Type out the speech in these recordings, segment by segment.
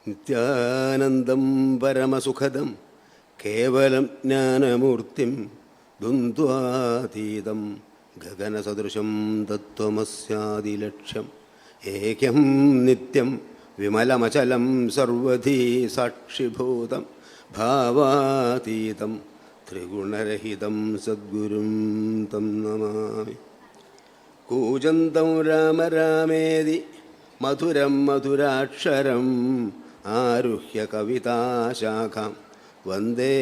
നിത്യാനന്ദം പരമസുഖദം കേവലം ജ്ഞാനമൂർത്തിം ദ്വന്ദ്വാതീതം ഗഗനസദൃശം തത്വമസ്യാദിലക്ഷ്യം ഏകം നിത്യം വിമലമചലം സർവധി സാക്ഷിഭൂതം ഭാവാതീതം ത്രിഗുണരഹിതം സദ്ഗുരും തം നമാമി. കൂജന്തം രാമ രാമേതി മധുരം മധുരാക്ഷരം ആരുഹ്യ കവിതാശാഖാം വന്ദേ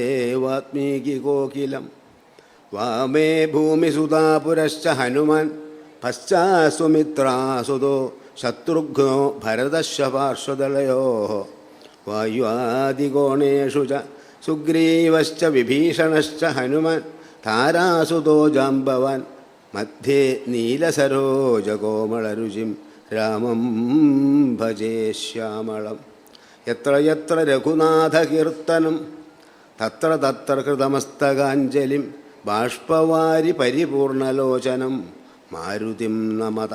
വാത്മീകികോകിലം. വാമേ ഭൂമിസുതാ പുരശ്ച ഹനുമാൻ പശ്ചാസുമിത്രാസുതോ ശത്രുഘ്നോ ഭരതശ്ച പാർശ്വദളയോഃ വായുആദികോണേഷു ച സുഗ്രീവശ്ച വിഭീഷണശ്ച ഹനുമാൻ താരാസുതോ ജാംബവാൻ മധ്യേ നീലസരോജകോമളരുചിം രാമം ഭജേ ശ്യാമളം. യത്ര യത്ര രഘുനാഥകീർത്തനം തത്ര തത്ര കൃതമസ്തകാഞ്ജലിം ബാഷ്പവാരി പരിപൂർണലോചനം മാരുതിം നമത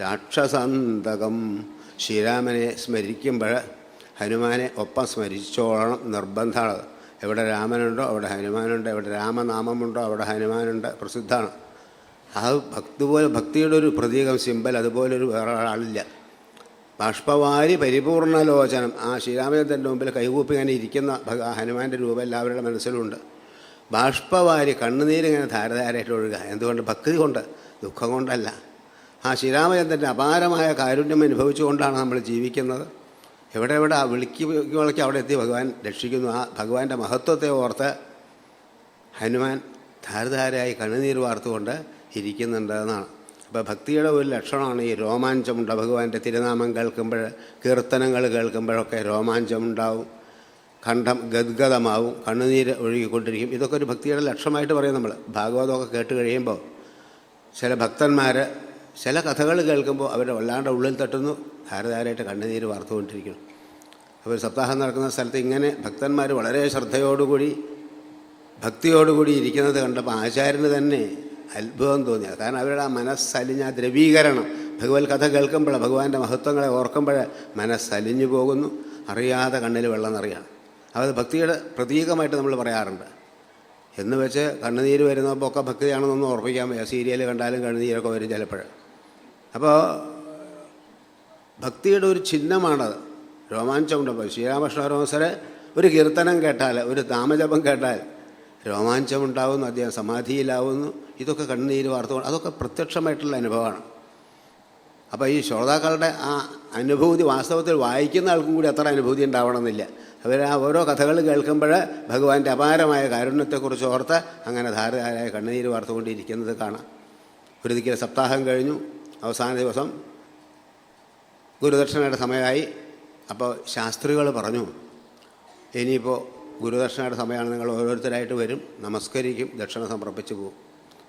രാക്ഷസാന്തകം. ശ്രീരാമനെ സ്മരിക്കുമ്പോൾ ഹനുമാനെ ഒപ്പം സ്മരിച്ചോളണം, നിർബന്ധമാണ്. എവിടെ രാമനുണ്ടോ അവിടെ ഹനുമാനുണ്ട്, എവിടെ രാമനാമമുണ്ടോ അവിടെ ഹനുമാനുണ്ട്, പ്രസിദ്ധമാണ്. അത് ഭക്തിയുടെ ഒരു പ്രതീകം, സിമ്പൽ, അതുപോലൊരു വേറെ ആളില്ല. ബാഷ്പവാരി പരിപൂർണലോചനം. ആ ശ്രീരാമചന്ദ്രൻ്റെ മുമ്പിൽ കൈകൂപ്പി ഇങ്ങനെ ഇരിക്കുന്ന ഹനുമാൻ്റെ രൂപം എല്ലാവരുടെ മനസ്സിലുണ്ട്. ബാഷ്പവാരി, കണ്ണുനീരിങ്ങനെ ധാരധാരയായിട്ട് ഒഴുകുക. എന്തുകൊണ്ട്? ഭക്തി കൊണ്ട്, ദുഃഖം കൊണ്ടല്ല. ആ ശ്രീരാമചന്ദ്രൻ്റെ അപാരമായ കാരുണ്യം അനുഭവിച്ചുകൊണ്ടാണ് നമ്മൾ ജീവിക്കുന്നത്. എവിടെ എവിടെ ആ വിളിക്ക് അവിടെ എത്തി ഭഗവാൻ രക്ഷിക്കുന്നു. ആ ഭഗവാന്റെ മഹത്വത്തെ ഓർത്ത് ഹനുമാൻ ധാരധാരയായി കണ്ണുനീർ വാർത്തുകൊണ്ട് ഇരിക്കുന്നുണ്ട് എന്നാണ്. അപ്പോൾ ഭക്തിയുടെ ഒരു ലക്ഷണമാണ് ഈ രോമാഞ്ചമുണ്ട്. ഭഗവാന്റെ തിരുനാമം കേൾക്കുമ്പോൾ, കീർത്തനങ്ങൾ കേൾക്കുമ്പോഴൊക്കെ രോമാഞ്ചമുണ്ടാവും, കണ്ഠം ഗദ്ഗതമാവും, കണ്ണുനീര് ഒഴുകിക്കൊണ്ടിരിക്കും. ഇതൊക്കെ ഒരു ഭക്തിയുടെ ലക്ഷണമായിട്ട് പറയും നമ്മൾ. ഭാഗവതമൊക്കെ കേട്ട് കഴിയുമ്പോൾ ചില ഭക്തന്മാർ ചില കഥകൾ കേൾക്കുമ്പോൾ അവരുടെ വല്ലാണ്ട് ഉള്ളിൽ തട്ടുന്നു, ധാരധാരയായിട്ട് കണ്ണുനീര് വാർത്തുകൊണ്ടിരിക്കുന്നു. അപ്പോൾ സപ്താഹം നടക്കുന്ന സ്ഥലത്ത് ഇങ്ങനെ ഭക്തന്മാർ വളരെ ശ്രദ്ധയോടുകൂടി ഭക്തിയോടുകൂടി ഇരിക്കുന്നത് കണ്ടപ്പോൾ ആചാര്യന് തന്നെ അത്ഭുതം തോന്നിയത്. കാരണം അവരുടെ ആ മനസ്സലിഞ്ഞ ദ്രവീകരണം, ഭഗവത് കഥ കേൾക്കുമ്പോൾ, ഭഗവാന്റെ മഹത്വങ്ങളെ ഓർക്കുമ്പോൾ മനസ്സലിഞ്ഞു പോകുന്നു, അറിയാതെ കണ്ണിൽ വെള്ളം നിറയാണ്. അത് ഭക്തിയുടെ പ്രതീകമായിട്ട് നമ്മൾ പറയാറുണ്ട്. എന്ന് വെച്ച് കണ്ണുനീര് വരുന്നപ്പോൾ ഒക്കെ ഭക്തിയാണെന്നൊന്നും ഓർപ്പിക്കാൻ വയ്യ. സീരിയൽ കണ്ടാലും കണ്ണുനീരൊക്കെ വരും ചിലപ്പോൾ. അപ്പോൾ ഭക്തിയുടെ ഒരു ചിഹ്നമാണത്. രോമാഞ്ചമുണ്ടപ്പോൾ ശ്രീരാമകൃഷ്ണപരമഹംസരെ ഒരു കീർത്തനം കേട്ടാൽ, ഒരു നാമജപം കേട്ടാൽ രോമാഞ്ചമുണ്ടാവുന്നു, അദ്ദേഹം സമാധിയിലാവുന്നു. ഇതൊക്കെ കണ്ണുനീര് വാർത്തുകൊണ്ട്, അതൊക്കെ പ്രത്യക്ഷമായിട്ടുള്ള അനുഭവമാണ്. അപ്പോൾ ഈ ശ്രോതാക്കളുടെ ആ അനുഭൂതി വാസ്തവത്തിൽ വായിക്കുന്ന ആൾക്കും കൂടി അത്ര അനുഭൂതി ഉണ്ടാവണമെന്നില്ല. അവർ ആ ഓരോ കഥകൾ കേൾക്കുമ്പോൾ ഭഗവാന്റെ അപാരമായ കാരുണ്യത്തെക്കുറിച്ച് ഓർത്ത് അങ്ങനെ ധാരധാരയായ കണ്ണുനീര് വാർത്തുകൊണ്ടിരിക്കുന്നത് കാണാം. ഒരു ദിക്കിലെ സപ്താഹം കഴിഞ്ഞു, അവസാന ദിവസം ഗുരുദക്ഷിണയുടെ സമയമായി. അപ്പോൾ ശാസ്ത്രികൾ പറഞ്ഞു, ഇനിയിപ്പോൾ ഗുരുദക്ഷിണയുടെ സമയമാണ്, നിങ്ങൾ ഓരോരുത്തരായിട്ട് വരും, നമസ്കരിക്കും, ദക്ഷിണ സമർപ്പിച്ച് പോകും.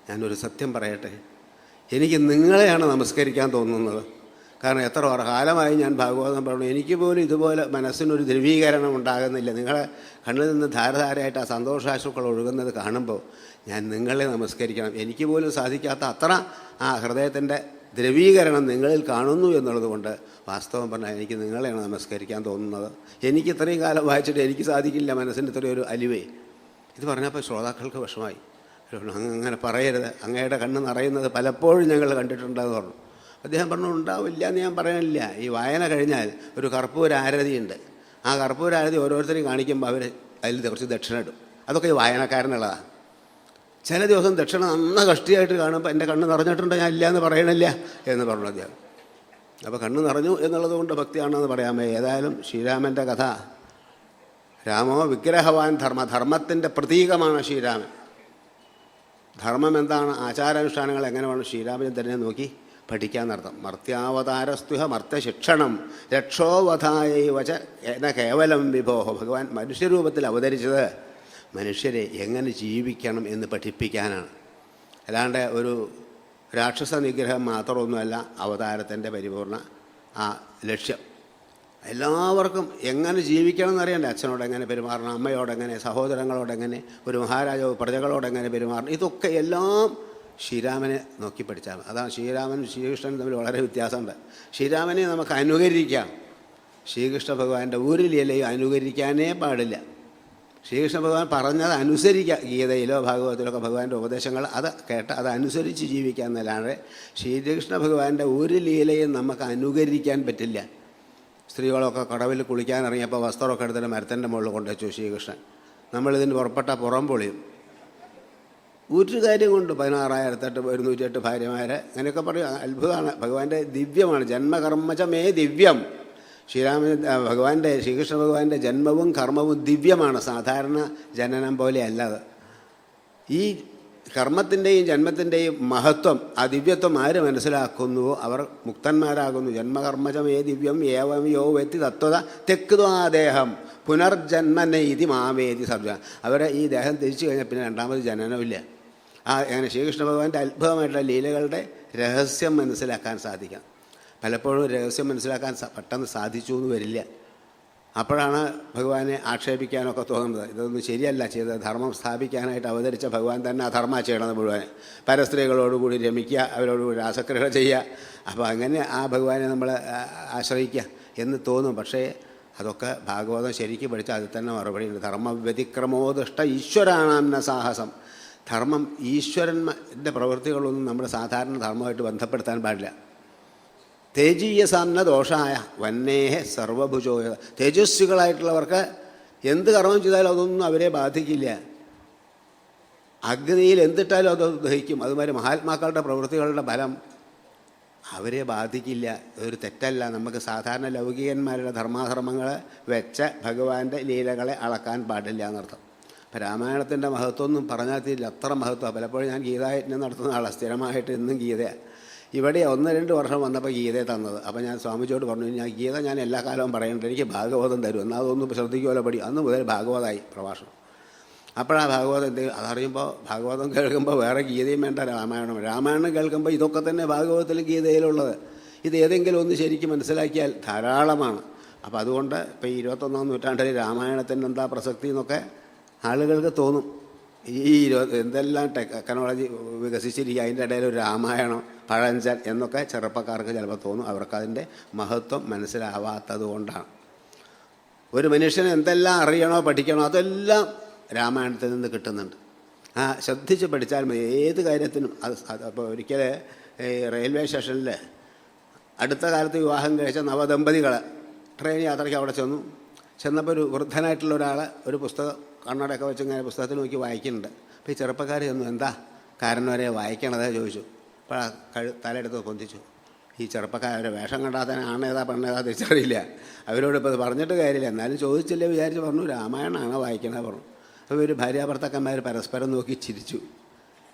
ഞാനൊരു സത്യം പറയട്ടെ, എനിക്ക് നിങ്ങളെയാണ് നമസ്കരിക്കാൻ തോന്നുന്നത്. കാരണം എത്ര കാലമായി ഞാൻ ഭാഗവതം പറഞ്ഞു, എനിക്ക് പോലും ഇതുപോലെ മനസ്സിനൊരു ധ്രുവീകരണം ഉണ്ടാകുന്നില്ല. നിങ്ങളെ കണ്ണിൽ നിന്ന് ധാരധാരയായിട്ട് ആ സന്തോഷാശ്രുക്കൾ ഒഴുകുന്നത് കാണുമ്പോൾ ഞാൻ നിങ്ങളെ നമസ്കരിക്കണം. എനിക്ക് പോലും സാധിക്കാത്ത അത്ര ആ ഹൃദയത്തിൻ്റെ ദ്രവീകരണം നിങ്ങളിൽ കാണുന്നു എന്നുള്ളത് കൊണ്ട് വാസ്തവം പറഞ്ഞാൽ എനിക്ക് നിങ്ങളെയാണ് നമസ്കരിക്കാൻ തോന്നുന്നത്. എനിക്ക് ഇത്രയും കാലം വായിച്ചിട്ട് എനിക്ക് സാധിക്കില്ല, മനസ്സിൻ്റെ ഇത്രയൊരു അലിവേ. ഇത് പറഞ്ഞപ്പോൾ ശ്രോതാക്കൾക്ക് വിഷമായി. അങ്ങനെ പറയരുത്, അങ്ങയുടെ കണ്ണ് നിറയുന്നത് പലപ്പോഴും ഞങ്ങൾ കണ്ടിട്ടുണ്ടെന്ന് പറഞ്ഞു. അദ്ദേഹം പറഞ്ഞു, ഉണ്ടാവില്ല എന്ന് ഞാൻ പറയണില്ല. ഈ വായന കഴിഞ്ഞാൽ ഒരു കർപ്പൂര ആരതിയുണ്ട്. ആ കർപ്പൂര ആരതി ഓരോരുത്തരെയും കാണിക്കുമ്പോൾ അവർ അതിൽ കുറച്ച് ദക്ഷിണ ഇടും. അതൊക്കെ ഈ വായനക്കാരനുള്ളതാണ്. ചില ദിവസം ദക്ഷിണ നന്ന കഷ്ടിയായിട്ട് കാണുമ്പോൾ എൻ്റെ കണ്ണ് നിറഞ്ഞിട്ടുണ്ട്, ഞാൻ ഇല്ല എന്ന് പറയണില്ല എന്ന് പറഞ്ഞു അദ്ദേഹം. അപ്പോൾ കണ്ണ് നിറഞ്ഞു എന്നുള്ളത് കൊണ്ട് ഭക്തിയാണെന്ന് പറയാമേ. ഏതായാലും ശ്രീരാമൻ്റെ കഥ, രാമോ വിഗ്രഹവാൻ ധർമ്മത്തിൻ്റെ പ്രതീകമാണ് ശ്രീരാമൻ. ധർമ്മം എന്താണ്, ആചാരാനുഷ്ഠാനങ്ങൾ എങ്ങനെ വേണം ശ്രീരാമചന്ദ്രനെ നോക്കി പഠിക്കാന്നർത്ഥം. മർത്യാവതാരസ്തുഹ മർത്യശിക്ഷണം രക്ഷോവധായൈവച എന്ന കേവലം വിഭോഹ. ഭഗവാൻ മനുഷ്യരൂപത്തിൽ അവതരിച്ചത് മനുഷ്യരെ എങ്ങനെ ജീവിക്കണം എന്ന് പഠിപ്പിക്കാനാണ്. അല്ലാണ്ട് ഒരു രാക്ഷസ നിഗ്രഹം മാത്രമൊന്നുമല്ല അവതാരത്തിൻ്റെ പരിപൂർണ ആ ലക്ഷ്യം. എല്ലാവർക്കും എങ്ങനെ ജീവിക്കണം എന്നറിയണ്ടേ. അച്ഛനോടെങ്ങനെ പെരുമാറണം, അമ്മയോടെങ്ങനെ, സഹോദരങ്ങളോടെങ്ങനെ, ഒരു മഹാരാജാവ് പ്രജകളോടെങ്ങനെ പെരുമാറണം, ഇതൊക്കെ എല്ലാം ശ്രീരാമനെ നോക്കി പഠിച്ചാൽ മതി. അതാണ് ശ്രീരാമനും ശ്രീകൃഷ്ണനും തമ്മിൽ വളരെ വ്യത്യാസമുണ്ട്. ശ്രീരാമനെ നമുക്ക് അനുകരിക്കാം, ശ്രീകൃഷ്ണ ഭഗവാന്റെ ഒരു ലീലയും അനുകരിക്കാനേ പാടില്ല. ശ്രീകൃഷ്ണ ഭഗവാൻ പറഞ്ഞത് അനുസരിക്കുക. ഗീതയിലോ ഭാഗവതത്തിലൊക്കെ ഭഗവാന്റെ ഉപദേശങ്ങൾ അത് കേട്ട് അതനുസരിച്ച് ജീവിക്കുക എന്നല്ലാതെ ശ്രീകൃഷ്ണ ഭഗവാന്റെ ഒരു ലീലയും നമുക്ക് അനുകരിക്കാൻ പറ്റില്ല. സ്ത്രീകളൊക്കെ കടവിൽ കുളിക്കാനിറങ്ങിയപ്പോൾ വസ്ത്രമൊക്കെ എടുത്തിട്ട് മരത്തിൻ്റെ മുകളിൽ കൊണ്ടുവച്ചു ശ്രീകൃഷ്ണൻ. നമ്മളിതിന് പുറപ്പെട്ട പുറം പൊളിയും. ഒരു കാര്യം കൊണ്ട് 16,108 ഭാര്യമാരെ അങ്ങനെയൊക്കെ പറയും. അത്ഭുതമാണ്. ഭഗവാന്റെ ദിവ്യമാണ്. ജന്മകർമ്മചമേ ദിവ്യം. ശ്രീകൃഷ്ണ ഭഗവാന്റെ ജന്മവും കർമ്മവും ദിവ്യമാണ്. സാധാരണ ജനനം പോലെ അല്ലാതെ. ഈ കർമ്മത്തിൻ്റെയും ജന്മത്തിൻ്റെയും മഹത്വം, ആ ദിവ്യത്വം ആര് മനസ്സിലാക്കുന്നുവോ അവർ മുക്തന്മാരാകുന്നു. ജന്മകർമ്മചമേ ദിവ്യം ഏവം യോ വ്യക്തി തത്വത തെക്കുതാദേഹം പുനർജന്മനൈതി മാവേദി സർജ. അവരെ ഈ ദേഹം തിരിച്ചു കഴിഞ്ഞാൽ പിന്നെ രണ്ടാമത് ജനനമില്ല. അങ്ങനെ ശ്രീകൃഷ്ണ ഭഗവാന്റെ അത്ഭുതമായിട്ടുള്ള ലീലകളുടെ രഹസ്യം മനസ്സിലാക്കാൻ സാധിക്കാം. പലപ്പോഴും രഹസ്യം മനസ്സിലാക്കാൻ പെട്ടെന്ന് സാധിച്ചു എന്ന് വരില്ല. അപ്പോഴാണ് ഭഗവാനെ ആക്ഷേപിക്കാനൊക്കെ തോന്നുന്നത്. ഇതൊന്നും ശരിയല്ല ചെയ്തത്. ധർമ്മം സ്ഥാപിക്കാനായിട്ട് അവതരിച്ച ഭഗവാൻ തന്നെ അധർമ്മ ചെയ്യണമെന്ന് മുഴുവൻ. പരസ്ത്രീകളോടുകൂടി രമിക്കുക, അവരോടുകൂടി രാസക്രിയ ചെയ്യുക. അപ്പോൾ അങ്ങനെ ആ ഭഗവാനെ നമ്മൾ ആശ്രയിക്കുക എന്ന് തോന്നും. പക്ഷേ അതൊക്കെ ഭാഗവതം ശരിക്കും പഠിച്ചാൽ അതിൽ തന്നെ മറുപടിയുണ്ട്. ധർമ്മ വ്യതിക്രമോദിഷ്ട ഈശ്വരാണാംന സാഹസം. ധർമ്മം ഈശ്വരന്മാരുടെ പ്രവൃത്തികളൊന്നും നമ്മൾ സാധാരണ ധർമ്മമായിട്ട് ബന്ധപ്പെടുത്താൻ പാടില്ല. തേജീയസാന്ന ദോഷായ വന്നേഹ സർവഭുജോയ. തേജസ്വികളായിട്ടുള്ളവർക്ക് എന്ത് കർമ്മം ചെയ്താലും അതൊന്നും അവരെ ബാധിക്കില്ല. അഗ്നിയിൽ എന്തിട്ടാലും അത് ദഹിക്കും. അതുമാതിരി മഹാത്മാക്കളുടെ പ്രവൃത്തികളുടെ ഫലം അവരെ ബാധിക്കില്ല. ഒരു തെറ്റല്ല. നമുക്ക് സാധാരണ ലൗകികന്മാരുടെ ധർമാധർമ്മങ്ങൾ വെച്ച് ഭഗവാന്റെ ലീലകളെ അളക്കാൻ പാടില്ല എന്നർത്ഥം. അപ്പം രാമായണത്തിൻ്റെ മഹത്വമൊന്നും പറഞ്ഞാൽ തീരില്ല. അത്ര മഹത്വമാണ്. പലപ്പോഴും ഞാൻ ഗീതായജ്ഞം നടത്തുന്ന ആളാണ്. സ്ഥിരമായിട്ട് എന്നും ഗീതയാണ്. ഇവിടെ 1-2 വർഷം വന്നപ്പോൾ ഗീതയെ തന്നത്. അപ്പോൾ ഞാൻ സ്വാമിജിയോട് പറഞ്ഞു, ഞാൻ ഗീത ഞാൻ എല്ലാ കാലവും പറയേണ്ടത്, എനിക്ക് ഭാഗവതം തരും, എന്നാൽ അതൊന്നും ശ്രദ്ധിക്കുമല്ലോ പടി. അന്ന് മുതൽ ഭാഗവതമായി പ്രഭാഷണം. അപ്പോഴാണ് ഭാഗവതം അതറിയുമ്പോൾ ഭാഗവതം കേൾക്കുമ്പോൾ വേറെ ഗീതയും വേണ്ട, രാമായണം കേൾക്കുമ്പോൾ ഇതൊക്കെ തന്നെ ഭാഗവതത്തിലും ഗീതയിലുള്ളത്. ഇത് ഏതെങ്കിലും ഒന്ന് ശരിക്കും മനസ്സിലാക്കിയാൽ ധാരാളമാണ്. അപ്പോൾ അതുകൊണ്ട് ഇപ്പോൾ ഈ 21-ാം നൂറ്റാണ്ടിൽ രാമായണത്തിന് എന്താ പ്രസക്തി എന്നൊക്കെ ആളുകൾക്ക് തോന്നും. ഈ എന്തെല്ലാം ടെക്നോളജി വികസിച്ചിരിക്കുക, അതിൻ്റെ ഇടയിൽ ഒരു രാമായണം, പഴഞ്ചൻ എന്നൊക്കെ ചെറുപ്പക്കാർക്ക് ചിലപ്പോൾ തോന്നും. അവർക്കതിൻ്റെ മഹത്വം മനസ്സിലാവാത്തത് കൊണ്ടാണ്. ഒരു മനുഷ്യന് എന്തെല്ലാം അറിയണോ പഠിക്കണോ അതെല്ലാം രാമായണത്തിൽ നിന്ന് കിട്ടുന്നുണ്ട്. ശ്രദ്ധിച്ച് പഠിച്ചാൽ മതി ഏത് കാര്യത്തിനും. അപ്പോൾ ഒരിക്കൽ റെയിൽവേ സ്റ്റേഷനിൽ അടുത്ത കാലത്ത് വിവാഹം കഴിച്ച നവദമ്പതികൾ ട്രെയിൻ യാത്രയ്ക്ക് അവിടെ ചെന്നപ്പോൾ ഒരു വൃദ്ധനായിട്ടുള്ള ഒരാൾ ഒരു പുസ്തകം കണ്ണടയൊക്കെ വെച്ച് ഇങ്ങനെ പുസ്തകത്തിൽ നോക്കി വായിക്കുന്നുണ്ട്. അപ്പോൾ ഈ ചെറുപ്പക്കാർ ചെന്നു, എന്താ കാരണം വരെ വായിക്കണതേ ചോദിച്ചു. അപ്പോൾ തലയെടുത്ത് പൊന്തിച്ചു. ഈ ചെറുപ്പക്കാരെ വേഷം കണ്ടാൽ തന്നെ ആണേതാ പെണ്ണേതാ തിരിച്ചറിയില്ല. അവരോട് ഇപ്പോൾ പറഞ്ഞിട്ട് കാര്യമില്ല, എന്നാലും ചോദിച്ചില്ലേ വിചാരിച്ച് പറഞ്ഞു രാമായണമാണോ വായിക്കണത് പറഞ്ഞു. അപ്പോൾ ഒരു ഭാര്യാഭർത്താക്കന്മാർ പരസ്പരം നോക്കി ചിരിച്ചു.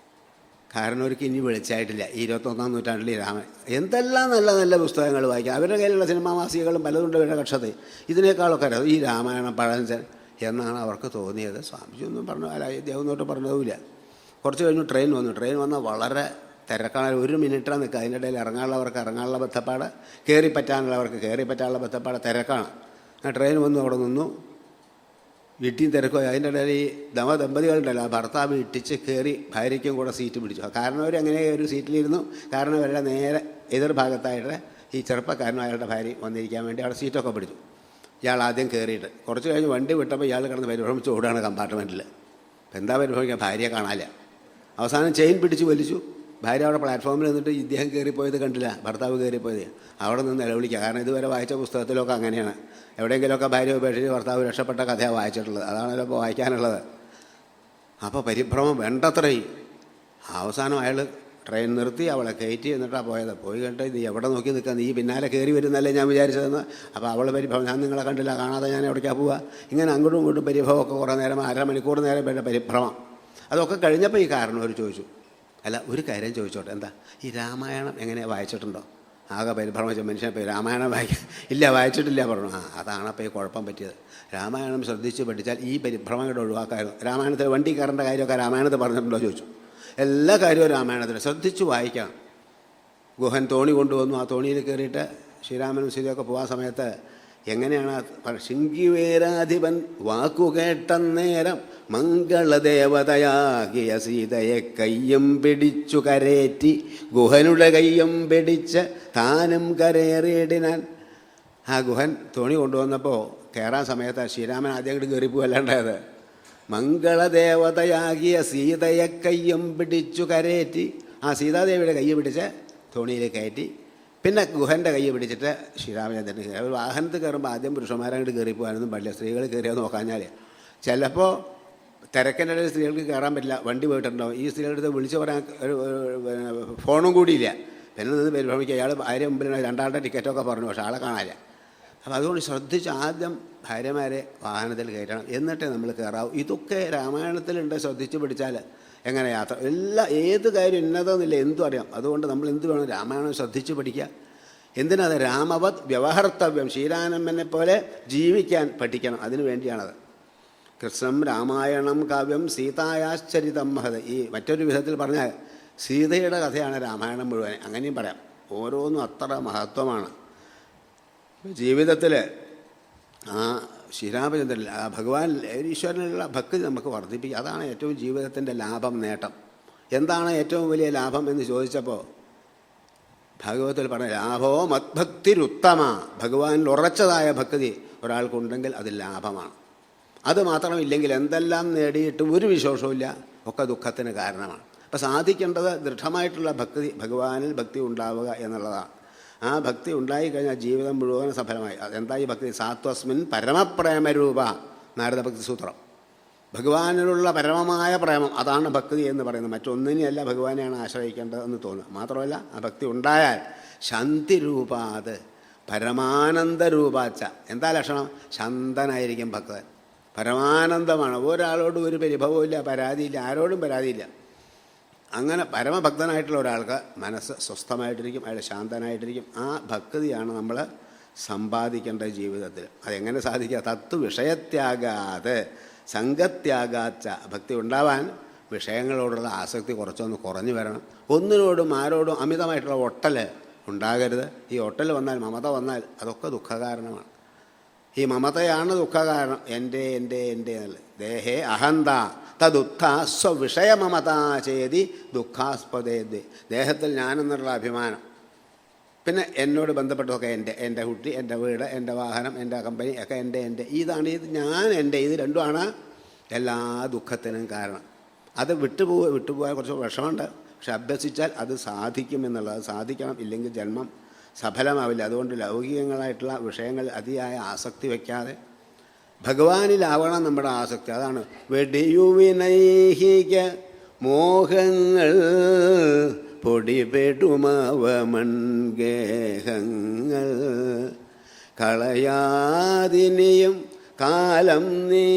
കാരണം അവർക്ക് ഇനി വെളിച്ചായിട്ടില്ല. ഈ 21-ാം നൂറ്റാണ്ടിൽ രാമൻ എന്തെല്ലാം നല്ല നല്ല പുസ്തകങ്ങൾ വായിക്കാം. അവരുടെ കയ്യിലുള്ള സിനിമാ മാസികകളും പലതുണ്ട് അവരുടെ കക്ഷത്തിൽ. ഇതിനേക്കാളൊക്കെ ഈ രാമായണം പഴഞ്ചൻ എന്നാണ് അവർക്ക് തോന്നിയത്. സ്വാമിജി ഒന്നും പറഞ്ഞു, അല്ല ഇദ്ദേഹം തൊട്ട് പറഞ്ഞതുമില്ല. കുറച്ച് കഴിഞ്ഞു ട്രെയിൻ വന്നാൽ വളരെ തിരക്കാണ്. 1 മിനിറ്റാണ് നിൽക്കുക. അതിൻ്റെ ഇടയിൽ ഇറങ്ങാനുള്ളവർക്ക് ഇറങ്ങാനുള്ള ബന്ധപ്പാട്, കയറിപ്പറ്റാനുള്ളവർക്ക് കയറിപ്പറ്റാനുള്ള ബന്ധപ്പാട്, തിരക്കാണ്. ട്രെയിൻ വന്നു, അവിടെ നിന്നു. വീട്ടിൽ തിരക്കുക. അതിൻ്റെ ഇടയിൽ ഈ ദമ്പതികളുണ്ടല്ലോ, ഭർത്താവ് ഇട്ടിച്ച് കയറി ഭാര്യയ്ക്കും കൂടെ സീറ്റ് പിടിച്ചു. കാരണം അവരങ്ങനെ ഒരു സീറ്റിലിരുന്നു. കാരണം അവരുടെ നേരെ എതിർഭാഗത്തായിട്ട് ഈ ചെറുപ്പക്കാരനും അയാളുടെ ഭാര്യ വന്നിരിക്കാൻ വേണ്ടി അവിടെ സീറ്റൊക്കെ പിടിച്ചു. ഇയാൾ ആദ്യം കയറിയിട്ട് കുറച്ച് കഴിഞ്ഞ് വണ്ടി വിട്ടപ്പോൾ ഇയാൾ കിടന്ന് പരിഭ്രമിച്ച് ഓടുകയാണ് കമ്പാർട്ട്മെൻറ്റിൽ. അപ്പം എന്താ പരിഭ്രമിക്കുക, ഭാര്യയെ കാണാനില്ല. അവസാനം ചെയിൻ പിടിച്ച് വലിച്ചു. ഭാര്യ അവിടെ പ്ലാറ്റ്ഫോമിൽ നിന്നിട്ട് ഇദ്ദേഹം കയറിപ്പോയത് കണ്ടില്ല, ഭർത്താവ് കയറിപ്പോയത്. അവിടെ നിന്ന് നിലവിളിക്കുക. കാരണം ഇതുവരെ വായിച്ച പുസ്തകത്തിലൊക്കെ അങ്ങനെയാണ്. എവിടെയെങ്കിലുമൊക്കെ ഭാര്യ ഉപേക്ഷിച്ച് ഭർത്താവ് രക്ഷപ്പെട്ട കഥയാണ് വായിച്ചിട്ടുള്ളത്. അതാണല്ലോ ഇപ്പോൾ വായിക്കാനുള്ളത്. അപ്പോൾ പരിഭ്രമം വേണ്ടത്രയും. അവസാനം അയാൾ ട്രെയിൻ നിർത്തി അവളെ കയറ്റി എന്നിട്ടാണ് പോയത്. പോയി കണ്ടിട്ട് ഇത് എവിടെ നോക്കി നിൽക്കുക, നീ പിന്നാലെ കയറി വരുന്നല്ലേ ഞാൻ വിചാരിച്ചതെന്ന്. അപ്പോൾ അവൾ പരിഭവം, ഞാൻ നിങ്ങളെ കണ്ടില്ല, കാണാതെ ഞാൻ എവിടേക്കാണ് പോവുക. ഇങ്ങനെ അങ്ങോട്ടും ഇങ്ങോട്ടും പരിഭവമൊക്കെ കുറേ നേരം, 1/2 മണിക്കൂർ നേരം വേണ്ട പരിഭ്രമം. അതൊക്കെ കഴിഞ്ഞപ്പോൾ ഈ കാരണം അവർ ചോദിച്ചു, അല്ല ഒരു കാര്യം ചോദിച്ചോട്ടെ, എന്താ ഈ രാമായണം എങ്ങനെ വായിച്ചിട്ടുണ്ടോ? ആകെ പരിഭ്രമിച്ച മനുഷ്യൻ ഇപ്പോൾ രാമായണം ഇല്ല വായിച്ചിട്ടില്ല പറഞ്ഞു. അതാണ് അപ്പോൾ ഈ കുഴപ്പം പറ്റിയത്. രാമായണം ശ്രദ്ധിച്ച് പഠിച്ചാൽ ഈ പരിഭ്രമങ്ങൾ ഒഴിവാക്കായിരുന്നു. രാമായണത്തിൽ വണ്ടി കയറേണ്ട കാര്യമൊക്കെ രാമായണത്തിൽ പറഞ്ഞിട്ടുണ്ടോ ചോദിച്ചു. എല്ലാ കാര്യവും രാമായണത്തിൽ ശ്രദ്ധിച്ച് വായിക്കണം. ഗുഹൻ തോണി കൊണ്ടുവന്നു. ആ തോണിയിൽ കയറിയിട്ട് ശ്രീരാമനും സീതയൊക്കെ പോകാൻ സമയത്ത് എങ്ങനെയാണ് ശിങ്കിവേരാധിപൻ വാക്കുകേട്ടന്നേരം മംഗളദേവതയാകിയ സീതയെ കയ്യും പിടിച്ചു കരേറ്റി ഗുഹനുടെ കയ്യും പിടിച്ച് താനും കരേറിയിടിനാൻ. ആ ഗുഹൻ തോണി കൊണ്ടുവന്നപ്പോൾ കയറാൻ സമയത്ത് ശ്രീരാമൻ ആദ്യം അങ്ങോട്ട് കയറിപ്പോവല്ലാണ്ടായത്. മംഗളദേവതയാകിയ സീതയെ കയ്യും പിടിച്ചു കരേറ്റി, ആ സീതാദേവിയുടെ കയ്യ് പിടിച്ച് തോണിയിൽ കയറ്റി. പിന്നെ ഗുഹൻ്റെ കൈ പിടിച്ചിട്ട് ശ്രീരാമചന്ദ്രൻ ഒരു വാഹനത്തിൽ കയറുമ്പോൾ ആദ്യം പുരുഷന്മാരങ്ങോട്ട് കയറിപ്പോകാനൊന്നും പാടില്ല. സ്ത്രീകൾ കയറിയാൽ നോക്കാഞ്ഞാൽ ചിലപ്പോൾ തിരക്കിൻ്റെ ഇടയിൽ സ്ത്രീകൾക്ക് കയറാൻ പറ്റില്ല, വണ്ടി പോയിട്ടുണ്ടാവും. ഈ സ്ത്രീകളുടെ അടുത്ത് വിളിച്ച് പറയാൻ ഒരു ഫോണും കൂടിയില്ല. പിന്നെ നിന്ന് പരിഭ്രമിക്കുക. അയാൾ ഭാര്യ മുമ്പിൽ രണ്ടാളുടെ ടിക്കറ്റൊക്കെ പറഞ്ഞു, പക്ഷേ ആളെ കാണാനില്ല. അപ്പോൾ അതുകൊണ്ട് ശ്രദ്ധിച്ച് ആദ്യം ഭാര്യമാരെ വാഹനത്തിൽ കയറ്റണം, എന്നിട്ടേ നമ്മൾ കയറാവൂ. ഇതൊക്കെ രാമായണത്തിലുണ്ട്. ശ്രദ്ധിച്ച് പിടിച്ചാൽ എങ്ങനെ യാത്ര ഏത് കാര്യം ഇന്നതെന്നില്ല, എന്തും അറിയാം. അതുകൊണ്ട് നമ്മൾ എന്ത് വേണം, രാമായണം ശ്രദ്ധിച്ച് പഠിക്കുക. എന്തിനാത് രാമവത് വ്യവഹർത്തവ്യം, ശ്രീരാമനെ പോലെ ജീവിക്കാൻ പഠിക്കണം. അതിനു വേണ്ടിയാണത്. കൃഷ്ണം രാമായണം കാവ്യം സീതായാശ്ചരിതം മഹത്. ഈ മറ്റൊരു വിധത്തിൽ പറഞ്ഞാൽ സീതയുടെ കഥയാണ് രാമായണം മുഴുവൻ. അങ്ങനെയും പറയാം. ഓരോന്നും അത്ര മഹത്വമാണ്. ജീവിതത്തിൽ ആ ശ്രീരാമചന്ദ്രൻ, ആ ഭഗവാൻ ഈശ്വരനുള്ള ഭക്തി നമുക്ക് വർദ്ധിപ്പിക്കുക. അതാണ് ഏറ്റവും ജീവിതത്തിൻ്റെ ലാഭം, നേട്ടം. എന്താണ് ഏറ്റവും വലിയ ലാഭം എന്ന് ചോദിച്ചപ്പോൾ ഭാഗവതത്തിൽ പറഞ്ഞ ലാഭോ മദ്ഭക്തിരുത്തമ. ഭഗവാനിൽ ഉറച്ചതായ ഭക്തി ഒരാൾക്കുണ്ടെങ്കിൽ അത് ലാഭമാണ്. അത് മാത്രമില്ലെങ്കിൽ എന്തെല്ലാം നേടിയിട്ടും ഒരു വിശേഷവുമില്ല, ഒക്കെ ദുഃഖത്തിന് കാരണമാണ്. അപ്പം സാധിക്കേണ്ടത് ദൃഢമായിട്ടുള്ള ഭക്തി, ഭഗവാനിൽ ഭക്തി ഉണ്ടാവുക എന്നുള്ളതാണ്. ആ ഭക്തി ഉണ്ടായിക്കഴിഞ്ഞാൽ ജീവിതം മുഴുവൻ സഫലമായി. എന്താ ഈ ഭക്തി? സാത്വസ്മിൻ പരമപ്രേമരൂപ, നാരദഭക്തി സൂത്രം. ഭഗവാനിലുള്ള പരമമായ പ്രേമം, അതാണ് ഭക്തി എന്ന് പറയുന്നത്. മറ്റൊന്നിനെയല്ല ഭഗവാനെയാണ് ആശ്രയിക്കേണ്ടതെന്ന് തോന്നുന്നു. മാത്രമല്ല ആ ഭക്തി ഉണ്ടായാൽ ശാന്തിരൂപാത് പരമാനന്ദരൂപാച്ച. എന്താ ലക്ഷണം? ശാന്തനായിരിക്കും ഭക്തൻ. പരമാനന്ദമാണ്. ഒരാളോടും ഒരു പരിഭവവും ഇല്ല, പരാതിയില്ല, ആരോടും പരാതിയില്ല. അങ്ങനെ പരമഭക്തനായിട്ടുള്ള ഒരാൾക്ക് മനസ്സ് സ്വസ്ഥമായിട്ടിരിക്കും, അയാൾ ശാന്തനായിട്ടിരിക്കും. ആ ഭക്തിയാണ് നമ്മൾ സമ്പാദിക്കേണ്ട ജീവിതത്തിൽ. അതെങ്ങനെ സാധിക്കുക? തത്വ വിഷയത്യാഗാത് സംഘത്യാഗാച്ച. ഭക്തി ഉണ്ടാവാൻ വിഷയങ്ങളോടുള്ള ആസക്തി കുറച്ചൊന്ന് കുറഞ്ഞു വരണം. ഒന്നിനോടും ആരോടും അമിതമായിട്ടുള്ള ഒട്ടൽ ഉണ്ടാകരുത്. ഈ ഒട്ടൽ വന്നാൽ, മമത വന്നാൽ അതൊക്കെ ദുഃഖകാരണമാണ്. ഈ മമതയാണ് ദുഃഖകാരണം. എൻ്റെ എൻ്റെ എൻ്റെ എന്നുള്ളത്. ദേഹേ അഹന്ത തദുത്ഥ സ്വവിഷയമമതാ ചേതി ദുഃഖാസ്പദേതി. ദേഹത്തിൽ ഞാനെന്നുള്ള അഭിമാനം, പിന്നെ എന്നോട് ബന്ധപ്പെട്ടതൊക്കെ എൻ്റെ കുട്ടി, എൻ്റെ വീട്, എൻ്റെ വാഹനം, എൻ്റെ കമ്പനി ഒക്കെ എൻ്റെ. ഇതാണ് ഇത് ഞാൻ, എൻ്റെ. ഇത് രണ്ടുമാണ് എല്ലാ ദുഃഖത്തിനും കാരണം. അത് വിട്ടുപോയാൽ കുറച്ച് വിഷമമുണ്ട്. പക്ഷെ അഭ്യസിച്ചാൽ അത് സാധിക്കും എന്നുള്ളത്. സാധിക്കണം, ഇല്ലെങ്കിൽ ജന്മം സഫലമാവില്ല. അതുകൊണ്ട് ലൗകികങ്ങളായിട്ടുള്ള വിഷയങ്ങൾ അതിയായ ആസക്തി വയ്ക്കാതെ ഭഗവാനിലാവണം നമ്മുടെ ആസക്തി. അതാണ് വെടിയുവിനൈഹിക മോഹങ്ങൾ പൊടിപെടുമവമൺഗേഹങ്ങൾ കളയാതിനിയും കാലം നീ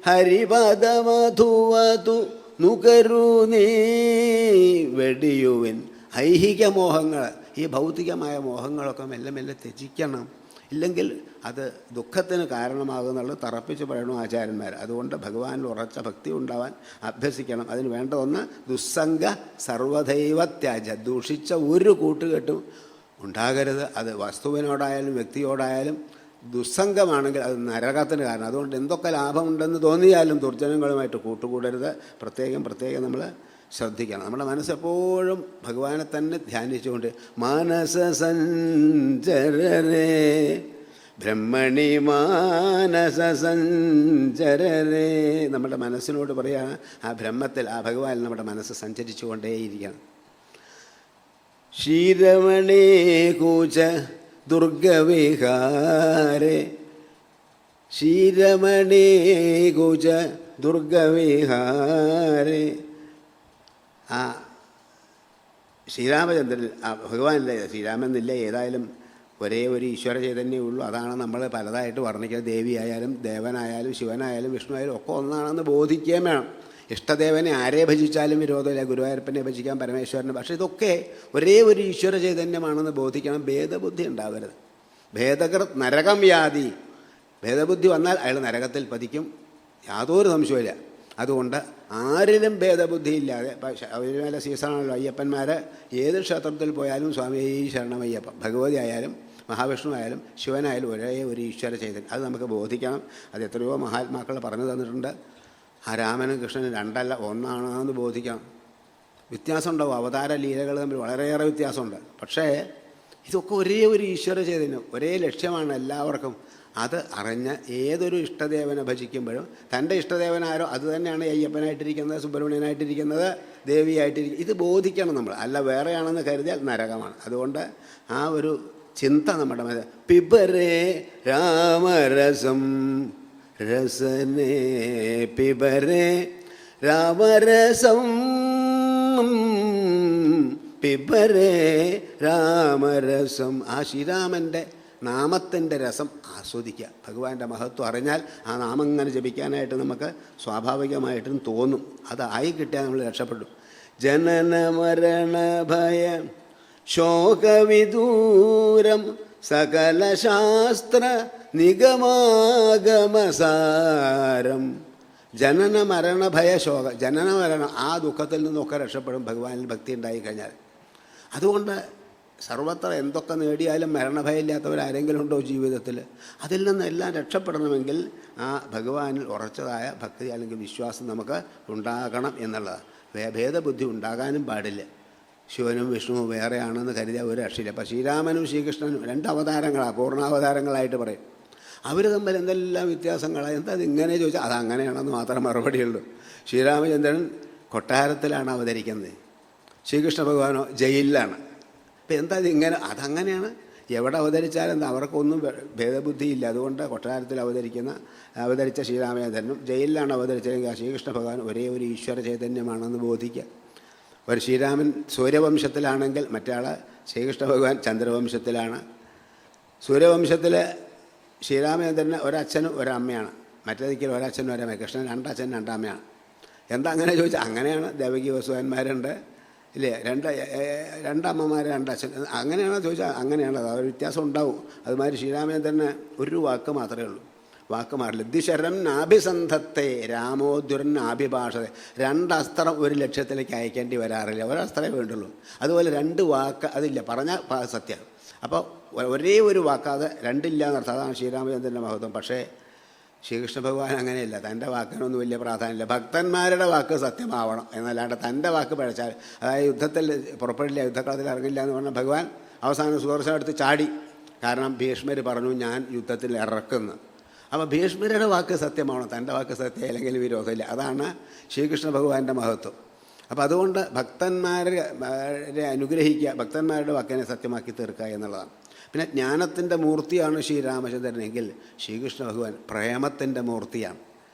ഹരിപദമധുവതു നുകരു നീ. വെടിയുവിൻ ഐഹിക മോഹങ്ങൾ, ഈ ഭൗതികമായ മോഹങ്ങളൊക്കെ മെല്ലെ മെല്ലെ ത്യജിക്കണം. ഇല്ലെങ്കിൽ അത് ദുഃഖത്തിന് കാരണമാകുന്നുള്ളത് തറപ്പിച്ച് പറയണു ആചാര്യന്മാർ. അതുകൊണ്ട് ഭഗവാനിൽ ഉറച്ച ഭക്തി ഉണ്ടാവാൻ അഭ്യസിക്കണം. അതിന് വേണ്ട ഒന്ന് ദുസ്സംഗ സർവദൈവ ത്യാജ. ദൂഷിച്ച ഒരു കൂട്ടുകെട്ടും ഉണ്ടാകരുത്. അത് വസ്തുവിനോടായാലും വ്യക്തിയോടായാലും ദുസ്സംഗമാണെങ്കിൽ അത് നരകത്തിന് കാരണം. അതുകൊണ്ട് എന്തൊക്കെ ലാഭമുണ്ടെന്ന് തോന്നിയാലും ദുർജനങ്ങളുമായിട്ട് കൂട്ടുകൂടരുത്. പ്രത്യേകം നമ്മൾ ശ്രദ്ധിക്കണം. നമ്മുടെ മനസ്സെപ്പോഴും ഭഗവാനെ തന്നെ ധ്യാനിച്ചുകൊണ്ട് മാനസ സഞ്ചരരേ ബ്രഹ്മണി മാനസ സഞ്ചരരേ. നമ്മുടെ മനസ്സിനോട് പറയുകയാണ് ആ ബ്രഹ്മത്തിൽ, ആ ഭഗവാനിൽ നമ്മുടെ മനസ്സ് സഞ്ചരിച്ചു കൊണ്ടേയിരിക്കണം. ക്ഷീരമണി കൂച്ച ദുർഗവിഹാരേ, ക്ഷീരമണി കൂച്ച ദുർഗവിഹാരേ. ആ ശ്രീരാമചന്ദ്രൻ, ആ ഭഗവാനില്ലേ, ശ്രീരാമെന്നില്ല, ഏതായാലും ഒരേ ഒരു ഈശ്വര ചൈതന്യമേ ഉള്ളൂ. അതാണ് നമ്മൾ പലതായിട്ട് വർണ്ണിക്കുന്നത്. ദേവിയായാലും ദേവനായാലും ശിവനായാലും വിഷ്ണുവായാലും ഒക്കെ ഒന്നാണെന്ന് ബോധിക്കുകയും വേണം. ഇഷ്ടദേവനെ ആരെ ഭജിച്ചാലും വിരോധമില്ല. ഗുരുവായൂരപ്പനെ ഭജിക്കാം, പരമേശ്വരനെ. പക്ഷേ ഇതൊക്കെ ഒരേ ഒരു ഈശ്വര ചൈതന്യമാണെന്ന് ബോധിക്കണം. ഭേദബുദ്ധി ഉണ്ടാവരുത്. ഭേദകൃത് നരകം വ്യാധി. ഭേദബുദ്ധി വന്നാൽ അയാൾ നരകത്തിൽ പതിക്കും, യാതൊരു സംശയമില്ല. അതുകൊണ്ട് ആരിലും ഭേദബുദ്ധിയില്ലാതെ, ശബരിമല സീസണാണല്ലോ, അയ്യപ്പന്മാർ ഏത് ക്ഷേത്രത്തിൽ പോയാലും സ്വാമി ശരണമയ്യപ്പ, ഭഗവതി ആയാലും മഹാവിഷ്ണു ആയാലും ശിവനായാലും ഒരേ ഒരു ഈശ്വര ചൈതന്യം. അത് നമുക്ക് ബോധിക്കണം. അത് എത്രയോ മഹാത്മാക്കൾ പറഞ്ഞു തന്നിട്ടുണ്ട്. ആ രാമനും കൃഷ്ണനും രണ്ടല്ല ഒന്നാണെന്ന് ബോധിക്കണം. വ്യത്യാസം ഉണ്ടാവും, അവതാര ലീലകൾ തമ്മിൽ വളരെയേറെ വ്യത്യാസമുണ്ട്. പക്ഷേ ഇതൊക്കെ ഒരേ ഒരു ഈശ്വര ചൈതന്യം, ഒരേ ലക്ഷ്യമാണ് എല്ലാവർക്കും. അത് അറിഞ്ഞ് ഏതൊരു ഇഷ്ടദേവനെ ഭജിക്കുമ്പോഴും തൻ്റെ ഇഷ്ടദേവനാരോ അത് തന്നെയാണ് അയ്യപ്പനായിട്ടിരിക്കുന്നത്, സുബ്രഹ്മണ്യനായിട്ടിരിക്കുന്നത്, ദേവിയായിട്ടിരിക്കുന്നത്. ഇത് ബോധിക്കണം നമ്മൾ. അല്ല വേറെയാണെന്ന് കരുതിയാൽ നരകമാണ്. അതുകൊണ്ട് ആ ഒരു ചിന്ത നമ്മുടെ മനസ്സിൽ. പിബരേ രാമരസം രസനേ പിബരേ രാമരസം പിബരേ രാമരസം. ആ ശ്രീരാമൻ്റെ നാമത്തിൻ്റെ രസം ആസ്വദിക്കുക. ഭഗവാന്റെ മഹത്വം അറിഞ്ഞാൽ ആ നാമം ഇങ്ങനെ ജപിക്കാനായിട്ട് നമുക്ക് സ്വാഭാവികമായിട്ടും തോന്നും. അതായി കിട്ടിയാൽ നമ്മൾ രക്ഷപ്പെട്ടു. ജനന മരണ ഭയ ശോകവിദൂരം സകല ശാസ്ത്ര നിഗമാഗമസാരം. ജനന മരണ ഭയ ശോക, ജനന മരണം, ആ ദുഃഖത്തിൽ നിന്നൊക്കെ രക്ഷപ്പെടും ഭഗവാനിൽ ഭക്തി ഉണ്ടായി കഴിഞ്ഞാൽ. അതുകൊണ്ട് സർവത്ര എന്തൊക്കെ നേടിയാലും മരണഭയമില്ലാത്തവരാരെങ്കിലും ഉണ്ടോ ജീവിതത്തിൽ? അതിൽ നിന്നെല്ലാം രക്ഷപ്പെടണമെങ്കിൽ ആ ഭഗവാനിൽ ഉറച്ചതായ ഭക്തി അല്ലെങ്കിൽ വിശ്വാസം നമുക്ക് ഉണ്ടാകണം എന്നുള്ളതാണ്. ഭേദബുദ്ധി ഉണ്ടാകാനും പാടില്ല. ശിവനും വിഷ്ണുവും വേറെയാണെന്ന് കരുതിയ ഒരു രക്ഷയില്ല. അപ്പോൾ ശ്രീരാമനും ശ്രീകൃഷ്ണനും രണ്ട് അവതാരങ്ങളാണ്, പൂർണ്ണാവതാരങ്ങളായിട്ട് പറയും. അവർ തമ്മിൽ എന്തെല്ലാം വ്യത്യാസങ്ങളാണ്. എന്താ ഇങ്ങനെ ചോദിച്ചാൽ അതങ്ങനെയാണെന്ന് മാത്രം മറുപടിയുള്ളൂ. ശ്രീരാമചന്ദ്രൻ കൊട്ടാരത്തിലാണ് അവതരിക്കുന്നത്, ശ്രീകൃഷ്ണ ഭഗവാനോ ജയിലിലാണ്. ഇപ്പം എന്താ ഇതിങ്ങനെ? അതങ്ങനെയാണ്. എവിടെ അവതരിച്ചാലും എന്താ അവർക്കൊന്നും ഭേദബുദ്ധിയില്ല. അതുകൊണ്ട് കൊട്ടാരത്തിൽ അവതരിച്ച ശ്രീരാമചന്ദ്രനും ജയിലിലാണ് അവതരിച്ചതെങ്കിൽ ശ്രീകൃഷ്ണ ഭഗവാൻ ഒരേ ഒരു ഈശ്വര ചൈതന്യമാണെന്ന് ബോധിക്കുക. ഒരു ശ്രീരാമൻ സൂര്യവംശത്തിലാണെങ്കിൽ മറ്റയാൾ ശ്രീകൃഷ്ണ ഭഗവാൻ ചന്ദ്രവംശത്തിലാണ്. സൂര്യവംശത്തിൽ ശ്രീരാമചന്ദ്രന് ഒരച്ഛനും ഒരമ്മയാണ്, മറ്റേതിക്കൽ ഒരച്ഛനും ഒരമ്മ. കൃഷ്ണൻ രണ്ടച്ഛൻ രണ്ടമ്മയാണ്. എന്താ അങ്ങനെ ചോദിച്ചാൽ അങ്ങനെയാണ്. ദേവകി വസുദേവന്മാരുണ്ട് ഇല്ലേ, രണ്ടമ്മമാർ രണ്ടച്ഛൻ, അങ്ങനെയാണോ ചോദിച്ചാൽ അങ്ങനെയാണ്. അത് വ്യത്യാസം ഉണ്ടാവും. അതുമാതിരി ശ്രീരാമചന്ദ്രന് ഒരു വാക്ക് മാത്രമേ ഉള്ളൂ, വാക്ക് മാറില്ല. ദിശരം നാഭിസന്ധത്തെ രാമോദ്യുരൻ ആഭിഭാഷത്തെ. രണ്ടസ്ത്രം ഒരു ലക്ഷ്യത്തിലേക്ക് അയക്കേണ്ടി വരാറില്ല, ഒരസ്ത്രമേ വേണ്ടുള്ളൂ. അതുപോലെ രണ്ട് വാക്ക് അതില്ല, പറഞ്ഞാൽ സത്യം. അപ്പോൾ ഒരേ ഒരു വാക്കാതെ രണ്ടില്ല എന്നർത്ഥം. അതാണ് ശ്രീരാമചന്ദ്രൻ്റെ മഹത്വം. പക്ഷേ ശ്രീകൃഷ്ണ ഭഗവാൻ അങ്ങനെയല്ല, തൻ്റെ വാക്കിനൊന്നും വലിയ പ്രാധാന്യമില്ല. ഭക്തന്മാരുടെ വാക്ക് സത്യമാവണം എന്നല്ലാണ്ട് തൻ്റെ വാക്ക് പഴച്ചാൽ, അതായത് യുദ്ധത്തിൽ പുറപ്പെടില്ല, യുദ്ധക്കളത്തിൽ ഇറങ്ങില്ല എന്ന് പറഞ്ഞാൽ ഭഗവാൻ അവസാനം സുദർശനം എടുത്ത് ചാടി. കാരണം ഭീഷ്മർ പറഞ്ഞു ഞാൻ യുദ്ധത്തിൽ ഇറക്കുന്നു. അപ്പോൾ ഭീഷ്മരുടെ വാക്ക് സത്യമാവണം, തൻ്റെ വാക്ക് സത്യം അല്ലെങ്കിൽ വിരോധമില്ല. അതാണ് ശ്രീകൃഷ്ണ ഭഗവാന്റെ മഹത്വം. അപ്പോൾ അതുകൊണ്ട് ഭക്തന്മാരെ അനുഗ്രഹിക്കുക, ഭക്തന്മാരുടെ വാക്കിനെ സത്യമാക്കി തീർക്കുക എന്നുള്ളതാണ്. പിന്നെ ജ്ഞാനത്തിൻ്റെ മൂർത്തിയാണ് ശ്രീരാമചന്ദ്രനെങ്കിൽ ശ്രീകൃഷ്ണ ഭഗവാൻ പ്രേമത്തിൻ്റെ മൂർത്തിയാണ്.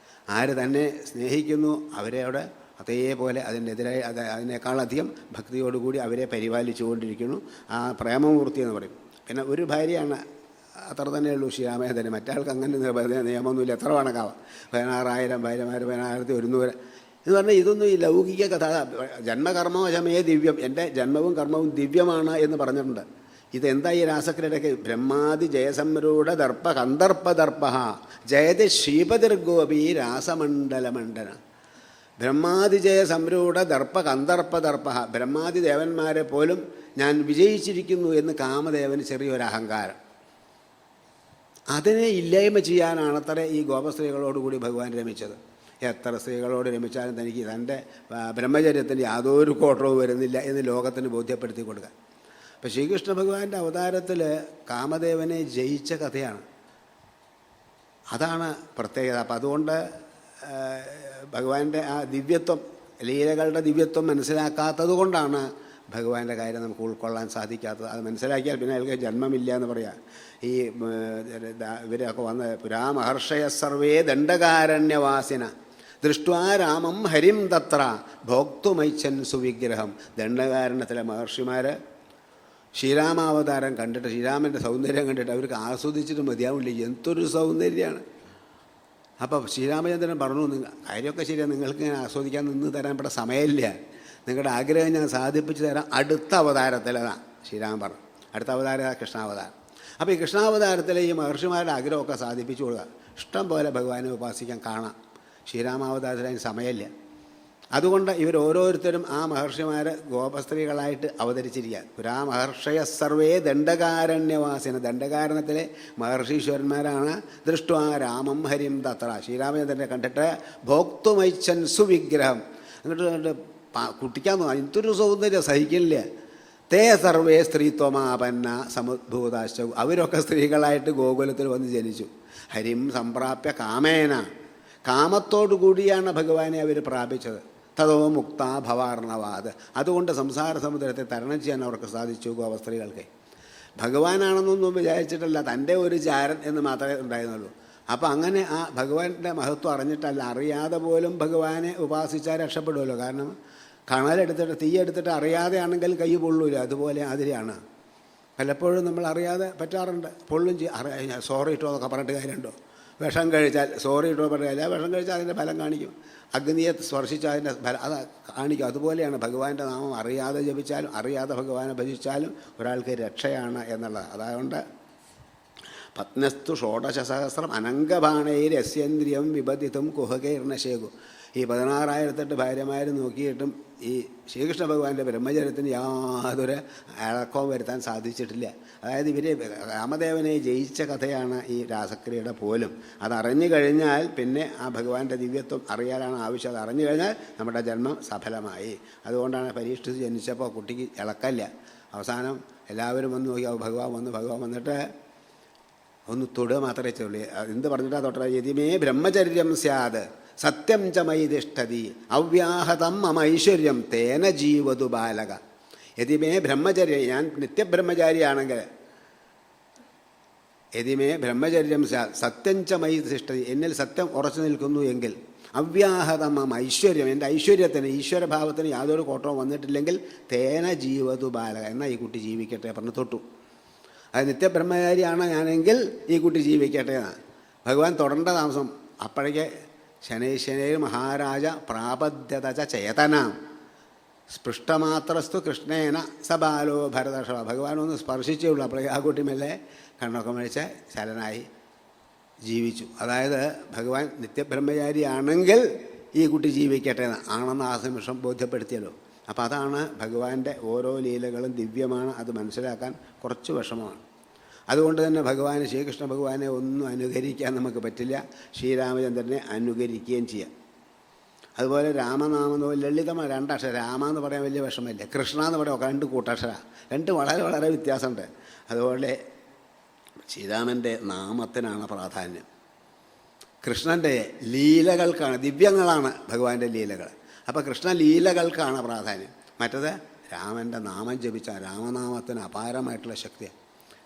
ആര് തന്നെ സ്നേഹിക്കുന്നു അവരെയോട് അതേപോലെ അതിനെതിരായി അതിനേക്കാളധികം ഭക്തിയോടുകൂടി അവരെ പരിപാലിച്ചുകൊണ്ടിരിക്കുന്നു. ആ പ്രേമമൂർത്തി എന്ന് പറയും. പിന്നെ ഒരു ഭാര്യയാണ്, അത്ര തന്നെയുള്ളൂ ശ്രീരാമചന്ദ്രൻ. മറ്റാൾക്ക് അങ്ങനെ നിയമമൊന്നുമില്ല. എത്ര കണക്കാവാം, 16,000 ഭാര്യമാർ, 16,100 എന്ന് പറഞ്ഞാൽ ഇതൊന്നും ഈ ലൗകിക കഥ. ജന്മകർമ്മവശമേ ദിവ്യം, എൻ്റെ ജന്മവും കർമ്മവും ദിവ്യമാണ് എന്ന് പറഞ്ഞിട്ടുണ്ട്. ഇതെന്താ ഈ രാസക്രീഡയ്ക്ക്? ബ്രഹ്മാദി ജയസംരൂഢ ദർപ്പ കന്ദർപ്പ ദർപ്പ ജയതി ശ്രീപതിർഗോപി രാസമണ്ഡലമണ്ഡന. ബ്രഹ്മാദിജയ സംരൂഢ ദർപ്പ കന്ദർപ്പ ദർപ്പ. ബ്രഹ്മാദി ദേവന്മാരെ പോലും ഞാൻ വിജയിച്ചിരിക്കുന്നു എന്ന് കാമദേവന് ചെറിയൊരു അഹങ്കാരം. അതിനെ ഇല്ലായ്മ ചെയ്യാനാണത്ര ഈ ഗോപസ്ത്രീകളോടുകൂടി ഭഗവാൻ രമിച്ചത്. എത്ര സ്ത്രീകളോട് രമിച്ചാലും തനിക്ക് തൻ്റെ ബ്രഹ്മചര്യത്തിന് യാതൊരു കോട്ടവും വരുന്നില്ല എന്ന് ലോകത്തിന് ബോധ്യപ്പെടുത്തി കൊടുക്കുക. അപ്പം ശ്രീകൃഷ്ണ ഭഗവാന്റെ അവതാരത്തിൽ കാമദേവനെ ജയിച്ച കഥയാണ്. അതാണ് പ്രത്യേകത. അപ്പം അതുകൊണ്ട് ഭഗവാന്റെ ആ ദിവ്യത്വം, ലീലകളുടെ ദിവ്യത്വം മനസ്സിലാക്കാത്തത് കൊണ്ടാണ് ഭഗവാന്റെ കാര്യം നമുക്ക് ഉൾക്കൊള്ളാൻ സാധിക്കാത്തത്. അത് മനസ്സിലാക്കിയാൽ പിന്നെ അയാൾക്ക് ജന്മമില്ല എന്ന് പറയാം. ഈ ഇവരൊക്കെ വന്ന് പുരാമഹർഷയ സർവേ ദണ്ഡകാരണ്യവാസിന ദൃഷ്ട്വാ രാമം ഹരിം തത്ര ഭോക്തുമൈച്ഛൻ സുവിഗ്രഹം. ദണ്ഡകാരണ്യത്തിലെ മഹർഷിമാർ ശ്രീരാമാവതാരം കണ്ടിട്ട്, ശ്രീരാമൻ്റെ സൗന്ദര്യം കണ്ടിട്ട് അവർക്ക് ആസ്വദിച്ചിട്ട് മതിയാവില്ല. എന്തൊരു സൗന്ദര്യമാണ്. അപ്പോൾ ശ്രീരാമചന്ദ്രൻ പറഞ്ഞു, കാര്യമൊക്കെ ശരിയാണ്, നിങ്ങൾക്ക് ഇങ്ങനെ ആസ്വദിക്കാൻ നിന്ന് തരാൻ ഇവിടെ സമയമില്ല, നിങ്ങളുടെ ആഗ്രഹം ഞാൻ സാധിപ്പിച്ചു തരാം അടുത്ത അവതാരത്തിലാണ് ശ്രീരാമൻ പറഞ്ഞു. അടുത്ത അവതാരം കൃഷ്ണാവതാരം. അപ്പോൾ ഈ കൃഷ്ണാവതാരത്തിലെ ഈ മഹർഷിമാരുടെ ആഗ്രഹമൊക്കെ സാധിപ്പിച്ചു കൊടുക്കുക. ഇഷ്ടം പോലെ ഭഗവാനെ ഉപാസിക്കാൻ കാണാം. ശ്രീരാമാവതാരത്തിൽ അതിന് സമയമില്ല. അതുകൊണ്ട് ഇവരോരോരുത്തരും ആ മഹർഷിമാരെ ഗോപസ്ത്രീകളായിട്ട് അവതരിച്ചിരിക്കുക. പുരാ മഹർഷയ സർവേ ദണ്ഡകാരണ്യവാസിന, ദണ്ഡകാരണത്തിലെ മഹർഷീശ്വരന്മാരാണ്. ദൃഷ്ട്വാ രാമം ഹരിം തത്ര, ശ്രീരാമചന്ദ്രനെ കണ്ടിട്ട് ഭോക്തുമൈച്ഛൻ സുവിഗ്രഹം, എന്നിട്ട് കുട്ടിക്കാൻ തോന്നുന്നു, എന്തൊരു സൗന്ദര്യം സഹിക്കില്ല. തേ സർവേ സ്ത്രീത്വമാപന്ന സമുദ്ഭൂതാശ്ച, അവരൊക്കെ സ്ത്രീകളായിട്ട് ഗോകുലത്തിൽ വന്ന് ജനിച്ചു. ഹരിം സംപ്രാപ്യ കാമേന, കാമത്തോടു കൂടിയാണ് ഭഗവാനെ അവർ പ്രാപിച്ചത്. തതോ മുക്ത ഭവാർണവാത്, അതുകൊണ്ട് സംസാര സമുദ്രത്തെ തരണം ചെയ്യാൻ അവർക്ക് സാധിച്ചു ഗോപസ്ത്രീകൾക്ക്. ഭഗവാനാണെന്നൊന്നും വിചാരിച്ചിട്ടല്ല, തൻ്റെ ഒരു ചാരൻ എന്ന് മാത്രമേ ഉണ്ടായിരുന്നുള്ളൂ. അപ്പം അങ്ങനെ ആ ഭഗവാന്റെ മഹത്വം അറിഞ്ഞിട്ടല്ല, അറിയാതെ പോലും ഭഗവാനെ ഉപാസിച്ചാൽ രക്ഷപ്പെടുമല്ലോ. കാരണം കണലെടുത്തിട്ട് തീയെടുത്തിട്ട് അറിയാതെ ആണെങ്കിൽ കൈ പൊള്ളൂല, അതുപോലെ അതിലെയാണ്. പലപ്പോഴും നമ്മൾ അറിയാതെ പറ്റാറുണ്ട്, പൊള്ളും സോറി ഇട്ടോ എന്നൊക്കെ പറഞ്ഞിട്ട് കാര്യമുണ്ടോ? വിഷം കഴിച്ചാൽ സോറി ഇട്ടോ പറഞ്ഞിട്ട് കാര്യമില്ല, വിഷം കഴിച്ചാൽ അതിൻ്റെ ഫലം കാണിക്കും. അഗ്നിയെ സ്പർശിച്ചാൽ അതിൻ്റെ ഫലം അത് കാണിക്കും. അതുപോലെയാണ് ഭഗവാന്റെ നാമം അറിയാതെ ജപിച്ചാലും അറിയാതെ ഭഗവാനെ ഭജിച്ചാലും ഒരാൾക്ക് രക്ഷയാണ് എന്നുള്ളത്. അതുകൊണ്ട് പത്നസ്തു ഷോഡശസഹസ്രം അനംഗബാണയിൽ യസ്യേന്ദ്രിയം വിബദിതും കുഹകൈർണശേകു. ഈ 16,008 ഭാര്യമാർ നോക്കിയിട്ടും ഈ ശ്രീകൃഷ്ണ ഭഗവാന്റെ ബ്രഹ്മചര്യത്തിന് യാതൊരു ഇളക്കവും വരുത്താൻ സാധിച്ചിട്ടില്ല. അതായത് ഇവർ രാമദേവനെ ജയിച്ച കഥയാണ് ഈ രാസക്രിയയുടെ പോലും. അതറിഞ്ഞു കഴിഞ്ഞാൽ പിന്നെ ആ ഭഗവാന്റെ ദിവ്യത്വം അറിയാനാണ് ആവശ്യം. അത് അറിഞ്ഞു കഴിഞ്ഞാൽ നമ്മുടെ ജന്മം സഫലമായി. അതുകൊണ്ടാണ് പരീക്ഷിച്ച് ജനിച്ചപ്പോൾ കുട്ടിക്ക് ഇളക്കല്ല. അവസാനം എല്ലാവരും വന്ന് നോക്കി, ഭഗവാൻ വന്നിട്ട് ഒന്ന് തൊടുക മാത്രമേ ചെയ്യുള്ളൂ. എന്ത് പറഞ്ഞിട്ടാണ് തൊട്ട? യതിമേ ബ്രഹ്മചര്യം സ്യാത് സത്യം ച മയി തിഷ്ഠതി അവ്യാഹതം മമ ഐശ്വര്യം തേന ജീവതു ബാലക. യതിമേ ബ്രഹ്മചര്യം, ഞാൻ നിത്യബ്രഹ്മചാരിയാണെങ്കിൽ, യതിമേ ബ്രഹ്മചര്യം സ്യാത് സത്യം ച മയി തിഷ്ഠതി, എന്നിൽ സത്യം ഉറച്ചു നിൽക്കുന്നു എങ്കിൽ, അവ്യാഹതം മമ ഐശ്വര്യം, എൻ്റെ ഐശ്വര്യത്തിന് ഈശ്വരഭാവത്തിന് യാതൊരു കോട്ടവും വന്നിട്ടില്ലെങ്കിൽ, തേന ജീവതു ബാലക, എന്നാൽ ഈ കുട്ടി ജീവിക്കട്ടെ പറഞ്ഞ് തൊട്ടു. അത് നിത്യബ്രഹ്മചാരിയാണ് ഞാനെങ്കിൽ ഈ കുട്ടി ജീവിക്കട്ടെ എന്നാണ് ഭഗവാൻ തൊടേണ്ട താമസം. അപ്പോഴേക്ക് ശനൈശനൈർ മഹാരാജ പ്രാപദ്യത ചേതന സ്പൃഷ്ടമാത്രസ്തു കൃഷ്ണേന സബാലോ ഭരതർഷഭ. ഭഗവാൻ ഒന്ന് സ്പർശിച്ചേ ഉള്ളൂ, അപ്പോഴേക്ക് ആ കുട്ടി മെല്ലെ കണ്ണൊക്കെ മഴിച്ച് ശലനായി ജീവിച്ചു. അതായത് ഭഗവാൻ നിത്യബ്രഹ്മചാരിയാണെങ്കിൽ ഈ കുട്ടി ജീവിക്കട്ടെ ആണെന്ന് ആ നിമിഷം ബോധ്യപ്പെടുത്തിയല്ലോ. അപ്പോൾ അതാണ് ഭഗവാന്റെ ഓരോ ലീലകളും ദിവ്യമാണ്. അത് മനസ്സിലാക്കാൻ കുറച്ച് വിഷമമാണ്. അതുകൊണ്ട് തന്നെ ശ്രീകൃഷ്ണ ഭഗവാനെ ഒന്നും അനുകരിക്കാൻ നമുക്ക് പറ്റില്ല. ശ്രീരാമചന്ദ്രനെ അനുകരിക്കുകയും ചെയ്യാം. അതുപോലെ രാമനാമം ലളിതമായ 2 അക്ഷരം. രാമ എന്ന് പറയാൻ വലിയ വിഷമമില്ല, കൃഷ്ണ എന്ന് പറയാം 2 കൂട്ടക്ഷര, 2 വളരെ വളരെ വ്യത്യാസമുണ്ട്. അതുപോലെ ശ്രീരാമൻ്റെ നാമത്തിനാണ് പ്രാധാന്യം. കൃഷ്ണൻ്റെ ലീലകൾക്കാണ്, ദിവ്യങ്ങളാണ് ഭഗവാന്റെ ലീലകൾ. അപ്പോൾ കൃഷ്ണ ലീലകൾക്കാണ് പ്രാധാന്യം. മറ്റത് രാമൻ്റെ നാമം ജപിച്ച രാമനാമത്തിന് അപാരമായിട്ടുള്ള ശക്തിയാണ്.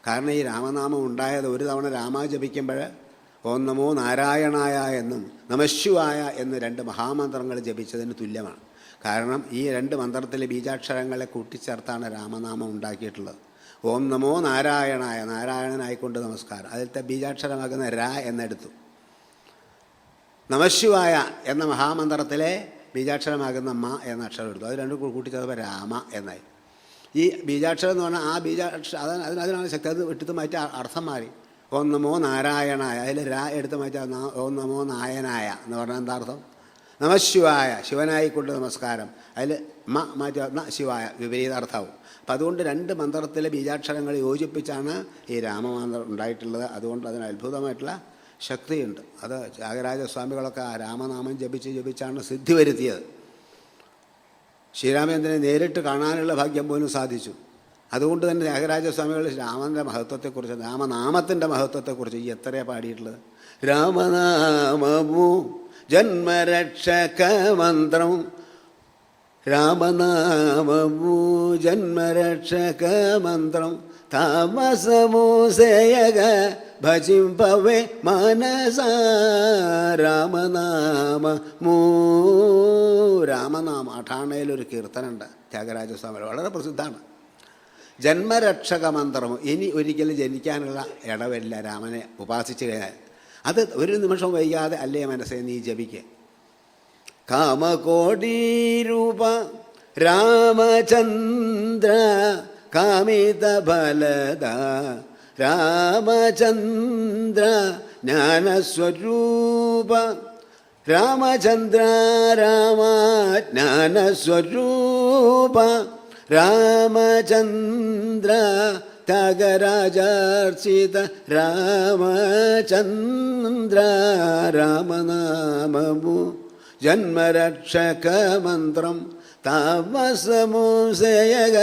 കാരണം ഈ രാമനാമം ഉണ്ടായത് ഒരു തവണ രാമ ജപിക്കുമ്പോൾ ഓം നമോ നാരായണായ എന്നും നമശിവായ എന്ന് 2 മഹാമന്ത്രങ്ങൾ ജപിച്ചതിന് തുല്യമാണ്. കാരണം ഈ 2 മന്ത്രത്തിലെ ബീജാക്ഷരങ്ങളെ കൂട്ടിച്ചേർത്താണ് രാമനാമം ഉണ്ടാക്കിയിട്ടുള്ളത്. ഓം നമോ നാരായണായ, നാരായണനായിക്കൊണ്ട് നമസ്കാരം, അതിലത്തെ ബീജാക്ഷരമാകുന്ന രാ എന്നെടുത്തു. നമശിവായ എന്ന മഹാമന്ത്രത്തിലെ ബീജാക്ഷരമാകുന്ന മ എന്ന അക്ഷരം എടുത്തു. അത് 2 കൂട്ടിച്ചേർത്തപ്പോൾ രാമ എന്നായി. ഈ ബീജാക്ഷരം എന്ന് പറഞ്ഞാൽ ആ ബീജാക്ഷരം അതിനാണ് ശക്തി. അത് എടുത്ത് മാറ്റി അർത്ഥം മാറി. ഓം നമോ നാരായണായ, അതിൽ രാ എടുത്ത് മാറ്റി ഓം നമോ നായനായ എന്ന് പറഞ്ഞാൽ എന്താ അർത്ഥം? നമശിവായ, ശിവനായിക്കൊണ്ട് നമസ്കാരം. അതിൽ മ മാറ്റി ശിവായ, വിപരീത അർത്ഥമാവും. അപ്പം അതുകൊണ്ട് 2 മന്ത്രത്തിലെ ബീജാക്ഷരങ്ങൾ യോജിപ്പിച്ചാണ് ഈ രാമമന്ത്രം ഉണ്ടായിട്ടുള്ളത്. അതുകൊണ്ട് അതിന് അത്ഭുതമായിട്ടുള്ള ശക്തിയുണ്ട്. അത് ത്യാഗരാജസ്വാമികളൊക്കെ ആ രാമനാമം ജപിച്ചാണ് സിദ്ധി വരുത്തിയത്. ശ്രീരാമചന്ദ്രനെ നേരിട്ട് കാണാനുള്ള ഭാഗ്യം പോലും സാധിച്ചു. അതുകൊണ്ട് തന്നെ ത്യാഗരാജസ്വാമികൾ രാമൻ്റെ മഹത്വത്തെക്കുറിച്ച്, രാമനാമത്തിൻ്റെ മഹത്വത്തെക്കുറിച്ച് എത്രയാണ് പാടിയിട്ടുള്ളത്. രാമനാമമോ ജന്മരക്ഷകമന്ത്രം, രാമനാമമോ ജന്മരക്ഷകമന്ത്രം, താമസമോസയക ഭജിംപവേ മനസ രാമനാമമോ. രാമനാമം അഠാണയിലൊരു കീർത്തനുണ്ട് ത്യാഗരാജസ്വാമി, വളരെ പ്രസിദ്ധമാണ്. ജന്മരക്ഷക മന്ത്രം, ഇനി ഒരിക്കലും ജനിക്കാനുള്ള ഇടവില്ല രാമനെ ഉപാസിച്ചു കഴിഞ്ഞാൽ. അത് ഒരു നിമിഷം വൈകാതെ അല്ലേ മനസ്സേ നീ ജപിക്കുക. കാമകോടീരൂപ രാമചന്ദ്ര കാമിത ഫലദ രാമചന്ദ്ര ജ്ഞാനസ്വരൂപ രാമചന്ദ്ര രാമ ജ്ഞാനസ്വരൂപ രാമചന്ദ്ര ത്യാഗരാജർച്ചിത രാമചന്ദ്ര രാമനാമമു ജന്മരക്ഷകമന്ത്രം താമസമുസയക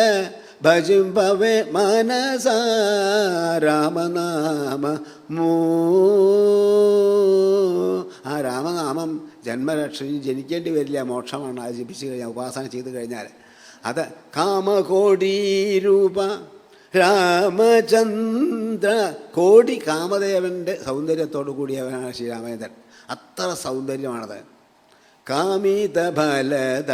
ഭജിംഭവേ മനസ രാമനാമമൂ. ആ രാമനാമം ജന്മരക്ഷയും ജനിക്കേണ്ടി വരില്ല, മോക്ഷമാണ്. അത് ജപിച്ചു കഴിഞ്ഞാൽ, ഉപാസന ചെയ്ത് കഴിഞ്ഞാൽ. അത് കാമകോടി രൂപ രാമചന്ദ്ര, കോടി കാമദേവൻ്റെ സൗന്ദര്യത്തോടു കൂടിയവനാണ് ശ്രീരാമചന്ദ്രൻ. അത്ര സൗന്ദര്യമാണത്. കാമിത ഫലത,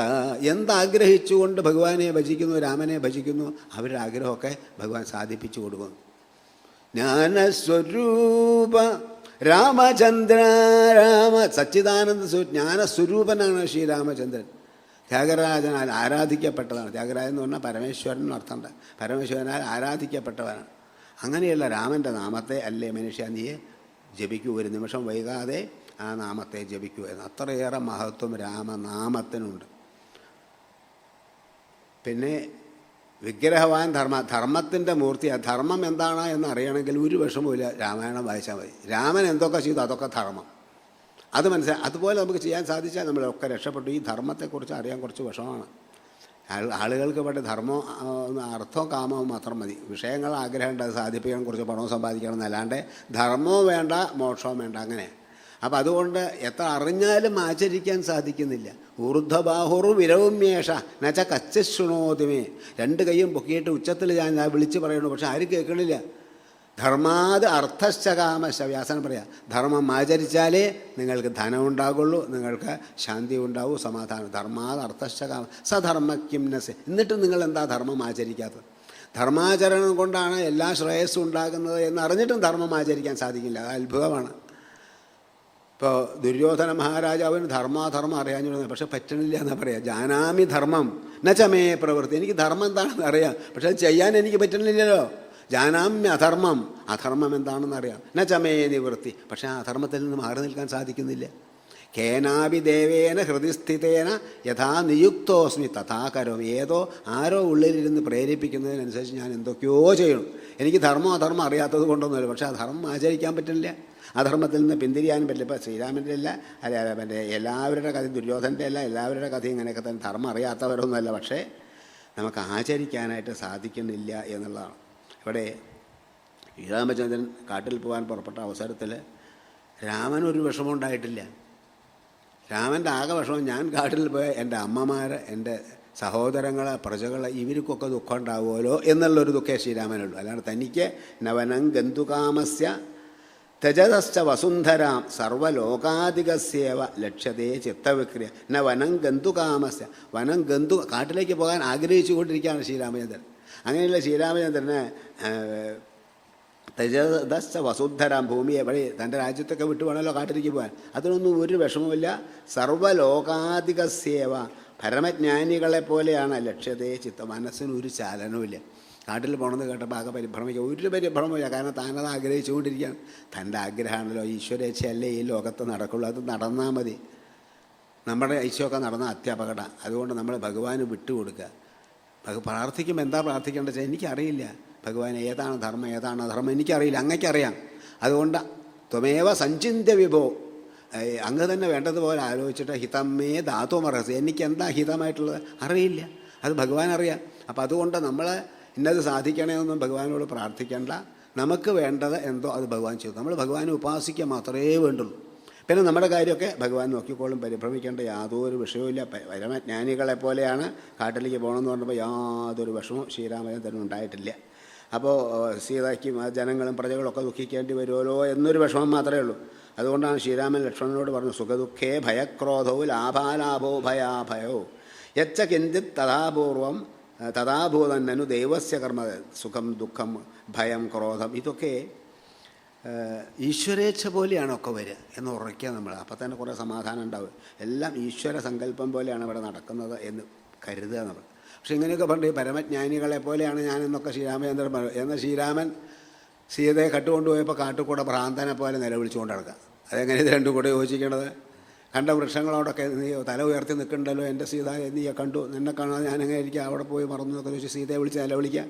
എന്താഗ്രഹിച്ചുകൊണ്ട് ഭഗവാനെ ഭജിക്കുന്നു, രാമനെ ഭജിക്കുന്നു, അവരുടെ ആഗ്രഹമൊക്കെ ഭഗവാൻ സാധിപ്പിച്ചു കൊടുക്കുന്നു. ജ്ഞാനസ്വരൂപ രാമചന്ദ്ര രാമ സച്ചിദാനന്ദ ജ്ഞാനസ്വരൂപനാണ് ശ്രീരാമചന്ദ്രൻ. ത്യാഗരാജനാൽ ആരാധിക്കപ്പെട്ടതാണ്. ത്യാഗരാജൻ എന്ന് പറഞ്ഞാൽ പരമേശ്വരൻ അർത്ഥമുണ്ട്. പരമേശ്വരനാൽ ആരാധിക്കപ്പെട്ടവനാണ്. അങ്ങനെയുള്ള രാമൻ്റെ നാമത്തെ അല്ലേ മനുഷ്യ നീയെ ജപിക്കൂ, ഒരു നിമിഷം വൈകാതെ ആ നാമത്തെ ജപിക്കൂ എന്ന്. അത്രയേറെ മഹത്വം രാമനാമത്തിനുണ്ട്. പിന്നെ വിഗ്രഹവാൻ ധർമ്മത്തിൻ്റെ മൂർത്തിയാണ്. ധർമ്മം എന്താണ് എന്ന് അറിയണമെങ്കിൽ ഒരു വിഷമവുമില്ല, രാമായണം വായിച്ചാൽ മതി. രാമൻ എന്തൊക്കെ ചെയ്തു അതൊക്കെ ധർമ്മം, അത് മനസ്സിലായി. അതുപോലെ നമുക്ക് ചെയ്യാൻ സാധിച്ചാൽ നമ്മളൊക്കെ രക്ഷപ്പെട്ടു. ഈ ധർമ്മത്തെക്കുറിച്ച് അറിയാൻ കുറച്ച് വിഷമമാണ്. ആളുകൾക്ക് വേണ്ട ധർമ്മവും അർത്ഥവും കാമവും മാത്രം മതി. വിഷയങ്ങൾ ആഗ്രഹമുണ്ട്, അത് സാധിപ്പിക്കാൻ കുറച്ച് പണവും സമ്പാദിക്കണം എന്നല്ലാണ്ട് ധർമ്മവും വേണ്ട മോക്ഷവും വേണ്ട. അങ്ങനെ അപ്പം അതുകൊണ്ട് എത്ര അറിഞ്ഞാലും ആചരിക്കാൻ സാധിക്കുന്നില്ല. ഊർധ്വബാഹുറു വിരവുമേഷ നച്ച കച്ചശൃണോതിമേ. രണ്ട് കൈയും പൊക്കിയിട്ട് ഉച്ചത്തിൽ ഞാൻ വിളിച്ച് പറയുന്നു, പക്ഷെ ആരും കേൾക്കണില്ല. ധർമാത് അർത്ഥശ്ച കാമശ്ച, വ്യാസനം പറയാം. ധർമ്മം ആചരിച്ചാലേ നിങ്ങൾക്ക് ധനം ഉണ്ടാകുള്ളൂ, നിങ്ങൾക്ക് ശാന്തി ഉണ്ടാവൂ, സമാധാനം. ധർമാത് അർത്ഥശ്ച കാമ സധർമ്മക്കിം നസെ. എന്നിട്ടും നിങ്ങൾ എന്താ ധർമ്മം ആചരിക്കാത്തത്? ധർമാചരണം കൊണ്ടാണ് എല്ലാ ശ്രേയസ്സും ഉണ്ടാകുന്നത് എന്ന് അറിഞ്ഞിട്ടും ധർമ്മം ആചരിക്കാൻ സാധിക്കില്ല. അത് അത്ഭുതമാണ്. ഇപ്പോൾ ദുര്യോധന മഹാരാജാവിന് ധർമാധർമ്മം അറിയാഞ്ഞിരുന്നു, പക്ഷെ പറ്റണില്ല എന്നാ പറയാം. ജാനാമി ധർമ്മം നചമേ പ്രവൃത്തി. എനിക്ക് ധർമ്മം എന്താണെന്ന് അറിയാം, പക്ഷെ അത് ചെയ്യാൻ എനിക്ക് പറ്റണില്ലല്ലോ. ജാനാമ്യ അധർമ്മം, അധർമ്മം എന്താണെന്ന് അറിയാം. നചമേ നിവൃത്തി, പക്ഷെ ആ അധർമ്മത്തിൽ നിന്ന് മാറി നിൽക്കാൻ സാധിക്കുന്നില്ല. കേനാപി ദേവേന ഹൃദിസ്ഥിതേന യഥാ നിയുക്തോസ്മി തഥാ കരോമി. ആരോ ഉള്ളിലിരുന്ന് പ്രേരിപ്പിക്കുന്നതിനനുസരിച്ച് ഞാൻ എന്തൊക്കെയോ ചെയ്യണം. എനിക്ക് ധർമ്മം അധർമ്മം അറിയാത്തത് കൊണ്ടൊന്നുമില്ല, പക്ഷെ ആ ധർമ്മം ആചരിക്കാൻ പറ്റില്ല. അധർമ്മത്തിൽ നിന്ന് പിന്തിരിയാനും പറ്റില്ല. ഇപ്പോൾ ശ്രീരാമൻ്റെ അല്ല, മറ്റേ എല്ലാവരുടെ കഥ, ദുര്യോധൻ്റെ അല്ല, എല്ലാവരുടെ കഥ ഇങ്ങനെയൊക്കെ തന്നെ. ധർമ്മം അറിയാത്തവരൊന്നുമല്ല, പക്ഷേ നമുക്ക് ആചരിക്കാനായിട്ട് സാധിക്കുന്നില്ല എന്നുള്ളതാണ്. ഇവിടെ ശ്രീരാമചന്ദ്രൻ കാട്ടിൽ പോകാൻ പുറപ്പെട്ട അവസരത്തിൽ രാമനൊരു വിഷമം ഉണ്ടായിട്ടില്ല. രാമൻ്റെ ആകെ വിഷമം, ഞാൻ കാട്ടിൽ പോയ എൻ്റെ അമ്മമാർ, എൻ്റെ സഹോദരങ്ങൾ, പ്രജകൾ, ഇവർക്കൊക്കെ ദുഃഖം ഉണ്ടാവുമല്ലോ എന്നുള്ളൊരു ദുഃഖേ ശ്രീരാമനുള്ളൂ. അല്ലാണ്ട് തനിക്ക് നവനം ഗന്ധുകാമസ്യ തജതശ്ച വസുന്ധരാം സർവലോകാധികസ്യേവ ലക്ഷ്യതേ ചിത്തവിക്രിയ ന വനം ഗന്ധുകാമസ്യ. കാട്ടിലേക്ക് പോകാൻ ആഗ്രഹിച്ചു കൊണ്ടിരിക്കുകയാണ് ശ്രീരാമചന്ദ്രൻ. അങ്ങനെയുള്ള ശ്രീരാമചന്ദ്രന് തജതശ്ച വസുന്ധരാം, ഭൂമിയെ വഴി തൻ്റെ രാജ്യത്തൊക്കെ വിട്ടു വേണമല്ലോ കാട്ടിലേക്ക് പോകാൻ. അതിനൊന്നും ഒരു വിഷമവുമില്ല. സർവലോകാധികസ്യേവ, പരമജ്ഞാനികളെ പോലെയാണ് ലക്ഷ്യതേ ചിത്ത. മനസ്സിന് ഒരു ചലനവുമില്ല. കാട്ടിൽ പോകണമെന്ന് കേട്ടപ്പോൾ ആകെ പരിഭ്രമിക്കുക. ഒരു പരിഭ്രമമില്ല, കാരണം താനത് ആഗ്രഹിച്ചുകൊണ്ടിരിക്കുകയാണ്. തൻ്റെ ആഗ്രഹമാണല്ലോ, ഈശ്വരേച്ഛയല്ലേ ഈ ലോകത്ത് നടക്കുള്ളൂ, അത് നടന്നാൽ മതി. നമ്മുടെ ഐശ്വര്യമൊക്കെ നടന്നാൽ അത്യപകട. അതുകൊണ്ട് നമ്മൾ ഭഗവാന് വിട്ടുകൊടുക്കുക. പ്രാർത്ഥിക്കുമ്പോൾ എന്താ പ്രാർത്ഥിക്കേണ്ടത് വെച്ചാൽ എനിക്കറിയില്ല. ഭഗവാൻ ഏതാണ് ധർമ്മം ഏതാണ് അധർമ്മം എനിക്കറിയില്ല, അങ്ങയ്ക്കറിയാം. അതുകൊണ്ട് ത്വമേവ സഞ്ചിന്യ വിഭോ, അങ്ങ് തന്നെ വേണ്ടതുപോലെ ആലോചിച്ചിട്ട് ഹിതമേ ധാതുമർഹസി, എനിക്കെന്താ ഹിതമായിട്ടുള്ളത് അറിയില്ല, അത് ഭഗവാൻ അറിയാം. അപ്പം അതുകൊണ്ട് നമ്മൾ ഇന്നത് സാധിക്കണമെന്നൊന്നും ഭഗവാനോട് പ്രാർത്ഥിക്കേണ്ട. നമുക്ക് വേണ്ടത് എന്തോ അത് ഭഗവാൻ ചെയ്തു. നമ്മൾ ഭഗവാനെ ഉപാസിക്കുക മാത്രമേ വേണ്ടുള്ളൂ. പിന്നെ നമ്മുടെ കാര്യമൊക്കെ ഭഗവാൻ നോക്കിക്കോളും. പരിഭ്രമിക്കേണ്ട യാതൊരു വിഷയവുമില്ല. പരമജ്ഞാനികളെ പോലെയാണ്. കാട്ടിലേക്ക് പോകണമെന്ന് പറഞ്ഞപ്പോൾ യാതൊരു വിഷമവും ശ്രീരാമചന്ദ്രൻ ഉണ്ടായിട്ടില്ല. അപ്പോൾ സീതയ്ക്കും ജനങ്ങളും പ്രജകളൊക്കെ ദുഃഖിക്കേണ്ടി വരുമല്ലോ എന്നൊരു വിഷമം മാത്രമേ ഉള്ളൂ. അതുകൊണ്ടാണ് ശ്രീരാമൻ ലക്ഷ്മണനോട് പറഞ്ഞു, സുഖദുഃഖേ ഭയക്രോധവും ലാഭാലാഭോ ഭയാഭയോ യച്ച കിഞ്ചിത് തഥാപൂർവം തഥാഭൂതന്നു ദൈവസ്യ കർമ്മ. സുഖം ദുഃഖം ഭയം ക്രോധം ഇതൊക്കെ ഈശ്വരേച്ഛ പോലെയാണ് ഒക്കെ വരിക എന്ന് ഉറയ്ക്കുക നമ്മൾ. അപ്പം തന്നെ കുറേ സമാധാനം ഉണ്ടാവും. എല്ലാം ഈശ്വര സങ്കല്പം പോലെയാണ് ഇവിടെ നടക്കുന്നത് എന്ന് കരുതുക നമ്മൾ. പക്ഷെ ഇങ്ങനെയൊക്കെ പറഞ്ഞ് പരമജ്ഞാനികളെ പോലെയാണ് ഞാനെന്നൊക്കെ ശ്രീരാമചന്ദ്രൻ പറഞ്ഞു. എന്നാൽ ശ്രീരാമൻ സീതയെ കട്ടുകൊണ്ടുപോയപ്പോൾ കാട്ടുകൂടെ ഭ്രാന്തനെ പോലെ നിലവിളിച്ചുകൊണ്ട് നടക്കുക. അതെങ്ങനെ ഇത് രണ്ടും കൂടെ യോജിക്കേണ്ടത്? കണ്ട വൃക്ഷങ്ങളോടൊക്കെ നീ തല ഉയർത്തി നിൽക്കണ്ടല്ലോ, എൻ്റെ സീത നീ കണ്ടു, നിന്നെ കാണാൻ ഞാനങ്ങനെ ഇരിക്കുക, അവിടെ പോയി മറന്നു എന്നൊക്കെ ചോദിച്ച് സീതയെ വിളിച്ച് നിലവിളിക്കുക.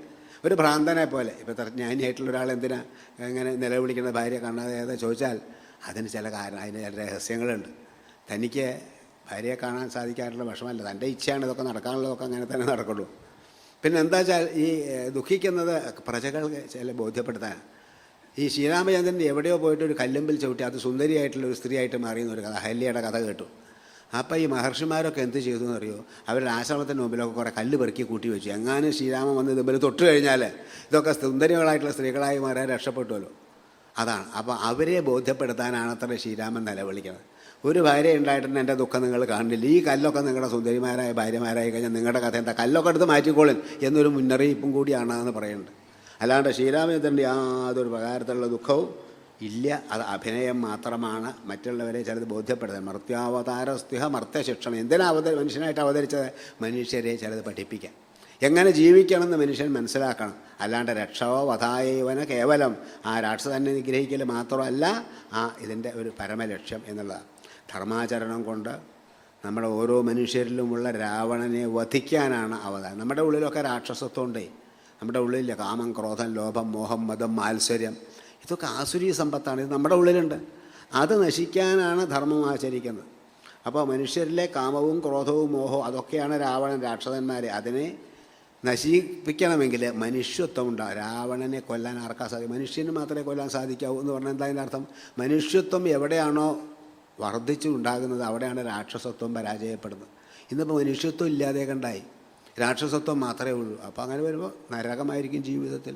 ഒരു ഭ്രാന്തനെ പോലെ. ഇപ്പോൾ ജ്ഞാനിയായിട്ടുള്ള ഒരാൾ എന്തിനാ എങ്ങനെ നിലവിളിക്കുന്ന ഭാര്യ കാണാതെ ഏതാ ചോദിച്ചാൽ അതിന് ചില കാരണം, അതിന് ചില രഹസ്യങ്ങളുണ്ട്. തനിക്ക് ഭാര്യയെ കാണാൻ സാധിക്കാനുള്ള വിഷമല്ല, തൻ്റെ ഇച്ഛയാണ് ഇതൊക്കെ നടക്കാനുള്ളതൊക്കെ അങ്ങനെ തന്നെ നടക്കുള്ളൂ. പിന്നെ എന്താ വെച്ചാൽ ഈ ദുഃഖിക്കുന്നത് പ്രജകൾക്ക് ചില ബോധ്യപ്പെടുത്താനാണ്. ഈ ശ്രീരാമചന്ദ്രൻ എവിടെയോ പോയിട്ട് ഒരു കല്ലുമ്പിൽ ചവിട്ടി അത് സുന്ദരിയായിട്ടുള്ള ഒരു സ്ത്രീയായിട്ട് മാറിയെന്നൊരു കഥ, അഹല്യയുടെ കഥ കേട്ടു. അപ്പോൾ ഈ മഹർഷിമാരൊക്കെ എന്ത് ചെയ്തു എന്നറിയോ, അവരുടെ ആശ്രമത്തിൻ്റെ മുമ്പിലൊക്കെ കുറേ കല്ല് പെറുക്കി കൂട്ടി വെച്ചു. എങ്ങാനും ശ്രീരാമൻ വന്ന് മുമ്പിൽ തൊട്ട് കഴിഞ്ഞാൽ ഇതൊക്കെ സുന്ദരികളായിട്ടുള്ള സ്ത്രീകളായി മാറാൻ രക്ഷപ്പെട്ടുമല്ലോ. അതാണ്. അപ്പോൾ അവരെ ബോധ്യപ്പെടുത്താനാണ് അത്ര ശ്രീരാമൻ നിലവിളിക്കുന്നത്. ഒരു ഭാര്യ ഉണ്ടായിട്ടുണ്ട്, എൻ്റെ ദുഃഖം നിങ്ങൾ കാണില്ല, ഈ കല്ലൊക്കെ നിങ്ങളുടെ സുന്ദരിമാരായ ഭാര്യമാരായി കഴിഞ്ഞാൽ നിങ്ങളുടെ കഥ എന്താ, കല്ലൊക്കെ എടുത്ത് മാറ്റിക്കോളും എന്നൊരു മുന്നറിയിപ്പും കൂടിയാണെന്ന് പറയുന്നുണ്ട്. അല്ലാണ്ട് ശ്രീരാമചന്ദ്രൻ്റെ യാതൊരു പ്രകാരത്തിലുള്ള ദുഃഖവും ഇല്ല. അത് അഭിനയം മാത്രമാണ്, മറ്റുള്ളവരെ ചിലത് ബോധ്യപ്പെടുത്താൻ. മർത്യാവതാരസ്തുഹ മർത്യശിക്ഷണം. എന്തിനാ മനുഷ്യനായിട്ട് അവതരിച്ചത്? മനുഷ്യരെ ചിലത് പഠിപ്പിക്കാൻ, എങ്ങനെ ജീവിക്കണമെന്ന് മനുഷ്യൻ മനസ്സിലാക്കണം. അല്ലാണ്ട് രക്ഷോ വധായവന കേവലം ആ രാക്ഷസനെ നിഗ്രഹിക്കൽ മാത്രമല്ല ഇതിൻ്റെ ഒരു പരമലക്ഷ്യം എന്നുള്ളതാണ്. ധർമാചരണം കൊണ്ട് നമ്മുടെ ഓരോ മനുഷ്യരിലുമുള്ള രാവണനെ വധിക്കാനാണ് അവതാരം. നമ്മുടെ ഉള്ളിലൊക്കെ രാക്ഷസത്വമുണ്ടേ. നമ്മുടെ ഉള്ളിൽ കാമം, ക്രോധം, ലോഭം, മോഹം, മതം, മാത്സര്യം, ഇതൊക്കെ ആസുരീ സമ്പത്താണ്. ഇത് നമ്മുടെ ഉള്ളിലുണ്ട്. അത് നശിക്കാനാണ് ധർമ്മം ആചരിക്കുന്നത്. അപ്പോൾ മനുഷ്യരിലെ കാമവും ക്രോധവും മോഹവും അതൊക്കെയാണ് രാവണൻ, രാക്ഷസന്മാരെ. അതിനെ നശിപ്പിക്കണമെങ്കിൽ മനുഷ്യത്വം ഉണ്ടാകും. രാവണനെ കൊല്ലാൻ ആർക്കാ സാധിക്കും? മനുഷ്യന് മാത്രമേ കൊല്ലാൻ സാധിക്കാവൂ എന്ന് പറഞ്ഞാൽ എന്താ അതിൻ്റെ അർത്ഥം? മനുഷ്യത്വം എവിടെയാണോ വർദ്ധിച്ചുണ്ടാകുന്നത് അവിടെയാണ് രാക്ഷസത്വം പരാജയപ്പെടുന്നത്. ഇന്നിപ്പോൾ മനുഷ്യത്വം ഇല്ലാതെ കണ്ടായി, രാക്ഷസത്വം മാത്രമേ ഉള്ളൂ. അപ്പോൾ അങ്ങനെ വരുമ്പോൾ നരകമായിരിക്കും ജീവിതത്തിൽ.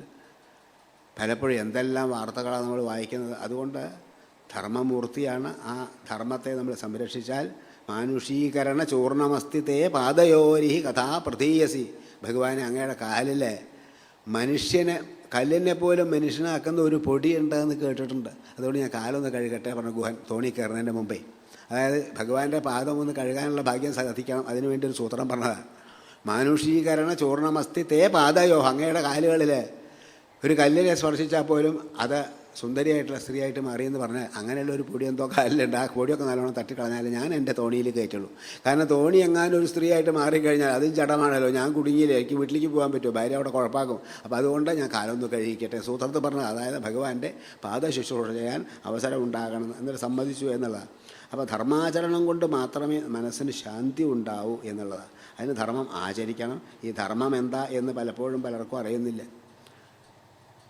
പലപ്പോഴും എന്തെല്ലാം വാർത്തകളാണ് നമ്മൾ വായിക്കുന്നത്. അതുകൊണ്ട് ധർമ്മമൂർത്തിയാണ്. ആ ധർമ്മത്തെ നമ്മൾ സംരക്ഷിച്ചാൽ മാനുഷീകരണ ചൂർണമസ്തിത്തെ പാദയോരിഹി കഥാ പ്രതീയസി. ഭഗവാനെ അങ്ങയുടെ കാലിൽ മനുഷ്യനെ, കല്ലിനെ പോലും മനുഷ്യനാക്കുന്ന ഒരു പൊടിയുണ്ടെന്ന് കേട്ടിട്ടുണ്ട്. അതുകൊണ്ട് ഞാൻ കാലൊന്ന് കഴുകട്ടെ പറഞ്ഞു ഗുഹൻ തോണി കയറുന്നതിൻ്റെ മുമ്പേ. അതായത് ഭഗവാന്റെ പാദം ഒന്ന് കഴുകാനുള്ള ഭാഗ്യം സാധിക്കണം, അതിനുവേണ്ടി ഒരു സൂത്രം പറഞ്ഞതാണ്. മാനുഷീകരണ ചൂർണമസ്തി തേ പാദയോ. അങ്ങയുടെ കാലുകളിൽ ഒരു കല്ലിനെ സ്പർശിച്ചാൽ പോലും അത് സുന്ദരിയായിട്ടുള്ള സ്ത്രീയായിട്ട് മാറിയെന്ന് പറഞ്ഞാൽ അങ്ങനെയുള്ള ഒരു പൊടി എന്തോ കാലിലുണ്ട്. ആ പൊടിയൊക്കെ നല്ലോണം തട്ടിക്കളഞ്ഞാൽ ഞാൻ എൻ്റെ തോണിയിൽ കയറ്റുള്ളൂ. കാരണം തോണി എങ്ങാനും ഒരു സ്ത്രീയായിട്ട് മാറിക്കഴിഞ്ഞാൽ അതും ജഡമാണല്ലോ, ഞാൻ കുടുങ്ങിയില്ലേ, എനിക്ക് വീട്ടിലേക്ക് പോകാൻ പറ്റുമോ, ഭാര്യ അവിടെ കുഴപ്പാക്കും. അപ്പോൾ അതുകൊണ്ട് ഞാൻ കാലൊന്ന് കഴുകിക്കട്ടെ. സൂത്രത്തിൽ പറഞ്ഞത് അതായത് ഭഗവാന്റെ പാദ ശുശ്രൂഷ ചെയ്യാൻ അവസരം ഉണ്ടാകണം എന്നൊരു സമ്മതിച്ചു എന്നുള്ളതാണ്. അപ്പോൾ ധർമാചരണം കൊണ്ട് മാത്രമേ മനസ്സിന് ശാന്തി ഉണ്ടാവൂ എന്നുള്ളതാണ്. അതിന് ധർമ്മം ആചരിക്കണം. ഈ ധർമ്മം എന്താ എന്ന് പലപ്പോഴും പലർക്കും അറിയുന്നില്ല.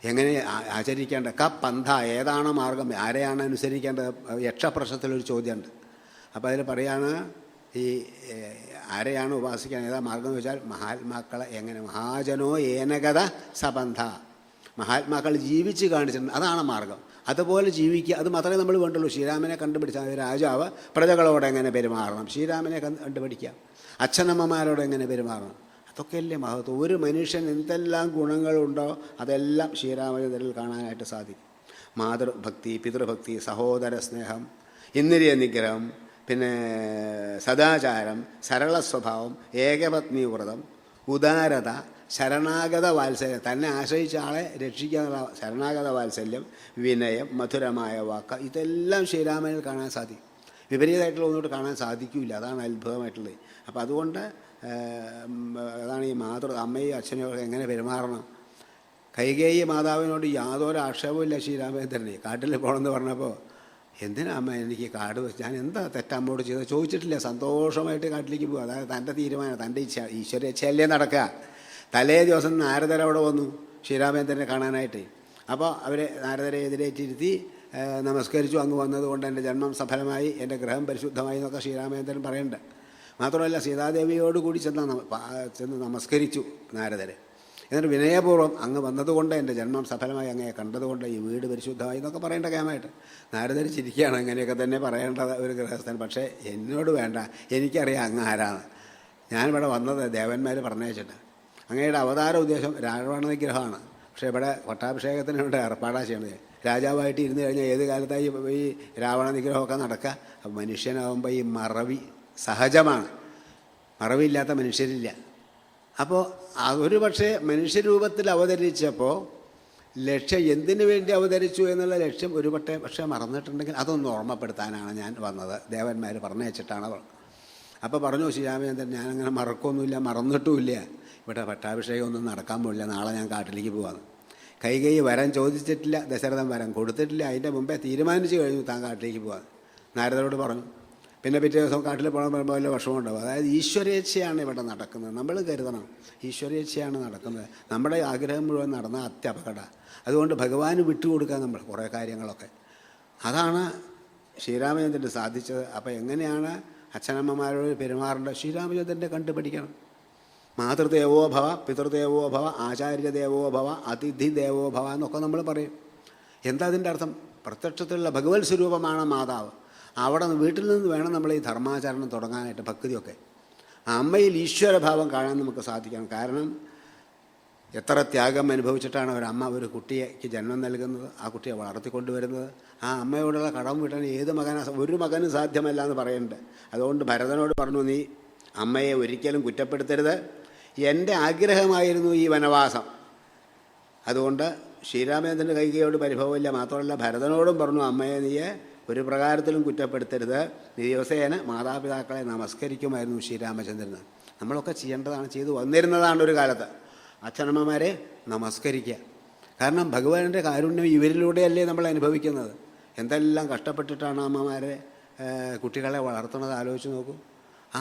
എങ്ങനെ ആചരിക്കേണ്ട പന്ഥ, ഏതാണ് മാർഗം, ആരെയാണ് അനുസരിക്കേണ്ടത്? യക്ഷപ്രശ്നത്തിലൊരു ചോദ്യമുണ്ട്. അപ്പോൾ അതിൽ പറയാണ് ഈ ആരെയാണ് ഉപാസിക്കാൻ, ഏതാ മാർഗം എന്ന് വെച്ചാൽ മഹാത്മാക്കളെ എങ്ങനെ, മഹാജനോ ഏനഗത സപന്ഥ, മഹാത്മാക്കൾ ജീവിച്ച് കാണിച്ചിട്ടുണ്ട്, അതാണ് മാർഗം. അതുപോലെ ജീവിക്കുക, അത് മാത്രമേ നമ്മൾ വേണ്ടുള്ളൂ. ശ്രീരാമനെ കണ്ടുപിടിച്ചാൽ രാജാവ് പ്രജകളോട് എങ്ങനെ പെരുമാറണം, ശ്രീരാമനെ കണ്ടുപിടിക്കുക. അച്ഛനമ്മമാരോട് എങ്ങനെ പെരുമാറണം, അതൊക്കെയല്ലേ മഹത്വം. ഒരു മനുഷ്യൻ എന്തെല്ലാം ഗുണങ്ങളുണ്ടോ അതെല്ലാം ശ്രീരാമചന്ദ്രനിൽ കാണാനായിട്ട് സാധിക്കും. മാതൃഭക്തി, പിതൃഭക്തി, സഹോദര സ്നേഹം, ഇന്ദ്രിയ നിഗ്രഹം, പിന്നെ സദാചാരം, സരള സ്വഭാവം, ഏകപത്നി വ്രതം, ഉദാരത, ശരണാഗത വാത്സല്യം, തന്നെ ആശ്രയിച്ച ആളെ രക്ഷിക്കാനുള്ള ശരണാഗത വാത്സല്യം, വിനയം, മധുരമായ വാക്ക്, ഇതെല്ലാം ശ്രീരാമനിൽ കാണാൻ സാധിക്കും. വിപരീതമായിട്ടുള്ള ഒന്നുകൂടെ കാണാൻ സാധിക്കില്ല. അതാണ് അത്ഭുതമായിട്ടുള്ളത്. അപ്പോൾ അതുകൊണ്ട് അതാണ് ഈ അമ്മയും അച്ഛനും എങ്ങനെ പെരുമാറണം. കൈകേയി മാതാവിനോട് യാതൊരു ആക്ഷേപമില്ല ശ്രീരാമചന്ദ്രനെ. കാട്ടിൽ പോകണമെന്ന് പറഞ്ഞപ്പോൾ എന്തിനാ അമ്മ എനിക്ക് കാട് വെച്ച്, ഞാൻ എന്താ തെറ്റമ്മോട് ചെയ്തത് ചോദിച്ചിട്ടില്ല. സന്തോഷമായിട്ട് കാട്ടിലേക്ക് പോകുക. അതായത് തൻ്റെ തീരുമാനം, തൻ്റെ ഇച്ഛ, ഈശ്വര ഇച്ഛയല്ലേ നടക്കുക. തലേ ദിവസം നാരദർ അവിടെ വന്നു ശ്രീരാമചന്ദ്രനെ കാണാനായിട്ട്. അപ്പോൾ അവരെ നാരദരെ എതിരേറ്റിരുത്തി നമസ്കരിച്ചു. അങ്ങ് വന്നതുകൊണ്ട് എൻ്റെ ജന്മം സഫലമായി, എൻ്റെ ഗ്രഹം പരിശുദ്ധമായി എന്നൊക്കെ ശ്രീരാമചന്ദ്രൻ പറയുന്നുണ്ട്. മാത്രമല്ല സീതാദേവിയോട് കൂടി ചെന്ന് നമസ്കരിച്ചു നാരദരെ. എന്നിട്ട് വിനയപൂർവ്വം അങ്ങ് വന്നതുകൊണ്ട് എൻ്റെ ജന്മം സഫലമായി, അങ്ങയെ കണ്ടതുകൊണ്ട് ഈ വീട് പരിശുദ്ധമായി എന്നൊക്കെ പറയേണ്ട കേമായിട്ട് നാരദർ ചിരിക്കുകയാണ്. അങ്ങനെയൊക്കെ തന്നെ പറയേണ്ടത് ഒരു ഗൃഹസ്ഥൻ. പക്ഷേ എന്നോട് വേണ്ട, എനിക്കറിയാം അങ്ങ് ആരാണ്. ഞാനിവിടെ വന്നത് ദേവന്മാർ പറഞ്ഞയച്ചിട്ട്. അങ്ങയുടെ അവതാര ഉദ്ദേശം രാവണ നിഗ്രഹമാണ്. പക്ഷേ ഇവിടെ പട്ടാഭിഷേകത്തിന് വേണ്ട ഏർപ്പാടാണ് ചെയ്യണത്. രാജാവായിട്ട് ഇരുന്ന് കഴിഞ്ഞാൽ ഏത് കാലത്തായി ഈ രാവണ നിഗ്രഹമൊക്കെ നടക്കുക. അപ്പം മനുഷ്യനാകുമ്പോൾ ഈ മറവി സഹജമാണ്. മറവില്ലാത്ത മനുഷ്യരില്ല. അപ്പോൾ അതൊരു പക്ഷേ മനുഷ്യരൂപത്തിൽ അവതരിച്ചപ്പോൾ ലക്ഷ്യം എന്തിനു വേണ്ടി അവതരിച്ചു എന്നുള്ള ലക്ഷ്യം പക്ഷേ മറന്നിട്ടുണ്ടെങ്കിൽ അതൊന്ന് ഓർമ്മപ്പെടുത്താനാണ് ഞാൻ വന്നത്. ദേവന്മാർ പറഞ്ഞയച്ചിട്ടാണ്. അപ്പോൾ പറഞ്ഞു ശ്രീരാമചന്ദ്രൻ, ഞാനങ്ങനെ മറക്കൊന്നുമില്ല, മറന്നിട്ടുമില്ല. ഇവിടെ പട്ടാഭിഷേകമൊന്നും നടക്കാൻ പോയില്ല, നാളെ ഞാൻ കാട്ടിലേക്ക് പോവാന്ന്. കൈകൈ വരം ചോദിച്ചിട്ടില്ല, ദശരഥൻ വരം കൊടുത്തിട്ടില്ല. അതിൻ്റെ മുമ്പേ തീരുമാനിച്ചു കഴിഞ്ഞു താൻ കാട്ടിലേക്ക് പോകാൻ. നാരദരോട് പറഞ്ഞു. പിന്നെ പിറ്റേ ദിവസം കാട്ടിൽ പോകാൻ പറയുമ്പോൾ വല്ല വിഷമമുണ്ടാവും. അതായത് ഈശ്വരേച്ഛയാണ് ഇവിടെ നടക്കുന്നത്. നമ്മൾ കരുതണം, ഈശ്വരേച്ഛയാണ് നടക്കുന്നത്. നമ്മുടെ ആഗ്രഹം മുഴുവൻ നടന്ന അത്യപകട. അതുകൊണ്ട് ഭഗവാന് വിട്ടുകൊടുക്കുക നമ്മൾ കുറേ കാര്യങ്ങളൊക്കെ. അതാണ് ശ്രീരാമചന്ദ്രന് സാധിച്ചത്. അപ്പോൾ എങ്ങനെയാണ് അച്ഛനമ്മമാരോട് പെരുമാറേണ്ടത് ശ്രീരാമചന്ദ്രൻ്റെ കണ്ടുപഠിക്കണം. മാതൃദേവോ ഭവ, പിതൃദേവോ ഭവ, ആചാര്യദേവോ ഭവ, അതിഥി ദേവോ ഭവ എന്നൊക്കെ നമ്മൾ പറയും. എന്താ അതിൻ്റെ അർത്ഥം? പ്രത്യക്ഷത്തിലുള്ള ഭഗവത് സ്വരൂപമാണ് മാതാവ്. അവിടെ വീട്ടിൽ നിന്ന് വേണം നമ്മൾ ഈ ധർമാചരണം തുടങ്ങാനായിട്ട്, ഭക്തിയൊക്കെ. അമ്മയിൽ ഈശ്വരഭാവം കാണാൻ നമുക്ക് സാധിക്കണം. കാരണം എത്ര ത്യാഗം അനുഭവിച്ചിട്ടാണ് ഒരമ്മ ഒരു കുട്ടിക്ക് ജന്മം നൽകുന്നത്, ആ കുട്ടിയെ വളർത്തിക്കൊണ്ടുവരുന്നത്. ആ അമ്മയോടുള്ള കടം വീട്ടാൻ ഒരു മകനും സാധ്യമല്ല എന്ന് പറയുന്നുണ്ട്. അതുകൊണ്ട് ഭരതനോട് പറഞ്ഞു, നീ അമ്മയെ ഒരിക്കലും കുറ്റപ്പെടുത്തരുത്. എൻ്റെ ആഗ്രഹമായിരുന്നു ഈ വനവാസം. അതുകൊണ്ട് ശ്രീരാമചന്ദ്രൻ്റെ കൈകയോട് പരിഭവമില്ല. മാത്രമല്ല ഭരതനോടും പറഞ്ഞു, അമ്മയെ നീയെ ഒരു പ്രകാരത്തിലും കുറ്റപ്പെടുത്തരുത്. ദിവസേന മാതാപിതാക്കളെ നമസ്കരിക്കുമായിരുന്നു ശ്രീരാമചന്ദ്രന്. നമ്മളൊക്കെ ചെയ്യേണ്ടതാണ്, ചെയ്തു വന്നിരുന്നതാണ് ഒരു കാലത്ത്. അച്ഛനമ്മമാരെ നമസ്കരിക്കുക. കാരണം ഭഗവാന്റെ കാരുണ്യം ഇവരിലൂടെയല്ലേ നമ്മൾ അനുഭവിക്കുന്നത്. എന്തെല്ലാം കഷ്ടപ്പെട്ടിട്ടാണ് അമ്മമാരെ കുട്ടികളെ വളർത്തുന്നത് ആലോചിച്ച് നോക്കൂ.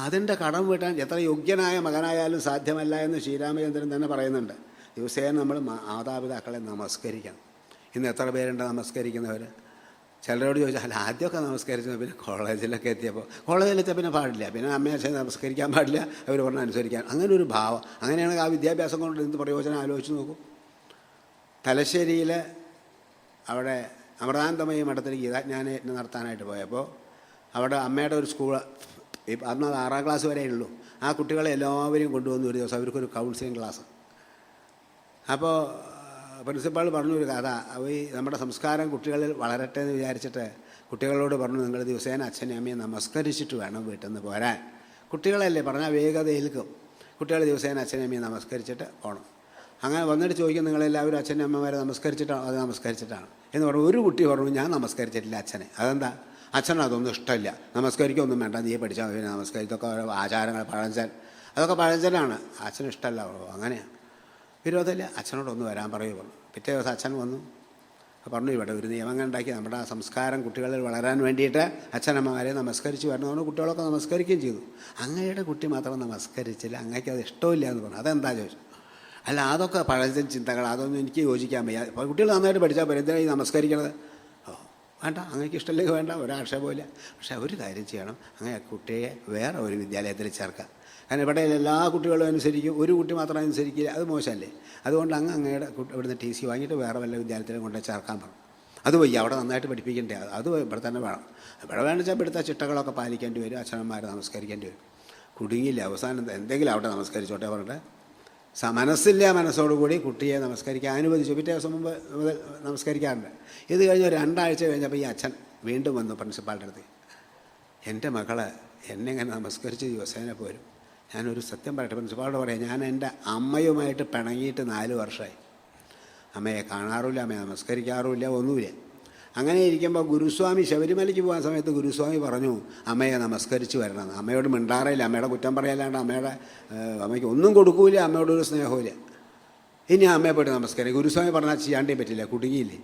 അതിൻ്റെ കടം വീട്ടാൻ എത്ര യോഗ്യനായ മകനായാലും സാധ്യമല്ല എന്ന് ശ്രീരാമചന്ദ്രൻ തന്നെ പറയുന്നുണ്ട്. ദിവസേന നമ്മൾ മാതാപിതാക്കളെ നമസ്കരിക്കണം. ഇന്ന് എത്ര പേരുണ്ട് നമസ്കരിക്കുന്നവർ? ചിലരോട് ചോദിച്ചാൽ ആദ്യമൊക്കെ നമസ്കരിച്ചു, പിന്നെ കോളേജിലൊക്കെ കോളേജിലെത്തിയാൽ പിന്നെ പാടില്ല, പിന്നെ അമ്മയെ അച്ഛനെ നമസ്കരിക്കാൻ പാടില്ല, അവർ പറഞ്ഞ് അനുസരിക്കാൻ. അങ്ങനെ ഒരു ഭാവം. അങ്ങനെയാണെങ്കിൽ ആ വിദ്യാഭ്യാസം കൊണ്ട് എന്ത് പ്രയോജനം ആലോചിച്ച് നോക്കൂ. തലശ്ശേരിയിൽ അവിടെ അമൃതാനന്ദമയി മഠത്തിൽ ഗീതാജ്ഞാനം നടത്താനായിട്ട് പോയപ്പോൾ അവിടെ അമ്മയുടെ ഒരു സ്കൂൾ, അന്ന് 6ാം ക്ലാസ് വരെ ഉള്ളൂ. ആ കുട്ടികളെ എല്ലാവരെയും കൊണ്ടുവന്നു ഒരു ദിവസം അവർക്കൊരു കൗൺസിലിംഗ് ക്ലാസ്. അപ്പോൾ പ്രിൻസിപ്പാൾ പറഞ്ഞൊരു കഥ, ഈ നമ്മുടെ സംസ്കാരം കുട്ടികളിൽ വളരട്ടെ എന്ന് വിചാരിച്ചിട്ട് കുട്ടികളോട് പറഞ്ഞു, നിങ്ങൾ ദിവസേന അച്ഛനെ അമ്മയെ നമസ്കരിച്ചിട്ട് വേണം വീട്ടിൽ നിന്ന് പോരാൻ. കുട്ടികളല്ലേ പറഞ്ഞാൽ വേഗത ഏൽക്കും. കുട്ടികൾ ദിവസേന അച്ഛനെ അമ്മയെ നമസ്കരിച്ചിട്ട് പോകണം. അങ്ങനെ വന്നിട്ട് ചോദിക്കും, നിങ്ങളെല്ലാവരും അച്ഛൻ്റെ അമ്മമാരെ നമസ്കരിച്ചിട്ടാണ്? അത് നമസ്കരിച്ചിട്ടാണ് എന്ന് പറഞ്ഞു. ഒരു കുട്ടി പറഞ്ഞു, ഞാൻ നമസ്കരിച്ചിട്ടില്ല അച്ഛനെ. അതെന്താ? അച്ഛനതൊന്നും ഇഷ്ടമില്ല, നമസ്കരിക്കൊന്നും വേണ്ട, നീ പഠിച്ചാൽ മതി, നമസ്കരിച്ചൊക്കെ ഓരോ ആചാരങ്ങൾ പഴഞ്ചൻ, അതൊക്കെ പഴഞ്ചനാണ്, അച്ഛന് ഇഷ്ടമല്ല. അങ്ങനെയാണ് വിരോധമില്ല, അച്ഛനോടൊന്ന് വരാൻ പറയൂ പറഞ്ഞു. പിറ്റേ ദിവസം അച്ഛൻ വന്നു. പറഞ്ഞു, ഇവിടെ ഒരു നിയമങ്ങൾ ഉണ്ടാക്കി നമ്മുടെ ആ സംസ്കാരം കുട്ടികളിൽ വളരാൻ വേണ്ടിയിട്ട് അച്ഛനമ്മമാരെ നമസ്കരിച്ച് വരണമെന്ന്. കുട്ടികളൊക്കെ നമസ്കരിക്കുകയും ചെയ്തു. അങ്ങയുടെ കുട്ടി മാത്രം നമസ്കരിച്ചില്ല, അങ്ങയ്ക്ക് അത് ഇഷ്ടമില്ല എന്ന് പറഞ്ഞു. അതെന്താ ചോദിച്ചു. അല്ല, അതൊക്കെ പഴഞ്ചൻ ചിന്തകൾ, അതൊന്നും എനിക്ക് യോജിക്കാൻ വയ്യ. അപ്പോൾ കുട്ടികൾ നന്നായിട്ട് പഠിച്ചാൽ പോലും എന്തിനാണ് ഈ നമസ്കരിക്കണത്? വേണ്ട, അങ്ങനെയ്ക്ക് ഇഷ്ടമില്ലെങ്കിൽ വേണ്ട, ഒരാക്ഷേപമില്ല. പക്ഷേ ഒരു കാര്യം ചെയ്യണം, അങ്ങനെ കുട്ടിയെ വേറെ ഒരു വിദ്യാലയത്തിൽ ചേർക്കാം. കാരണം ഇവിടെ എല്ലാ കുട്ടികളും അനുസരിക്കും, ഒരു കുട്ടി മാത്രം അനുസരിക്കില്ല, അത് മോശമല്ലേ. അതുകൊണ്ട് അങ്ങയുടെ ഇവിടുന്ന് TC വാങ്ങിയിട്ട് വേറെ വല്ല വിദ്യാലയത്തിലും കൊണ്ടുപോയി ചേർക്കാൻ പറഞ്ഞു. അത് വയ്യ, അവിടെ നന്നായിട്ട് പഠിപ്പിക്കേണ്ടേ, അത് ഇവിടെ തന്നെ വേണം. ഇവിടെ വേണമെന്ന് വെച്ചാൽ ഇവിടുത്തെ ചിട്ടകളൊക്കെ പാലിക്കേണ്ടി വരും, അച്ഛനന്മാരെ നമസ്കരിക്കേണ്ടി വരും. കുടുങ്ങിയില്ല, അവസാനം എന്തെങ്കിലും അവിടെ നമസ്കരിച്ചോട്ടെ പറഞ്ഞിട്ട് മനസ്സില്ല മനസ്സോടുകൂടി കുട്ടിയെ നമസ്കരിക്കാൻ അനുവദിച്ചു. പിറ്റേ ദിവസം മുതൽ നമസ്കരിക്കാറുണ്ട്. ഇത് കഴിഞ്ഞ് 2 ആഴ്ച കഴിഞ്ഞപ്പോൾ ഈ അച്ഛൻ വീണ്ടും വന്നു പ്രിൻസിപ്പാളുടെ അടുത്ത്. എൻ്റെ മകള് എന്നെ ഇങ്ങനെ നമസ്കരിച്ച് ദിവസേന പോരും. ഞാനൊരു സത്യം പറയട്ടെ, പ്രിൻസിപ്പാളോട് പറയാം, ഞാൻ എൻ്റെ അമ്മയുമായിട്ട് പിണങ്ങിയിട്ട് 4 വർഷമായി. അമ്മയെ കാണാറുമില്ല, അമ്മയെ നമസ്കരിക്കാറുമില്ല, ഒന്നുമില്ല. അങ്ങനെ ഇരിക്കുമ്പോൾ ഗുരുസ്വാമി ശബരിമലയ്ക്ക് പോകാൻ സമയത്ത് ഗുരുസ്വാമി പറഞ്ഞു, അമ്മയെ നമസ്കരിച്ച് വരണമെന്ന്. അമ്മയോട് മിണ്ടാറില്ല, അമ്മയുടെ കുറ്റം പറയാല്ലാണ്ട് അമ്മയ്ക്ക് ഒന്നും കൊടുക്കൂല, അമ്മയോടൊരു സ്നേഹമില്ല. ഇനി അമ്മയെ പോയിട്ട് നമസ്കരിക്കും. ഗുരുസ്വാമി പറഞ്ഞാൽ ചെയ്യാണ്ടേ പറ്റില്ല, കുടുങ്ങിയില്ലേ.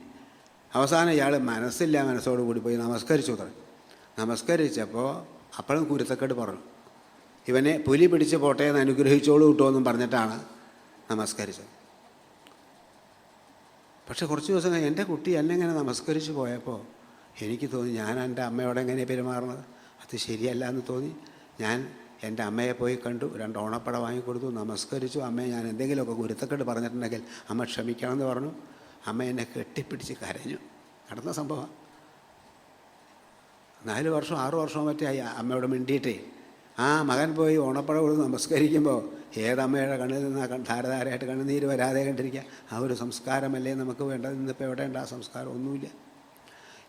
അവസാനം ഇയാൾ മനസ്സില്ല മനസ്സോട് കൂടി പോയി നമസ്കരിച്ചു തുടങ്ങി. നമസ്കരിച്ചപ്പോൾ അപ്പോഴും കുരുത്തക്കേട് പറഞ്ഞു, ഇവനെ പുലി പിടിച്ച് പോട്ടെ എന്ന് അനുഗ്രഹിച്ചോളൂ കിട്ടുമെന്നും പറഞ്ഞിട്ടാണ് നമസ്കരിച്ചത്. പക്ഷെ കുറച്ച് ദിവസം കഴിഞ്ഞ് എൻ്റെ കുട്ടി എന്നെ ഇങ്ങനെ നമസ്കരിച്ച് പോയപ്പോൾ എനിക്ക് തോന്നി, ഞാൻ എൻ്റെ അമ്മയോട് എങ്ങനെ പെരുമാറുന്നത് അത് ശരിയല്ല എന്ന് തോന്നി. ഞാൻ എൻ്റെ അമ്മയെ പോയി കണ്ടു, 2 ഓണപ്പട വാങ്ങിക്കൊടുത്തു, നമസ്കരിച്ചു. അമ്മയെ ഞാൻ എന്തെങ്കിലുമൊക്കെ കുരുത്തക്കേട് പറഞ്ഞിട്ടുണ്ടെങ്കിൽ അമ്മ ക്ഷമിക്കണമെന്ന് പറഞ്ഞു. അമ്മ എന്നെ കെട്ടിപ്പിടിച്ച് കരഞ്ഞു. നടന്ന സംഭവം. 4 വർഷം 6 വർഷമോ മറ്റേ ആയി അമ്മയോട് മിണ്ടിയിട്ടേ. ആ മകൻ പോയി ഓണപ്പട കൊടുത്ത് നമസ്കരിക്കുമ്പോൾ ഏതമ്മയുടെ കണ്ണിൽ നിന്ന് ധാരധാരയായിട്ട് കണ്ണുനീര് വരാതെ കണ്ടിരിക്കുക. ആ ഒരു സംസ്കാരമല്ലേ നമുക്ക് വേണ്ടത്. ഇന്നിപ്പോൾ എവിടെയുണ്ട് ആ സംസ്കാരം? ഒന്നുമില്ല.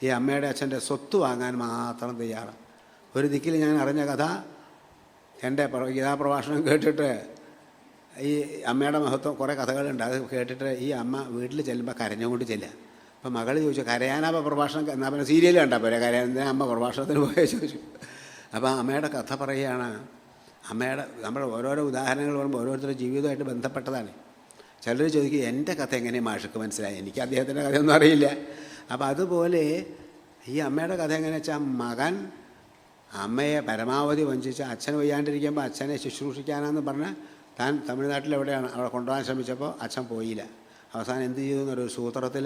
ഈ അമ്മയുടെ അച്ഛൻ്റെ സ്വത്ത് വാങ്ങാൻ മാത്രം തയ്യാറാണ്. ഒരു ദിക്കിൽ ഞാൻ അറിഞ്ഞ കഥ, എൻ്റെ ഗീതാപ്രഭാഷണം കേട്ടിട്ട് ഈ അമ്മയുടെ മഹത്വം കുറേ കഥകളുണ്ട്. അത് കേട്ടിട്ട് ഈ അമ്മ വീട്ടിൽ ചെല്ലുമ്പോൾ കരഞ്ഞുകൊണ്ട് ചെല്ലുക. അപ്പം മകൾ ചോദിച്ചു, കരയാനാപ്പോൾ പ്രഭാഷണം എന്നാൽ പിന്നെ സീരിയൽ കണ്ടാൽ പോരെ, കരയാൻ അമ്മ പ്രഭാഷണത്തിന് പോയാൽ ചോദിച്ചു. അപ്പോൾ അമ്മയുടെ കഥ പറയുകയാണ്. അമ്മയുടെ നമ്മുടെ ഓരോരോ ഉദാഹരണങ്ങൾ പറയുമ്പോൾ ഓരോരുത്തരുടെ ജീവിതമായിട്ട് ബന്ധപ്പെട്ടതാണ്. ചിലർ ചോദിക്കും, എൻ്റെ കഥ എങ്ങനെയാണ് മാഷക്ക് മനസ്സിലായി? എനിക്ക് അദ്ദേഹത്തിൻ്റെ കഥയൊന്നും അറിയില്ല. അപ്പോൾ അതുപോലെ ഈ അമ്മയുടെ കഥ എങ്ങനെയാ വെച്ചാൽ, മകൻ അമ്മയെ പരമാവധി വഞ്ചിച്ച് അച്ഛൻ വയ്യാണ്ടിരിക്കുമ്പോൾ അച്ഛനെ ശുശ്രൂഷിക്കാനെന്ന് പറഞ്ഞ് താൻ തമിഴ്നാട്ടിലെവിടെയാണ് അവിടെ കൊണ്ടുപോകാൻ ശ്രമിച്ചപ്പോൾ അച്ഛൻ പോയില്ല. അവസാനം എന്ത് ചെയ്തു എന്നൊരു സൂത്രത്തിൽ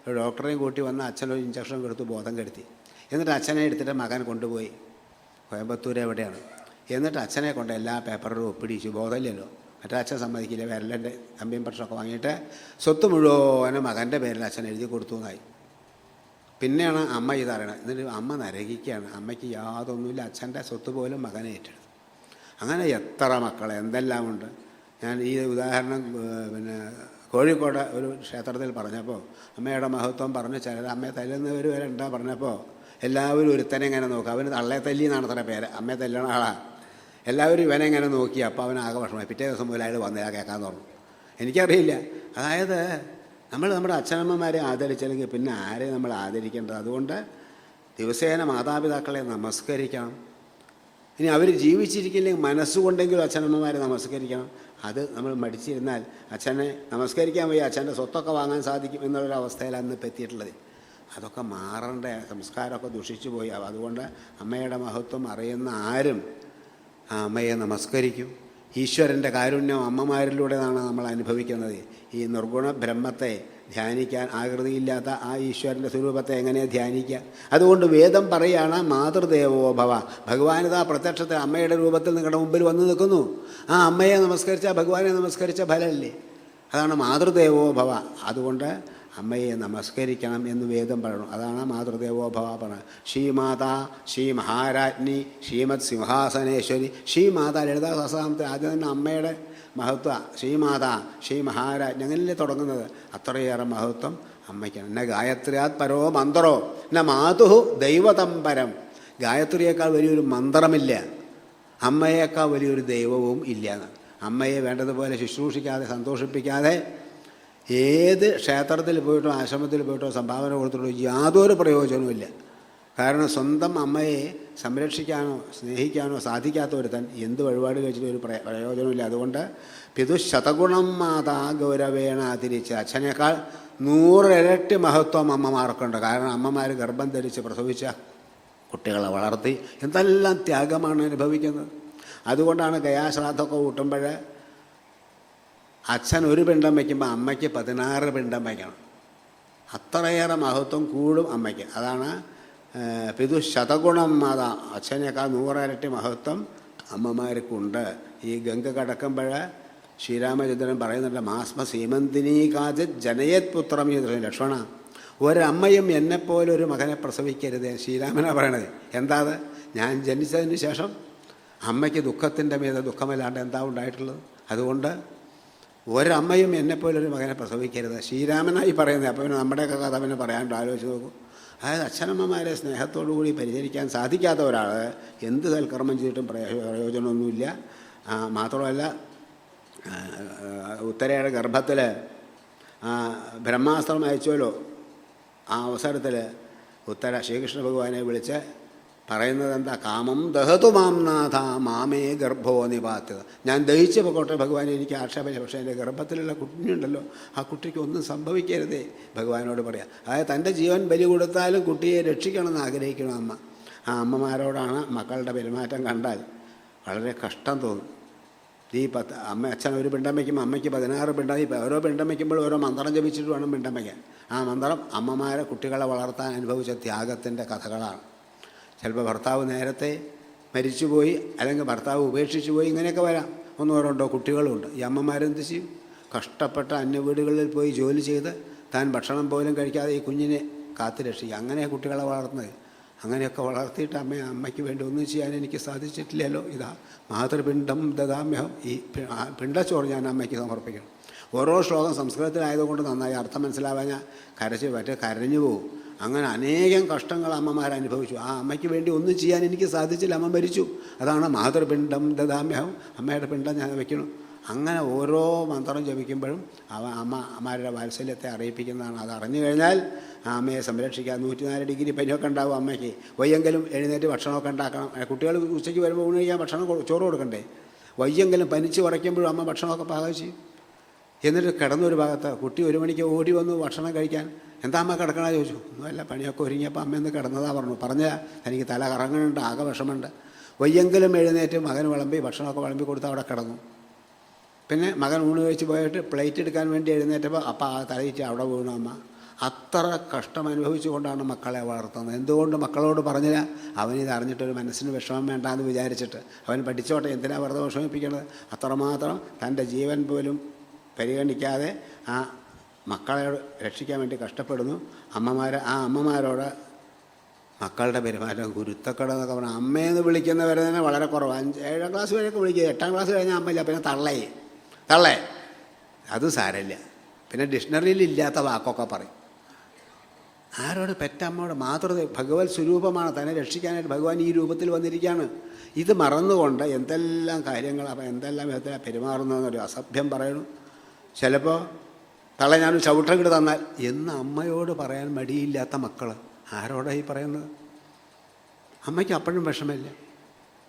ഒരു ഡോക്ടറെയും കൂട്ടി വന്ന് അച്ഛനൊരു ഇഞ്ചക്ഷൻ കൊടുത്ത് ബോധം കെടുത്തി. എന്നിട്ട് അച്ഛനെ എടുത്തിട്ട് മകൻ കൊണ്ടുപോയി കോയമ്പത്തൂർ എവിടെയാണ്. എന്നിട്ട് അച്ഛനെ കൊണ്ട് എല്ലാ പേപ്പറിലും ഒപ്പിടിച്ചു. ബോധമില്ലല്ലോ, മറ്റേ അച്ഛൻ സമ്മതിക്കില്ല. വിരലിൻ്റെ കമ്പിയും പക്ഷമൊക്കെ വാങ്ങിയിട്ട് സ്വത്ത് മുഴുവനും മകൻ്റെ പേരിൽ അച്ഛൻ എഴുതി കൊടുത്തു എന്നായി. പിന്നെയാണ് അമ്മ ഇതറിയണം. എന്നിട്ട് അമ്മ നരകിക്കുകയാണ്. അമ്മയ്ക്ക് യാതൊന്നുമില്ല, അച്ഛൻ്റെ സ്വത്ത് പോലും മകനെ ഏറ്റെടുത്തു. അങ്ങനെ എത്ര മക്കൾ എന്തെല്ലാം ഉണ്ട്. ഞാൻ ഈ ഉദാഹരണം പിന്നെ കോഴിക്കോട് ഒരു ക്ഷേത്രത്തിൽ പറഞ്ഞപ്പോൾ അമ്മയുടെ മഹത്വം പറഞ്ഞ് ചിലർ അമ്മയെ തല്ലുന്നവർ വരെ ഉണ്ടാ പറഞ്ഞപ്പോൾ എല്ലാവരും ഒരുത്തനെ ഇങ്ങനെ നോക്കുക. അവന് തള്ളയെ തല്ലി എന്നാണ് അത്ര പേര്, അമ്മയെ തല്ലണ ആളാണ്. എല്ലാവരും ഇവനെ ഇങ്ങനെ നോക്കി. അപ്പോൾ അവനാകെ വിഷമമായി. പിറ്റേ ദിവസം മുതൽ അയാൾ വന്നില്ല കേൾക്കാൻ തുടങ്ങും. എനിക്കറിയില്ല. അതായത് നമ്മൾ നമ്മുടെ അച്ഛനമ്മമാരെ ആദരിച്ചില്ലെങ്കിൽ പിന്നെ ആരെയും നമ്മൾ ആദരിക്കേണ്ടത്. അതുകൊണ്ട് ദിവസേന മാതാപിതാക്കളെ നമസ്കരിക്കണം. ഇനി അവർ ജീവിച്ചിരിക്കില്ലെങ്കിൽ മനസ്സുകൊണ്ടെങ്കിലും അച്ഛനമ്മമാരെ നമസ്കരിക്കണം. അത് നമ്മൾ മടിച്ചിരുന്നാൽ അച്ഛനെ നമസ്കരിക്കാൻ വയ്യ, അച്ഛൻ്റെ സ്വത്തൊക്കെ വാങ്ങാൻ സാധിക്കും എന്നുള്ളൊരവസ്ഥയിലാണ് ഇന്ന് എത്തിയിട്ടുള്ളത്. അതൊക്കെ മാറേണ്ട, സംസ്കാരമൊക്കെ ദുഷിച്ചു പോയി. അതുകൊണ്ട് അമ്മയുടെ മഹത്വം അറിയുന്ന ആരും ആ അമ്മയെ നമസ്കരിക്കും. ഈശ്വരൻ്റെ കാരുണ്യം അമ്മമാരിലൂടെയാണ് നമ്മൾ അനുഭവിക്കുന്നത്. ഈ നിർഗുണ ബ്രഹ്മത്തെ ധ്യാനിക്കാൻ ആകൃതിയില്ലാത്ത ആ ഈശ്വരൻ്റെ സ്വരൂപത്തെ എങ്ങനെ ധ്യാനിക്കുക? അതുകൊണ്ട് വേദം പറയുകയാണ്, മാതൃദേവോ ഭവ. ഭഗവാനിതാ പ്രത്യക്ഷത്തിൽ അമ്മയുടെ രൂപത്തിൽ നിങ്ങളുടെ മുമ്പിൽ വന്ന് നിൽക്കുന്നു. ആ അമ്മയെ നമസ്കരിച്ചാൽ ഭഗവാനെ നമസ്കരിച്ച ഫലമല്ലേ? അതാണ് മാതൃദേവോ ഭവ. അതുകൊണ്ട് അമ്മയെ നമസ്കരിക്കണം എന്ന് വേദം പറയണം. അതാണ് മാതൃദേവോ ഭവ പറഞ്ഞത്. ശ്രീമാതാ, ശ്രീ മഹാരാജ്ഞി, ശ്രീമത് സിംഹാസനേശ്വരി. ശ്രീമാതാ ലളിതാ സഹസ്രനാമത്തിൽ ആദ്യം തന്നെ അമ്മയുടെ മഹത്വ. ശ്രീമാതാ, ശ്രീ മഹാരാജ്ഞി അങ്ങനെയല്ലേ തുടങ്ങുന്നത്. അത്രയേറെ മഹത്വം അമ്മയ്ക്കാണ്. എന്നെ ഗായത്രിയാത് പരോ മന്ത്രോ എന്നെ മാതുഹു ദൈവതം പരം. ഗായത്രിയേക്കാൾ വലിയൊരു മന്ത്രമില്ല, അമ്മയേക്കാൾ വലിയൊരു ദൈവവും ഇല്ല. അമ്മയെ വേണ്ടതുപോലെ ശുശ്രൂഷിക്കാതെ സന്തോഷിപ്പിക്കാതെ ഏത് ക്ഷേത്രത്തിൽ പോയിട്ടോ ആശ്രമത്തിൽ പോയിട്ടോ സംഭാവന കൊടുത്തിട്ടോ യാതൊരു പ്രയോജനവുമില്ല. കാരണം സ്വന്തം അമ്മയെ സംരക്ഷിക്കാനോ സ്നേഹിക്കാനോ സാധിക്കാത്ത ഒരുത്തൻ എന്ത് വഴിപാട് കഴിച്ചിട്ട് ഒരു പ്രയോജനമില്ല. അതുകൊണ്ട് പിതുശതഗുണം മാതാ ഗൗരവേണ തിരിച്ച്. അച്ഛനേക്കാൾ 100 ഇരട്ടി മഹത്വം അമ്മമാർക്കുണ്ട്. കാരണം അമ്മമാർ ഗർഭം ധരിച്ച് പ്രസവിച്ച കുട്ടികളെ വളർത്തി എന്തെല്ലാം ത്യാഗമാണ് അനുഭവിക്കുന്നത്. അതുകൊണ്ടാണ് ഗയാശ്രാദ്ധമൊക്കെ കൂട്ടുമ്പോൾ അച്ഛൻ ഒരു പിണ്ടം വയ്ക്കുമ്പോൾ അമ്മയ്ക്ക് 16 പിണ്ടം വയ്ക്കണം. അത്രയേറെ മഹത്വം കൂടും അമ്മയ്ക്ക്. അതാണ് പിതുശതഗുണം മാതാ. അച്ഛനേക്കാൾ 100 ഇരട്ടി മഹത്വം അമ്മമാർക്കുണ്ട്. ഈ ഗംഗ കടക്കുമ്പോൾ ശ്രീരാമചന്ദ്രൻ പറയുന്നുണ്ട്, മാസ്മ സീമന്തിനീ കാചിത് ജനയത് പുത്രം ഈ ലക്ഷ്മണ. ഒരമ്മയും എന്നെപ്പോലെ ഒരു മകനെ പ്രസവിക്കരുത്. ശ്രീരാമനാണ് പറയണത്. എന്താ അത്? ഞാൻ ജനിച്ചതിന് ശേഷം അമ്മയ്ക്ക് ദുഃഖത്തിൻ്റെ മീതെ ദുഃഖമല്ലാണ്ട് എന്താ ഉണ്ടായിട്ടുള്ളത്? അതുകൊണ്ട് ഒരമ്മയും എന്നെപ്പോലൊരു മകനെ പ്രസവിക്കരുത്. ശ്രീരാമനായി പറയുന്നത്. അപ്പോൾ പിന്നെ നമ്മുടെയൊക്കെ കഥ പിന്നെ പറയാണ്ട് ആലോചിച്ച് നോക്കും. അതായത് അച്ഛനമ്മമാരെ സ്നേഹത്തോടു കൂടി പരിചരിക്കാൻ സാധിക്കാത്ത ഒരാൾ എന്ത് സൽക്കർമ്മം ചെയ്തിട്ടും പ്രയോജനമൊന്നുമില്ല. മാത്രമല്ല, ഉത്തരയുടെ ഗർഭത്തിൽ ബ്രഹ്മാസ്ത്രം അയച്ചോലോ. ആ അവസരത്തിൽ ഉത്തര ശ്രീകൃഷ്ണ ഭഗവാനെ വിളിച്ച് പറയുന്നത് എന്താ? കാമം ദഹതു മാം നാഥ മാമേ ഗർഭോ നിപാത്യത. ഞാൻ ദഹിച്ച് പോകട്ടെ ഭഗവാനെ, എനിക്ക് ആക്ഷേപമില്ല. പക്ഷേ എൻ്റെ ഗർഭത്തിലുള്ള കുട്ടിയുണ്ടല്ലോ, ആ കുട്ടിക്ക് ഒന്നും സംഭവിക്കരുതേ ഭഗവാനോട് പറയാം. അതായത് തൻ്റെ ജീവൻ ബലി കൊടുത്താലും കുട്ടിയെ രക്ഷിക്കണമെന്ന് ആഗ്രഹിക്കണം അമ്മ. ആ അമ്മമാരോടാണ് മക്കളുടെ പെരുമാറ്റം കണ്ടാൽ വളരെ കഷ്ടം തോന്നും. ഈ അച്ഛൻ ഒരു പിണ്ടം വയ്ക്കുമ്പോൾ അമ്മയ്ക്ക് 16 പിണ്ടം. ഈ ഓരോ പിണ്ടം വയ്ക്കുമ്പോൾ ഓരോ മന്ത്രം ജപിച്ചിട്ട് വേണം പിണ്ടം വയ്ക്കാൻ. ആ മന്ത്രം അമ്മമാരെ കുട്ടികളെ വളർത്താൻ അനുഭവിച്ച ത്യാഗത്തിൻ്റെ കഥകളാണ്. ചിലപ്പോൾ ഭർത്താവ് നേരത്തെ മരിച്ചുപോയി, അല്ലെങ്കിൽ ഭർത്താവ് ഉപേക്ഷിച്ചു പോയി, ഇങ്ങനെയൊക്കെ വരാം. 1 2 കുട്ടികളുമുണ്ട്. ഈ അമ്മമാരെന്ത് ചെയ്യും? കഷ്ടപ്പെട്ട അന്യവീടുകളിൽ പോയി ജോലി ചെയ്ത് താൻ ഭക്ഷണം പോലും കഴിക്കാതെ ഈ കുഞ്ഞിനെ കാത്തു രക്ഷിക്കുക. അങ്ങനെയാണ് കുട്ടികളെ വളർത്തുന്നത്. അങ്ങനെയൊക്കെ വളർത്തിയിട്ട് അമ്മയ്ക്ക് വേണ്ടി ഒന്നും ചെയ്യാൻ എനിക്ക് സാധിച്ചിട്ടില്ലല്ലോ. ഇതാ മാതൃപിണ്ഡം ദദാമ്യഹം. ഈ പിണ്ടച്ചോറ് ഞാൻ അമ്മയ്ക്ക് സമർപ്പിക്കണം. ഓരോ ശ്ലോകം സംസ്കൃതത്തിലായതുകൊണ്ട് നന്നായി അർത്ഥം മനസ്സിലാവാൻ ഞാൻ കരഞ്ഞു പോകും. അങ്ങനെ അനേകം കഷ്ടങ്ങൾ അമ്മമാർ അനുഭവിച്ചു. ആ അമ്മയ്ക്ക് വേണ്ടി ഒന്നും ചെയ്യാൻ എനിക്ക് സാധിച്ചില്ല, അമ്മ മരിച്ചു. അതാണ് മാതൃപിണ്ഡം ദദാമ്യഹം. അമ്മയുടെ പിണ്ഡം ഞാൻ വയ്ക്കണം. അങ്ങനെ ഓരോ മന്ത്രം ജപിക്കുമ്പോഴും അമ്മമാരുടെ വാത്സല്യത്തെ അറിയിപ്പിക്കുന്നതാണ്. അത് അറിഞ്ഞു കഴിഞ്ഞാൽ ആ അമ്മയെ സംരക്ഷിക്കാൻ 104 ഡിഗ്രി പനിയൊക്കെ ഉണ്ടാവും അമ്മയ്ക്ക്. വയ്യെങ്കിലും എഴുന്നേറ്റ് ഭക്ഷണമൊക്കെ ഉണ്ടാക്കണം. കുട്ടികൾ ഉച്ചയ്ക്ക് വരുമ്പോൾ ഊണ് കഴിക്കാൻ ചോറ് കൊടുക്കണ്ടേ. വയ്യെങ്കിലും പനിച്ച് ഉറയ്ക്കുമ്പോഴും അമ്മ ഭക്ഷണമൊക്കെ പാകം ചെയ്യും. എന്നിട്ട് കിടന്നൊരു ഭാഗത്ത് കുട്ടി 1 മണിക്ക് ഓടി വന്നു ഭക്ഷണം കഴിക്കാൻ. എന്താ അമ്മ കിടക്കണ ചോദിച്ചു. ഒന്നുമല്ല, പണിയൊക്കെ ഒരുങ്ങിയപ്പോൾ അമ്മയൊന്ന് കിടന്നതാ പറഞ്ഞു. തനിക്ക് തല കറങ്ങുന്നുണ്ട്, ആകെ വിഷമമുണ്ട്. വയ്യെങ്കിലും എഴുന്നേറ്റ് മകൻ ഭക്ഷണമൊക്കെ വിളമ്പി കൊടുത്ത് അവിടെ കിടന്നു. പിന്നെ മകൻ ഊണ് കഴിച്ച് പോയിട്ട് പ്ലേറ്റ് എടുക്കാൻ വേണ്ടി എഴുന്നേറ്റപ്പോൾ അപ്പം ആ തലയിച്ച് അവിടെ വീണു അമ്മ. അത്ര കഷ്ടം അനുഭവിച്ചുകൊണ്ടാണ് മക്കളെ വളർത്തുന്നത്. എന്തുകൊണ്ട് മക്കളോട് പറഞ്ഞില്ല? അവനിത് അറിഞ്ഞിട്ടൊരു മനസ്സിന് വിഷമം വേണ്ടാന്ന് വിചാരിച്ചിട്ട്. അവൻ പഠിച്ചോട്ടെ, എന്തിനാ വെറുതെ വിഷമിപ്പിക്കണത്? അത്രമാത്രം തൻ്റെ ജീവൻ പോലും പരിഗണിക്കാതെ ആ മക്കളെ രക്ഷിക്കാൻ വേണ്ടി കഷ്ടപ്പെടുന്നു അമ്മമാരോട് മക്കളുടെ പെരുമാറ്റം ഗുരുത്തക്കട എന്നൊക്കെ പറഞ്ഞാൽ അമ്മയെന്ന് വിളിക്കുന്നവരെ തന്നെ വളരെ കുറവ്. 7ാം ക്ലാസ് വരെയൊക്കെ വിളിക്കുക. 8ാം ക്ലാസ് കഴിഞ്ഞാൽ അമ്മയില്ല, പിന്നെ തള്ളേ അതും സാരമില്ല. പിന്നെ ഡിക്ഷണറിയിൽ ഇല്ലാത്ത വാക്കൊക്കെ പറയും. ആരോട്? പെറ്റമ്മയോട്. ഭഗവത് സ്വരൂപമാണ്. തന്നെ രക്ഷിക്കാനായിട്ട് ഭഗവാൻ ഈ രൂപത്തിൽ വന്നിരിക്കുകയാണ്. ഇത് മറന്നുകൊണ്ട് എന്തെല്ലാം കാര്യങ്ങൾ എന്തെല്ലാം വിധത്തിലാണ് പെരുമാറുന്നതെന്നൊരു അസഭ്യം പറയണം. ചിലപ്പോൾ തള്ള ഞാനൊരു ചവിട്ടങ്ങിട്ട് തന്നാൽ എന്ന് അമ്മയോട് പറയാൻ മടിയില്ലാത്ത മക്കൾ ആരോടായി പറയുന്നത്? അമ്മയ്ക്ക് അപ്പോഴും വിഷമമില്ല.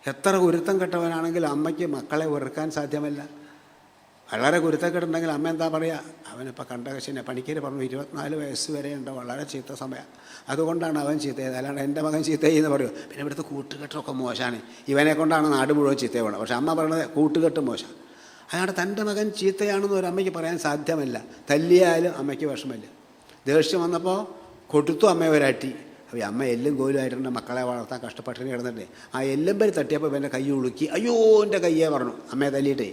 എത്ര ഗുരുത്തം കെട്ടവനാണെങ്കിലും അമ്മയ്ക്ക് മക്കളെ വെറുക്കാൻ സാധ്യമല്ല. വളരെ ഗുരുത്തക്കെട്ടുണ്ടെങ്കിൽ അമ്മ എന്താ പറയുക? അവനിപ്പോൾ കണ്ടകശിനെ പണിക്കര് പറഞ്ഞു 24 വയസ്സ് വരെയുണ്ട്, വളരെ ചീത്ത സമയം. അതുകൊണ്ടാണ് അവൻ ചീത്തയത്, അല്ലാണ്ട് എൻ്റെ മകൻ ചീത്തയെന്ന് പറയുമോ? പിന്നെ ഇവിടുത്തെ കൂട്ടുകെട്ടൊക്കെ മോശമാണ്. ഇവനെ കൊണ്ടാണ് നാട് മുഴുവൻ ചീത്തയാണ്. പക്ഷെ അമ്മ പറയണത് കൂട്ടുകെട്ട് മോശം. അതാണ് തൻ്റെ മകൻ ചീത്തയാണെന്ന് ഒരു അമ്മയ്ക്ക് പറയാൻ സാധ്യമല്ല. തല്ലിയാലും അമ്മയ്ക്ക് വിഷമമില്ല. ദേഷ്യം വന്നപ്പോൾ കൊടുത്തു അമ്മയെ ഒരാട്ടി. അപ്പോൾ അമ്മ എല്ലും കോലുമായിട്ടുണ്ട് മക്കളെ വളർത്താൻ കഷ്ടപ്പെട്ടിന് കിടന്നിട്ടേ ആ എല്ലും പേര് തട്ടിയപ്പോൾ എൻ്റെ കൈ ഉളുക്കി. അയ്യോ എൻ്റെ കയ്യേ പറഞ്ഞു അമ്മയെ തല്ലിയിട്ടേ.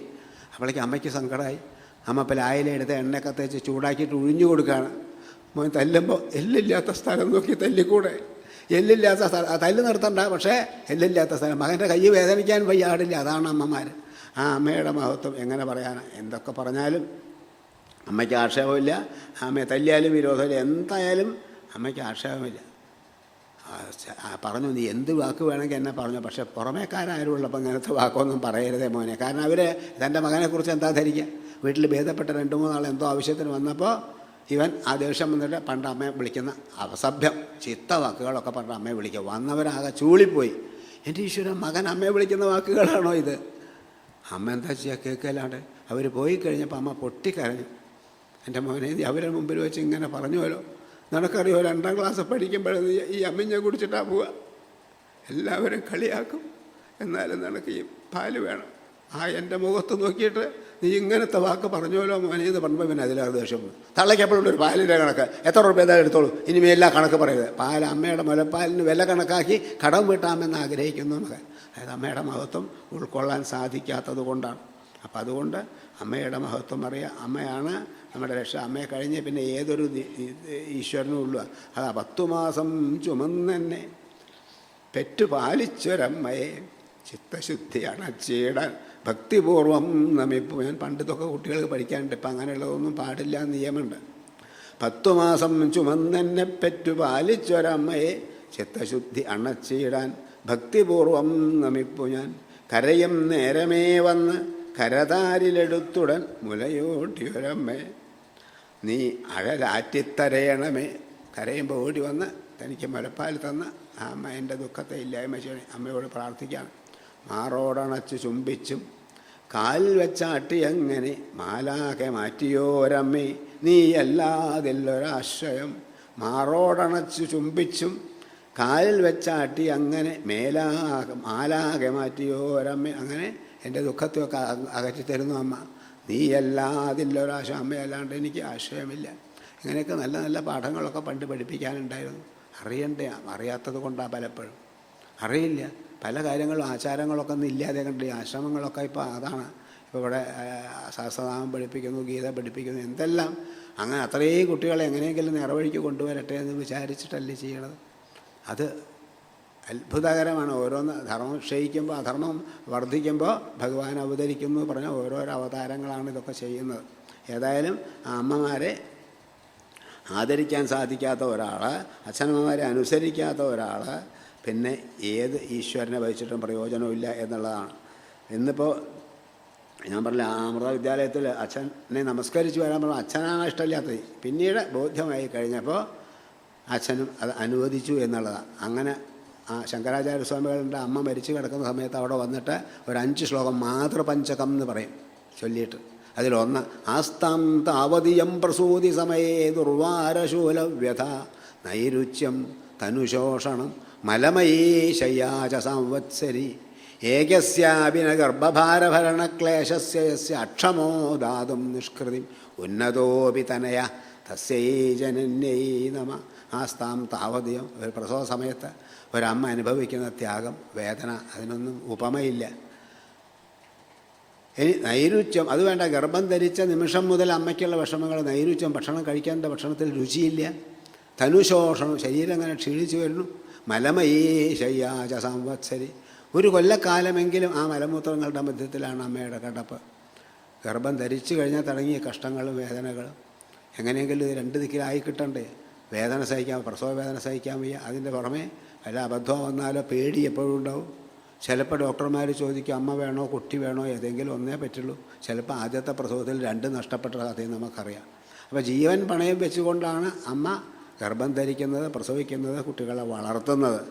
അപ്പോഴേക്ക് അമ്മയ്ക്ക് സങ്കടമായി. അമ്മ ഇപ്പോൾ ലായിലെടുത്ത് എണ്ണയൊക്കെ തേച്ച് ചൂടാക്കിയിട്ട് ഒഴിഞ്ഞു കൊടുക്കുകയാണ്. മോൻ തല്ലുമ്പോൾ എല്ലില്ലാത്ത സ്ഥലം നോക്കി തല്ലിക്കൂടെ? എല്ലില്ലാത്ത സ്ഥലം തല്ല് നിർത്തണ്ട, പക്ഷേ എല്ലില്ലാത്ത സ്ഥലം. മകൻ്റെ കൈ വേദനിക്കാൻ വയ്യാടില്ല. അതാണ് അമ്മമാർ. ആ അമ്മയുടെ മഹത്വം എങ്ങനെ പറയാനാണ്? എന്തൊക്കെ പറഞ്ഞാലും അമ്മയ്ക്ക് ആക്ഷേപമില്ല. അമ്മയെ തല്ലിയാലും വിരോധമില്ല. എന്തായാലും അമ്മയ്ക്ക് ആക്ഷേപമില്ല. പറഞ്ഞു, നീ എന്ത് വാക്ക് വേണമെങ്കിൽ എന്നെ പറഞ്ഞു, പക്ഷേ പുറമേക്കാരും ഉള്ളപ്പോൾ ഇങ്ങനത്തെ വാക്കൊന്നും പറയരുതേ മോനെ. കാരണം അവർ തൻ്റെ മകനെക്കുറിച്ച് എന്താ ധരിക്കുക? വീട്ടിൽ ഭേദപ്പെട്ട 2-3 നാൾ എന്തോ ആവശ്യത്തിന് വന്നപ്പോൾ ഇവൻ ആ ദേഷ്യം വന്നിട്ട് പണ്ട് അമ്മയെ വിളിക്കുന്ന അസഭ്യം ചീത്ത വാക്കുകളൊക്കെ പണ്ട് അമ്മയെ വിളിക്കുക. വന്നവരാകെ ചൂളിപ്പോയി. എൻ്റെ ഈശ്വരൻ, മകൻ അമ്മയെ വിളിക്കുന്ന വാക്കുകളാണോ ഇത്? അമ്മ എന്താ ചെയ്യുക? കേൾക്കലാണ്ട്. അവർ പോയി കഴിഞ്ഞപ്പോൾ അമ്മ പൊട്ടിക്കരഞ്ഞു. എൻ്റെ മോനെ അവരുടെ മുമ്പിൽ വെച്ച് ഇങ്ങനെ പറഞ്ഞുവല്ലോ. നിനക്കറിയോ 2ാം ക്ലാസ് പഠിക്കുമ്പോഴേ ഈ അമ്മിഞ്ഞെ കുടിച്ചിട്ടാണ് പോവുക. എല്ലാവരും കളിയാക്കും, എന്നാലും നിനക്ക് ഈ പാല് വേണം. എൻ്റെ മുഖത്ത് നോക്കിയിട്ട് നീ ഇങ്ങനത്തെ വാക്ക് പറഞ്ഞോലോ മോനെന്ന് പറഞ്ഞപ്പോൾ പിന്നെ അതിലേറെ ദേഷ്യം. തള്ളയ്ക്കപ്പോഴുള്ള ഒരു പാലിൻ്റെ കണക്ക് എത്ര രൂപ ഏതായാലും എടുത്തോളൂ, ഇനിമേ എല്ലാ കണക്ക് പറയുന്നത്. അമ്മയുടെ മുലപ്പാലിന് വില കണക്കാക്കി കടം വീട്ടാമെന്ന് ആഗ്രഹിക്കുന്നു മകൻ. അതായത് അമ്മയുടെ മഹത്വം ഉൾക്കൊള്ളാൻ സാധിക്കാത്തത് കൊണ്ടാണ്. അപ്പം അതുകൊണ്ട് അമ്മയുടെ മഹത്വം അറിയാം. അമ്മയാണ് നമ്മുടെ രക്ഷ. അമ്മയെ കഴിഞ്ഞ് പിന്നെ ഏതൊരു ഈശ്വരനും ഉള്ളു. അതാ 10 മാസം ചുമന്നെ പെറ്റുപാലിച്ചൊരമ്മയെ ചിത്തശുദ്ധി അണച്ചിടാൻ ഭക്തിപൂർവം നമിപ്പോൾ. ഞാൻ പണ്ടിതൊക്കെ കുട്ടികൾക്ക് പഠിക്കാനുണ്ട്. ഇപ്പം അങ്ങനെയുള്ളതൊന്നും പാടില്ല, നിയമമുണ്ട്. 10 മാസം ചുമന്നെ പെറ്റുപാലിച്ചൊരമ്മയെ ചിത്തശുദ്ധി അണച്ചിടാൻ ഭക്തിപൂർവം നമിപ്പു ഞാൻ. കരയും നേരമേ വന്ന് കരതാരിലെടുത്തുടൻ മുലയോട്ടിയൊരമ്മേ നീ അഴലാറ്റിത്തരയണമേ. കരയുമ്പോൾ ഓടി വന്ന് തനിക്ക് മുലപ്പാൽ തന്ന ആ അമ്മ എൻ്റെ ദുഃഖത്തെ ഇല്ലായ്മ ചെയ്യണേ. അമ്മയോട് പ്രാർത്ഥിക്കുകയാണ്. മാറോടണച്ച് ചുംബിച്ചും കാലിൽ വെച്ചാട്ടി അങ്ങനെ മാലാകെ മാറ്റിയോരമ്മേ നീ അല്ലാതില്ലൊരാശ്രയം. മാറോടണച്ച് ചുംബിച്ചും കാലിൽ വെച്ചാട്ടി അങ്ങനെ മാലാകെ മാറ്റിയോരമ്മേ. അങ്ങനെ എൻ്റെ ദുഃഖത്തെയൊക്കെ അകറ്റി തരുന്നു അമ്മ. നീയല്ലാതില്ലൊരാശയം, അമ്മയല്ലാണ്ട് എനിക്ക് ആശയമില്ല. ഇങ്ങനെയൊക്കെ നല്ല നല്ല പാഠങ്ങളൊക്കെ പണ്ട് പഠിപ്പിക്കാനുണ്ടായിരുന്നു. അറിയണ്ടേ? അറിയാത്തത് കൊണ്ടാണ് പലപ്പോഴും. അറിയില്ല പല കാര്യങ്ങളും. ആചാരങ്ങളൊക്കെ ഒന്നും ഇല്ലാതെ കണ്ട് ആശ്രമങ്ങളൊക്കെ ഇപ്പോൾ അതാണ്. ഇപ്പോൾ ഇവിടെ സഹസ്രനാമം പഠിപ്പിക്കുന്നു, ഗീത പഠിപ്പിക്കുന്നു, എന്തെല്ലാം. അങ്ങനെ അത്രയും കുട്ടികളെ എങ്ങനെയെങ്കിലും നേർവഴിക്ക് കൊണ്ടുവരട്ടെ എന്ന് വിചാരിച്ചിട്ടല്ലേ ചെയ്യണത്. അത് അത്ഭുതകരമാണ്. ഓരോന്ന് ധർമ്മം ക്ഷയിക്കുമ്പോൾ അധർമ്മം വർദ്ധിക്കുമ്പോൾ ഭഗവാൻ അവതരിക്കുന്നു പറഞ്ഞ ഓരോരോ അവതാരങ്ങളാണ് ഇതൊക്കെ ചെയ്യുന്നത്. ഏതായാലും ആ അമ്മമാരെ ആദരിക്കാൻ സാധിക്കാത്ത ഒരാൾ, അച്ഛനമ്മമാരെ അനുസരിക്കാത്ത ഒരാൾ പിന്നെ ഏത് ഈശ്വരനെ വഹിച്ചിട്ടും പ്രയോജനമില്ല എന്നുള്ളതാണ്. ഇന്നിപ്പോൾ ഞാൻ പറഞ്ഞില്ല, ആ അമൃത വിദ്യാലയത്തിൽ അച്ഛനെ നമസ്കരിച്ച് വരാൻ പറഞ്ഞു. അച്ഛനാണ് ഇഷ്ടമില്ലാത്തത്. പിന്നീട് ബോധ്യമായി കഴിഞ്ഞപ്പോൾ അച്ഛനും അത് അനുവദിച്ചു എന്നുള്ളതാണ്. അങ്ങനെ ആ ശങ്കരാചാര്യസ്വാമികളുടെ അമ്മ മരിച്ചു കിടക്കുന്ന സമയത്ത് അവിടെ വന്നിട്ട് ഒരു 5 ശ്ലോകം മാതൃപഞ്ചകം എന്ന് പറയും ചൊല്ലിയിട്ട്. അതിലൊന്ന്, ആസ്താം താവതിയം പ്രസൂതി സമയേ ദുർവാരശൂലവ്യഥ നൈരുച്യം തനുശോഷണം മലമയീ ശയ്യാച സംവത്സരി ഏകസ്യാപിന ഗർഭഭാരഭരണക്ലേശസ്യ യസ്യ അക്ഷമോ ദാതും നിഷ്കൃതിം ഉന്നതോപി തനയ തസ്യൈ ജനന്യൈ നമ. ആസ്താം താവതിയം, ഒരു പ്രസവ സമയത്ത് ഒരമ്മ അനുഭവിക്കുന്ന ത്യാഗം, വേദന, അതിനൊന്നും ഉപമയില്ല. ഇനി നൈരുച്യം, അത് വേണ്ട, ഗർഭം ധരിച്ച നിമിഷം മുതൽ അമ്മയ്ക്കുള്ള വിഷമങ്ങൾ. നൈരുച്യം, ഭക്ഷണം കഴിക്കേണ്ട ഭക്ഷണത്തിൽ രുചിയില്ല. തനുശോഷണം, ശരീരം അങ്ങനെ ക്ഷീണിച്ചു വരുന്നു. മലമയീ ശയ്യാച സംവത്സരി, ഒരു കൊല്ലക്കാലമെങ്കിലും ആ മലമൂത്രങ്ങളുടെ മധ്യത്തിലാണ് അമ്മയുടെ കിടപ്പ്. ഗർഭം ധരിച്ചു കഴിഞ്ഞാൽ തുടങ്ങിയ കഷ്ടങ്ങളും വേദനകളും. എങ്ങനെയെങ്കിലും ഇത് 2 ദിക്കിലായി കിട്ടണ്ടേ. വേദന സഹിക്കാൻ, പ്രസവ വേദന സഹിക്കാൻ വയ്യ. അതിൻ്റെ പുറമെ വല്ല അബദ്ധം വന്നാലോ പേടി എപ്പോഴും ഉണ്ടാവും. ചിലപ്പോൾ ഡോക്ടർമാർ ചോദിക്കും അമ്മ വേണോ കുട്ടി വേണോ, ഏതെങ്കിലും ഒന്നേ പറ്റുള്ളൂ. ചിലപ്പോൾ ആദ്യത്തെ പ്രസവത്തിൽ 2 നഷ്ടപ്പെട്ട കഥയും നമുക്കറിയാം. അപ്പോൾ ജീവൻ പണയം വെച്ചുകൊണ്ടാണ് അമ്മ ഗർഭം ധരിക്കുന്നത്, പ്രസവിക്കുന്നത്, കുട്ടികളെ വളർത്തുന്നത്.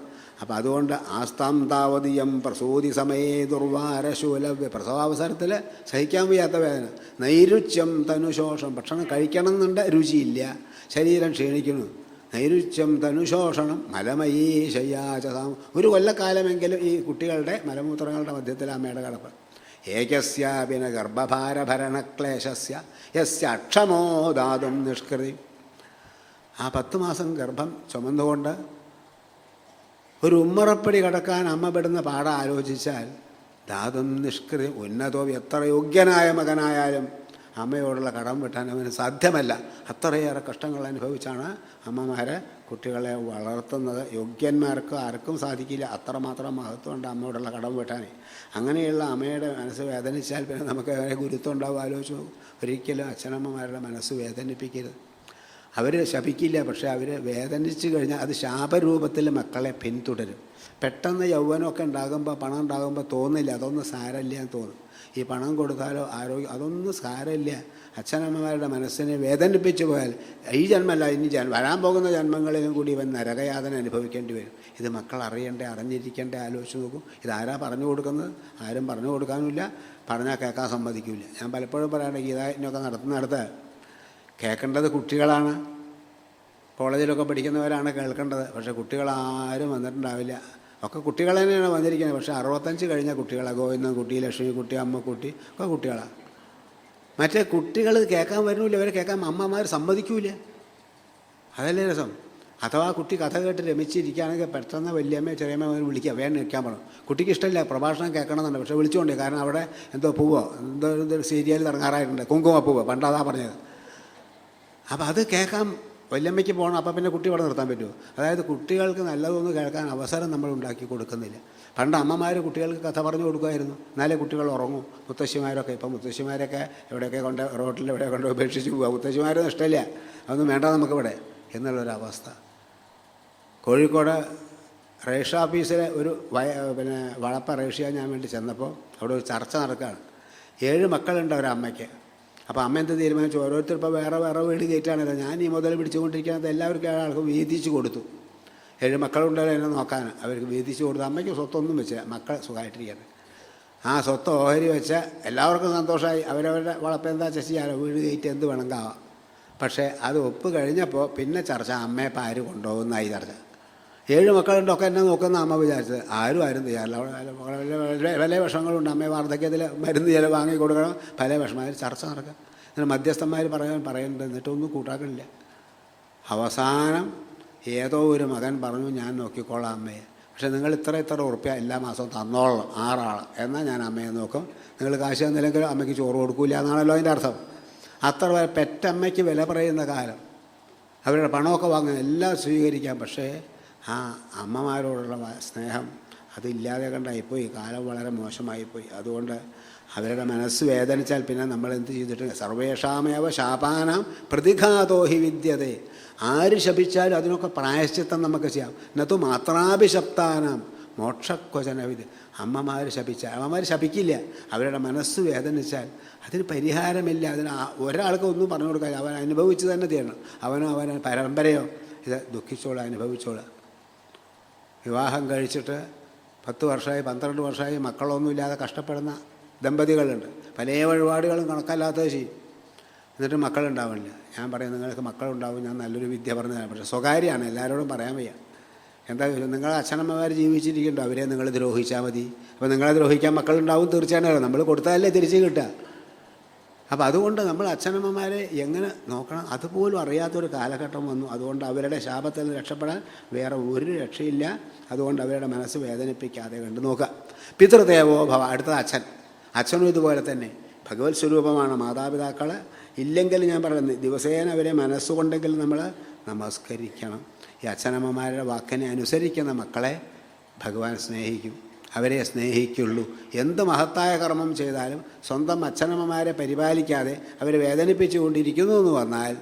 അപ്പം അതുകൊണ്ട് ആസ്താം താവതിയം പ്രസൂതി സമയേ ദുർവാരശൂലവ്യ, പ്രസവാവസരത്തിൽ സഹിക്കാൻ വയ്യാത്ത വേദന. നൈരുച്യം തനുശോഷം, ഭക്ഷണം കഴിക്കണം എന്നുണ്ട്, രുചിയില്ല, ശരീരം ക്ഷീണിക്കുന്നു. നൈരുച്യം തനുശോഷണം മലമയീ ശയ്യാചസാം, ഒരു കൊല്ലക്കാലമെങ്കിലും ഈ കുട്ടികളുടെ മലമൂത്രങ്ങളുടെ മധ്യത്തിൽ അമ്മയുടെ കിടപ്പ്. ഏകസ്യാപിന ഗർഭഭാരഭരണക്ലേശസ്യ യസ്യ അക്ഷമോ ദാതും നിഷ്കൃതി. ആ 10 മാസം ഗർഭം ചുമന്നുകൊണ്ട് ഒരു ഉമ്മറപ്പടി കടക്കാൻ അമ്മ പെടുന്ന പാഠം ആലോചിച്ചാൽ ദാതും നിഷ്കൃതി ഉന്നതോ, എത്ര യോഗ്യനായ മകനായാലും അമ്മയോടുള്ള കടം വെട്ടാൻ അവന് സാധ്യമല്ല. അത്രയേറെ കഷ്ടങ്ങൾ അനുഭവിച്ചാണ് അമ്മമാരെ കുട്ടികളെ വളർത്തുന്നത്. യോഗ്യന്മാർക്ക് ആർക്കും സാധിക്കില്ല. അത്രമാത്രം മഹത്വമുണ്ട് അമ്മയോടുള്ള കടം വെട്ടാൻ. അങ്ങനെയുള്ള അമ്മയുടെ മനസ്സ് വേദനിച്ചാൽ പിന്നെ നമുക്ക് അവരെ ഗുരുത്വം ഉണ്ടാവും. ആലോചിച്ചു, ഒരിക്കലും അച്ഛനമ്മമാരുടെ മനസ്സ് വേദനിപ്പിക്കരുത്. അവർ ശപിക്കില്ല, പക്ഷേ അവർ വേദനിച്ചു കഴിഞ്ഞാൽ അത് ശാപരൂപത്തിൽ മക്കളെ പിന്തുടരും. പെട്ടെന്ന് യൗവനമൊക്കെ ഉണ്ടാകുമ്പോൾ, പണം ഉണ്ടാകുമ്പോൾ തോന്നില്ല, അതൊന്നും സാരമില്ല എന്ന് തോന്നും. ഈ പണം കൊടുത്താലോ ആരോഗ്യം, അതൊന്നും സാരമില്ല. അച്ഛനമ്മമാരുടെ മനസ്സിനെ വേദനിപ്പിച്ചു പോയാൽ ഈ ജന്മമല്ല, ഇനി വരാൻ പോകുന്ന ജന്മങ്ങളിലും കൂടി ഇവൻ നരകയാതന അനുഭവിക്കേണ്ടി വരും. ഇത് മക്കൾ അറിയണ്ടേ, അറിഞ്ഞിരിക്കേണ്ടേ, ആലോചിച്ച് നോക്കും. ഇതാരാ പറഞ്ഞു കൊടുക്കുന്നത്? ആരും പറഞ്ഞു കൊടുക്കാനുമില്ല, പറഞ്ഞാൽ കേൾക്കാൻ സമ്മതിക്കില്ല. ഞാൻ പലപ്പോഴും പറയണേ, ഗീതാജ്ഞൊക്കെ നടത്തുന്നിടത്ത് കേൾക്കേണ്ടത് കുട്ടികളാണ്, കോളേജിലൊക്കെ പഠിക്കുന്നവരാണ് കേൾക്കേണ്ടത്. പക്ഷേ കുട്ടികളാരും വന്നിട്ടുണ്ടാവില്ല. ഒക്കെ കുട്ടികൾ തന്നെയാണ് വന്നിരിക്കുന്നത്. പക്ഷേ 65 കഴിഞ്ഞ കുട്ടികളാണ്. ഗോവിന്ദൻ കുട്ടി, ലക്ഷ്മി കുട്ടി, അമ്മക്കുട്ടി ഒക്കെ കുട്ടികളാണ്. മറ്റേ കുട്ടികൾ കേൾക്കാൻ വരുന്നില്ല, അവരെ കേൾക്കാൻ അമ്മമാർ സമ്മതിക്കൂല. അതല്ലേ രസം. അഥവാ കുട്ടി കഥ കേട്ട് രമിച്ചിരിക്കുകയാണെങ്കിൽ പെട്ടെന്ന് വലിയമ്മയോ ചെറിയമ്മ വിളിക്കുക, വേണം നിൽക്കാൻ പറഞ്ഞു. കുട്ടിക്ക് ഇഷ്ടമില്ല, പ്രഭാഷണം കേൾക്കണമെന്നുണ്ട്, പക്ഷേ വിളിച്ചുകൊണ്ടേ. കാരണം അവിടെ എന്തോ പൂവോ എന്തോ സീരിയൽ ഇറങ്ങാറായിട്ടുണ്ട്, കുങ്കുമപ്പൂവോ, പണ്ടതാ പറഞ്ഞത്. അപ്പോൾ അത് കേൾക്കാൻ വല്യമ്മയ്ക്ക് പോകണം. അപ്പം പിന്നെ കുട്ടി ഇവിടെ നിർത്താൻ പറ്റുമോ? അതായത് കുട്ടികൾക്ക് നല്ലതൊന്നും കേൾക്കാൻ അവസരം നമ്മൾ ഉണ്ടാക്കി കൊടുക്കുന്നില്ല. പണ്ട് അമ്മമാർ കുട്ടികൾക്ക് കഥ പറഞ്ഞു കൊടുക്കുമായിരുന്നു, എന്നാലേ കുട്ടികൾ ഉറങ്ങും. മുത്തശ്ശിമാരൊക്കെ, ഇപ്പം മുത്തശ്ശിമാരൊക്കെ എവിടെയൊക്കെ കൊണ്ട് റോട്ടിൽ എവിടെ കൊണ്ട് ഉപേക്ഷിച്ച് പോവുക. മുത്തശ്ശിമാരൊന്നും ഇഷ്ടമില്ല, അതൊന്നും വേണ്ട നമുക്കിവിടെ എന്നുള്ളൊരവസ്ഥ. കോഴിക്കോട് റേഷൻ ഓഫീസിൽ ഒരു വളപ്പ റേഷ്യ ഞാൻ വേണ്ടി ചെന്നപ്പോൾ അവിടെ ഒരു ചർച്ച നടക്കുകയാണ്. 7 മക്കളുണ്ട് ഒരമ്മയ്ക്ക്. അപ്പോൾ അമ്മ എന്ത് തീരുമാനിച്ചു? ഓരോരുത്തർ ഇപ്പോൾ വേറെ വേറെ വീട് കയറ്റാണല്ലോ. ഞാൻ ഈ മുതൽ പിടിച്ചുകൊണ്ടിരിക്കുന്നത് എല്ലാവർക്കും ആൾക്കും വീതിച്ച് കൊടുത്തു. 7 മക്കളുണ്ടല്ലോ എന്നെ നോക്കാൻ, അവർക്ക് വീതിച്ച് കൊടുത്തു. അമ്മയ്ക്ക് സ്വത്തൊന്നും വെച്ച് മക്കൾ സുഖമായിട്ടിരിക്കുകയാണ്. ആ സ്വത്ത് ഓഹരി വെച്ച് എല്ലാവർക്കും സന്തോഷമായി. അവരവരുടെ വളപ്പെന്താ ചെയ്യാലോ, വീട് കയറ്റി എന്ത് വേണമെങ്കിൽ. പക്ഷേ അത് ഒപ്പ് കഴിഞ്ഞപ്പോൾ പിന്നെ ചർച്ച അമ്മയെ ഇപ്പം ആര് കൊണ്ടുപോകുന്നായി ചർച്ച. 7 മക്കളുണ്ടൊക്കെ എന്നെ നോക്കുന്ന അമ്മ വിചാരിച്ചത് ആരും തയ്യാറില്ല. പല വിഷമങ്ങളുണ്ട്. അമ്മയെ വാർദ്ധക്യത്തിൽ മരുന്ന് ചില വാങ്ങി കൊടുക്കണം, പല വിഷമം. ചർച്ച നടക്കുക. എന്നിട്ട് മധ്യസ്ഥന്മാർ പറയുന്നുണ്ട്, എന്നിട്ടൊന്നും കൂട്ടാക്കണില്ല. അവസാനം ഏതോ ഒരു മകൻ പറഞ്ഞു, ഞാൻ നോക്കിക്കോളാം അമ്മയെ, പക്ഷേ നിങ്ങൾ ഇത്ര ഉറുപ്പ്യ എല്ലാ മാസവും തന്നോളണം, 6 ആൾ, എന്നാൽ ഞാൻ അമ്മയെ നോക്കും. നിങ്ങൾ കാശ് തന്നില്ലെങ്കിലും അമ്മയ്ക്ക് ചോറ് കൊടുക്കില്ല എന്നാണല്ലോ അതിൻ്റെ അർത്ഥം. അത്ര പെറ്റമ്മയ്ക്ക് വില പറയുന്ന കാലം. അവരുടെ പണമൊക്കെ വാങ്ങാൻ എല്ലാം സ്വീകരിക്കാം. പക്ഷേ ആ അമ്മമാരോടുള്ള സ്നേഹം അതില്ലാതെ കണ്ടായിപ്പോയി. കാലം വളരെ മോശമായിപ്പോയി. അതുകൊണ്ട് അവരുടെ മനസ്സ് വേദനിച്ചാൽ പിന്നെ നമ്മൾ എന്ത് ചെയ്തിട്ട്? സർവേഷാമേവ ശാപാനാം പ്രതിഘാതോ ഹി വിദ്യതേ. ആര് ശപിച്ചാലും അതിനൊക്കെ പ്രായശ്ചിത്തം നമുക്ക് ചെയ്യാം. നതു മാത്രാഭിശപ്താനാം മോക്ഷക്വചനവിധി. അമ്മമാർ ശപിക്കില്ല. അവരുടെ മനസ്സ് വേദനിച്ചാൽ അതിന് പരിഹാരമില്ല. അതിന് ഒരാൾക്ക് ഒന്നും പറഞ്ഞു കൊടുക്കാൻ, അവൻ അനുഭവിച്ച് തന്നെ തീരണം. അവനോ പരമ്പരയോ ഇത് ദുഃഖിച്ചോളാം, അനുഭവിച്ചോളാം. വിവാഹം കഴിച്ചിട്ട് 10 വർഷമായി 12 വർഷമായി മക്കളൊന്നുമില്ലാതെ കഷ്ടപ്പെടുന്ന ദമ്പതികളുണ്ട്. പല വഴിപാടുകളും കണക്കല്ലാത്തത് ചെയ്യും, എന്നിട്ട് മക്കളുണ്ടാവില്ല. ഞാൻ പറയും, നിങ്ങൾക്ക് മക്കളുണ്ടാവും, ഞാൻ നല്ലൊരു വിദ്യ പറഞ്ഞു തരാം. പക്ഷേ സ്വകാര്യമാണ്, എല്ലാവരോടും പറയാൻ വയ്യ. എന്താ നിങ്ങളെ അച്ഛനമ്മമാർ ജീവിച്ചിരിക്കുന്നുണ്ടോ, അവരെ നിങ്ങൾ ദ്രോഹിച്ചാൽ മതി. അപ്പോൾ നിങ്ങളെ ദ്രോഹിക്കാൻ മക്കളുണ്ടാവും തീർച്ചയായിട്ടും. നമ്മൾ കൊടുത്താലല്ലേ തിരിച്ച് കിട്ടുക. അപ്പോൾ അതുകൊണ്ട് നമ്മൾ അച്ഛനമ്മമാരെ എങ്ങനെ നോക്കണം അതുപോലും അറിയാത്തൊരു കാലഘട്ടം വന്നു. അതുകൊണ്ട് അവരുടെ ശാപത്തിൽ നിന്ന് രക്ഷപ്പെടാൻ വേറെ ഒരു രക്ഷയില്ല. അതുകൊണ്ട് അവരുടെ മനസ്സ് വേദനിപ്പിക്കാതെ കണ്ടു നോക്കുക. പിതൃദേവോ ഭവ. അടുത്തത് അച്ഛനും ഇതുപോലെ തന്നെ ഭഗവത് സ്വരൂപമാണ്. മാതാപിതാക്കൾ ഇല്ലെങ്കിൽ ഞാൻ പറയുന്നത് ദിവസേന അവരെ മനസ്സുകൊണ്ടെങ്കിലും നമ്മൾ നമസ്കരിക്കണം. ഈ അച്ഛനമ്മമാരുടെ വാക്കിനെ അനുസരിക്കുന്ന മക്കളെ ഭഗവാൻ സ്നേഹിക്കും, അവരെ സ്നേഹിക്കുള്ളൂ. എന്ത് മഹത്തായ കർമ്മം ചെയ്താലും സ്വന്തം അച്ഛനമ്മമാരെ പരിപാലിക്കാതെ അവരെ വേദനിപ്പിച്ചു കൊണ്ടിരിക്കുന്നു എന്ന് പറഞ്ഞാൽ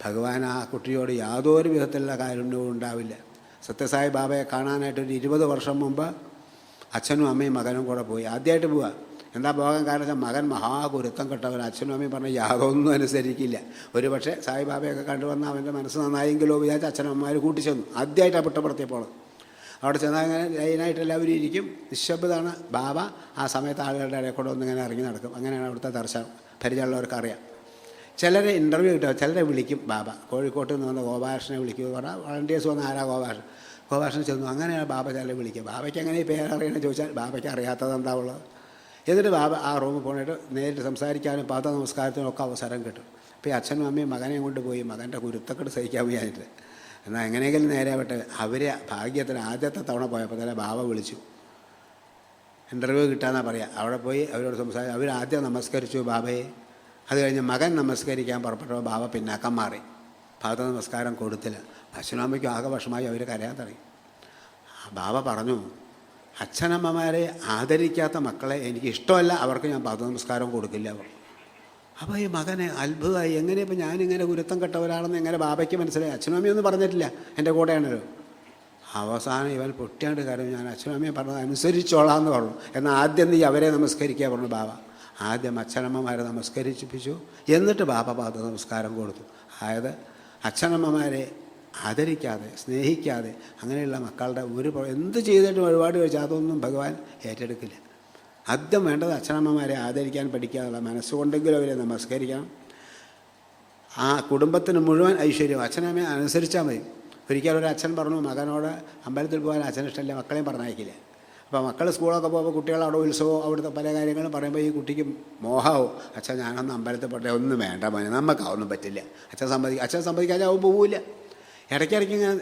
ഭഗവാൻ ആ കുട്ടിയോട് യാതൊരു വിധത്തിലുള്ള കാരുണ്യവും ഉണ്ടാവില്ല. സത്യസായി ബാബയെ കാണാനായിട്ടൊരു 20 വർഷം മുമ്പ് അച്ഛനും അമ്മയും മകനും കൂടെ പോയി. ആദ്യമായിട്ട് പോവുക. എന്താ പോകാൻ കാരണം വെച്ചാൽ മകൻ മഹാഗുരുത്തം കെട്ടവൻ. അച്ഛനും അമ്മയും പറഞ്ഞ യാതൊന്നും അനുസരിക്കില്ല. ഒരു പക്ഷേ സായിബാബയൊക്കെ കണ്ടുവന്നാൽ അവൻ്റെ മനസ്സ് നന്നായെങ്കിലോ വിചാരിച്ച് അച്ഛനമ്മമാർ കൂട്ടിച്ചെന്നു. ആദ്യമായിട്ടാണ് പുട്ടപ്പുറത്തിയപ്പോൾ അവിടെ ചെന്നാൽ അങ്ങനെ ലൈനായിട്ട് എല്ലാവരും ഇരിക്കും. നിശബ്ദമാണ്. ബാബ ആ സമയത്ത് ആളുകളുടെ ഇടയിൽ കൂടെ ഒന്നിങ്ങനെ ഇറങ്ങി നടക്കും. അങ്ങനെയാണ് അവിടുത്തെ ദർശനം. പരിചയമുള്ളവർക്ക് അറിയാം. ചിലരെ ഇൻ്റർവ്യൂ കിട്ടും, ചിലരെ വിളിക്കും ബാബ. കോഴിക്കോട്ട് നിന്ന് വന്ന ഗോപാലകൃഷ്ണനെ വിളിക്കും പറഞ്ഞാൽ വളണ്ടിയേഴ്സ് വന്ന ആരാ ഗോപാലകൃഷ്ണൻ ചെന്നു. അങ്ങനെയാണ് ബാബ ചിലരെ വിളിക്കുക. ബാബയ്ക്ക് അങ്ങനെ ഈ പേരറിയണമെന്ന് ചോദിച്ചാൽ ബാബയ്ക്ക് അറിയാത്തത് എന്താ ഉള്ളത്. എന്നിട്ട് ബാബ ആ റൂമിൽ പോയിട്ട് നേരിട്ട് സംസാരിക്കാനും പാദ നമസ്കാരത്തിനും ഒക്കെ അവസരം കിട്ടും. അപ്പോൾ ഈ അച്ഛനും അമ്മയും മകനെയും കൊണ്ട് പോയി മകൻ്റെ കുരുത്തക്കെട്ട് സഹിക്കാൻ വയ്യായിട്ട് എന്നാൽ എങ്ങനെയെങ്കിലും നേരെ ആവട്ടെ. അവരെ ഭാഗ്യത്തിന് ആദ്യത്തെ തവണ പോയപ്പോൾ തന്നെ ബാബ വിളിച്ചു. ഇൻ്റർവ്യൂ കിട്ടാമെന്നാണ് പറയുക. അവിടെ പോയി അവരോട് സംസാരിച്ചു. അവർ ആദ്യം നമസ്കരിച്ചു ബാബയെ. അത് കഴിഞ്ഞ് മകൻ നമസ്കരിക്കാൻ പുറപ്പെട്ടപ്പോൾ ബാബ പിന്നാക്കം മാറി. പാദ നമസ്കാരം കൊടുത്തില്ല. അച്ഛനും അമ്മയ്ക്കും ആകെ വിഷമായി. അവർ കരയാൻ തുടങ്ങി. ബാബ പറഞ്ഞു, അച്ഛനമ്മമാരെ ആദരിക്കാത്ത മക്കളെ എനിക്ക് ഇഷ്ടമല്ല, അവർക്ക് ഞാൻ പാദ നമസ്കാരം കൊടുക്കില്ല. അപ്പോൾ ഈ മകനെ അത്ഭുതമായി. എങ്ങനെ ഇപ്പം ഞാനിങ്ങനെ ഗുരുത്തം കെട്ടവരാണെന്ന് എങ്ങനെ ബാബയ്ക്ക് മനസ്സിലായി? അച്ഛനും അമ്മയൊന്നും പറഞ്ഞിട്ടില്ല, എൻ്റെ കൂടെയാണല്ലോ. അവസാനം ഇവൻ പൊട്ടിയാണ്ട് കാര്യം ഞാൻ അച്ഛനും അമ്മയും പറഞ്ഞത് അനുസരിച്ചോളാം എന്ന് പറഞ്ഞു. എന്നാൽ ആദ്യം നീ അവരെ നമസ്കരിക്കുക പറഞ്ഞു ബാബ. ആദ്യം അച്ഛനമ്മമാരെ നമസ്കരിപ്പിച്ചു, എന്നിട്ട് ബാബ പാദ നമസ്കാരം കൊടുത്തു. അതായത് അച്ഛനമ്മമാരെ ആദരിക്കാതെ സ്നേഹിക്കാതെ അങ്ങനെയുള്ള മക്കളുടെ എന്ത് ചെയ്തിട്ടും ഒരുപാട് വെച്ചാൽ അതൊന്നും ഭഗവാൻ ഏറ്റെടുക്കില്ല. ആദ്യം വേണ്ടത് അച്ഛനമ്മമാരെ ആദരിക്കാൻ പഠിക്കാനുള്ള മനസ്സുകൊണ്ടെങ്കിലും അവരെ നമസ്കരിക്കണം. ആ കുടുംബത്തിന് മുഴുവൻ ഐശ്വര്യം അച്ഛനമ്മയെ അനുസരിച്ചാൽ മതി. ഒരിക്കലും ഒരു അച്ഛൻ പറഞ്ഞു മകനോട് അമ്പലത്തിൽ പോകാൻ അച്ഛൻ ഇഷ്ടമില്ല, മക്കളെയും പറഞ്ഞയക്കില്ല. അപ്പോൾ മക്കൾ സ്കൂളൊക്കെ പോകുമ്പോൾ കുട്ടികൾ അവിടെ ഉത്സവമോ അവിടുത്തെ പല കാര്യങ്ങളും പറയുമ്പോൾ ഈ കുട്ടിക്ക് മോഹമാവും. അച്ഛൻ ഞാനൊന്ന് അമ്പലത്തിൽ പോട്ടെ, ഒന്നും വേണ്ട മോനെ, നമുക്കാവൊന്നും പറ്റില്ല. അച്ഛൻ സമ്മതിക്കാതെ അവൻ പോവില്ല. ഇടയ്ക്കിടയ്ക്ക് ഇങ്ങനെ